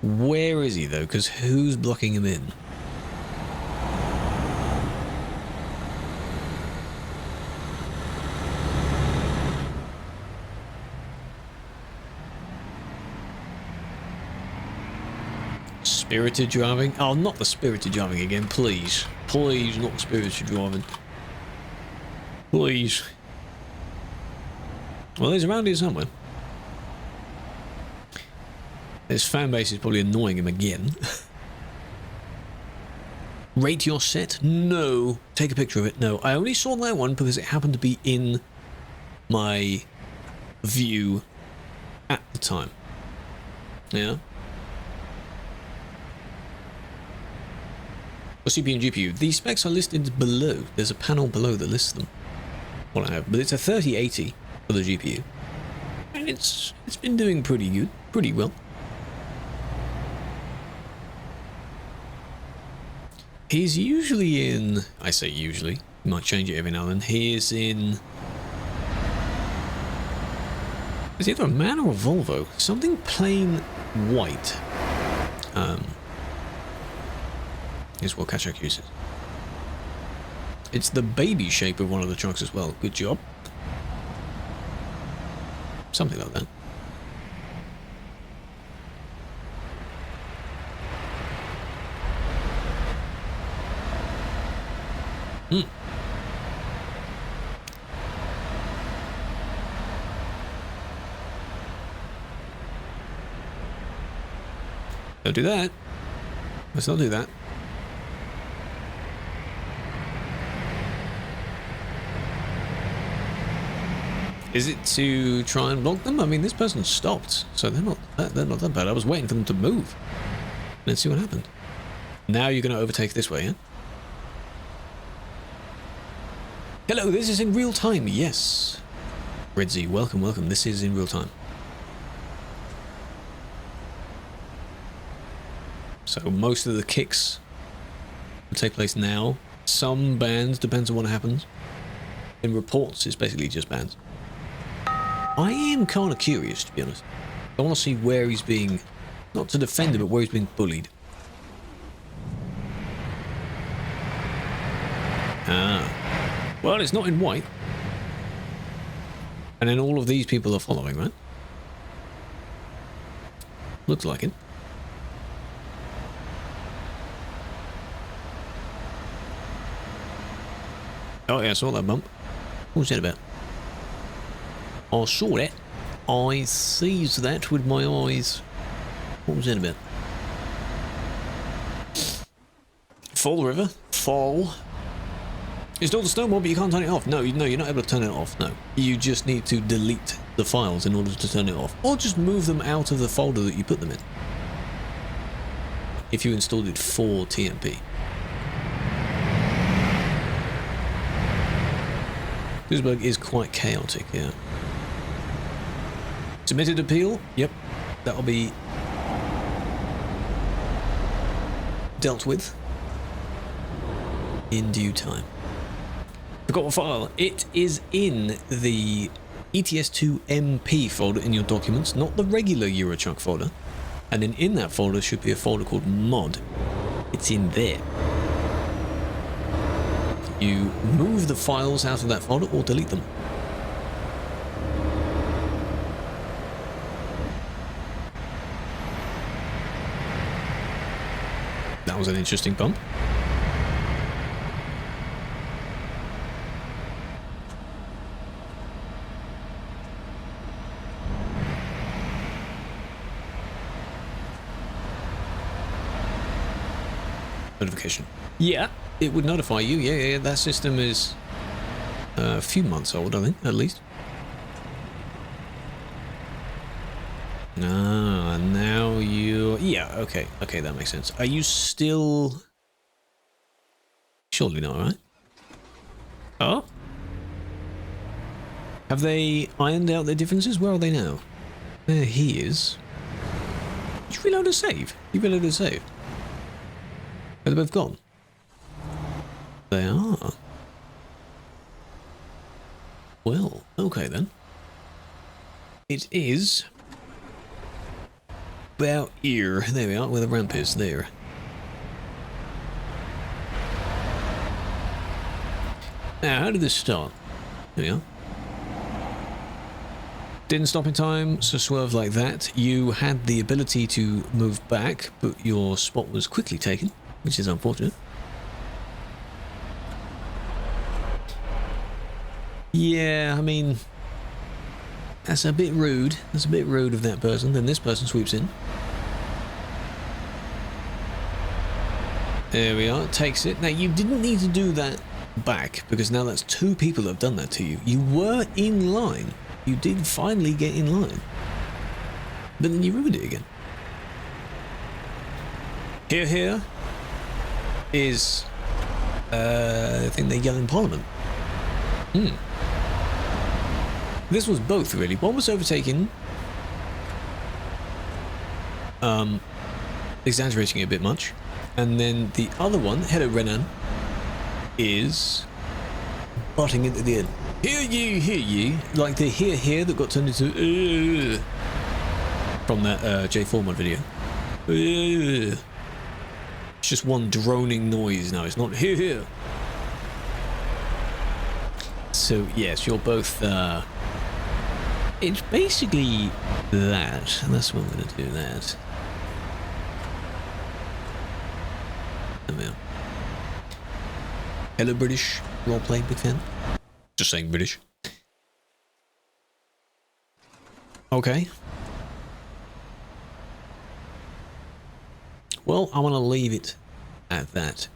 Where is he though? Because who's blocking him in? Spirited driving? Oh, not the spirited driving again, please. Please, not the spirited driving. Please. Well, he's around here somewhere. His fan base is probably annoying him again. Rate your set? No. Take a picture of it? No. I only saw that one because it happened to be in my view at the time. Yeah. For CPU and GPU, these specs are listed below. There's a panel below that lists them. What I have, but it's a 3080 for the GPU, and it's been doing pretty good, pretty well. He's usually in. I say usually. He might change it every now and then. He is in. It's either a MAN or a Volvo. Something plain white. Is what Kaczak uses. It's the baby shape of one of the trucks as well. Good job. Something like that. Don't do that. Let's not do that. Is it to try and block them? I mean, this person stopped, so they're not that bad. I was waiting for them to move. Let's see what happened. Now you're going to overtake this way, yeah? Hello, this is in real time. Yes. Redzy, welcome, welcome. This is in real time. So most of the kicks will take place now. Some bans, depends on what happens. In reports, it's basically just bans. I am kind of curious, to be honest. I want to see where he's being, not to defend him, but where he's being bullied. Ah. Well, it's not in white. And then all of these people are following, right? Looks like it. Oh yeah, I saw that bump. What was that about? I saw that. I seized that with my eyes. What was that about? Fall river. Fall. Install the snowmod, but you can't turn it off. No, you're not able to turn it off. No. You just need to delete the files in order to turn it off. Or just move them out of the folder that you put them in. If you installed it for TMP. Duisburg is quite chaotic, yeah. Submitted appeal? Yep. That'll be dealt with in due time. Forgot what file. It is in the ETS2MP folder in your documents, not the regular Eurotruck folder. And then in that folder should be a folder called mod. It's in there. You move the files out of that folder or delete them. That was an interesting bump. notification. Yeah, it would notify you. Yeah, that system is a few months old, I think, at least. Ah, now you... Yeah, okay, that makes sense. Are you still... Surely not, right? Oh? Have they ironed out their differences? Where are they now? There he is. Did you reload a save? You reloaded a save. Are they both gone? They are. Well, okay then. It is... about here. There we are, where the ramp is. There. Now, how did this start? There we are. Didn't stop in time, so swerve like that. You had the ability to move back, but your spot was quickly taken, which is unfortunate. Yeah, I mean, that's a bit rude. That's a bit rude of that person. Then this person sweeps in. There we are, takes it. Now, you didn't need to do that back, because now that's two people that have done that to you. You were in line. You did finally get in line. But then you ruined it again. Here is, I think they're yelling Parliament. This was both, really. One was overtaking, exaggerating it a bit much. And then the other one, hello Renan, is butting into the end. Hear ye, like the hear that got turned into from that J Foreman video. It's just one droning noise now, it's not hear. So yes, you're both, it's basically that, and that's what I'm going to do that. There we are. Hello British, role-play, big fan. Just saying British. Okay. Well, I want to leave it at that.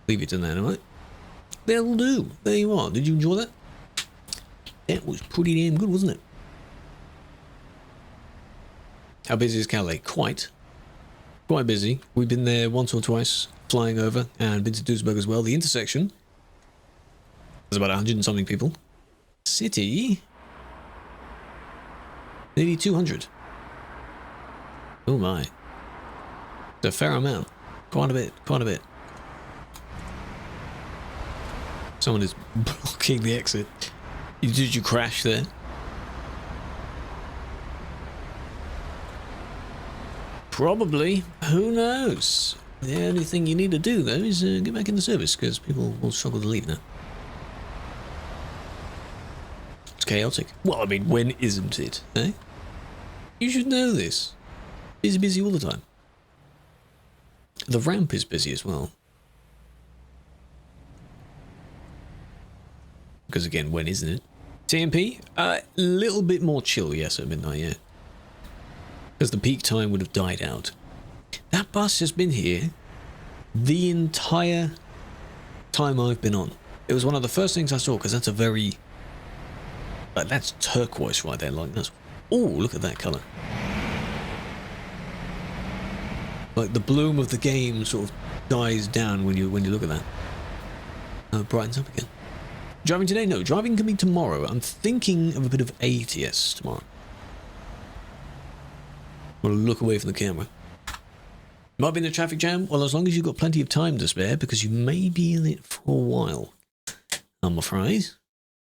Leave it at that, alright? That'll do. There you are. Did you enjoy that? That was pretty damn good, wasn't it? How busy is Calais? Quite busy. We've been there once or twice, flying over, and been to Duisburg as well. The intersection. There's about 100 and something people. City. Nearly 200. Oh my. It's a fair amount. Quite a bit. Someone is blocking the exit. Did you crash there? Probably. Who knows? The only thing you need to do, though, is get back into service, because people will struggle to leave now. It's chaotic. Well, I mean, when isn't it, eh? You should know this. Busy all the time. The ramp is busy as well. Because again, when isn't it? TMP, a little bit more chill, yes, at midnight, yeah. Because the peak time would have died out. That bus has been here the entire time I've been on. It was one of the first things I saw, because that's a very... like, that's turquoise right there, like that's... oh, look at that colour. Like, the bloom of the game sort of dies down when you look at that. Brightens up again. Driving today? No, driving can be tomorrow. I'm thinking of a bit of ATS tomorrow. I'll look away from the camera. Might be in a traffic jam? Well, as long as you've got plenty of time to spare, because you may be in it for a while, I'm afraid.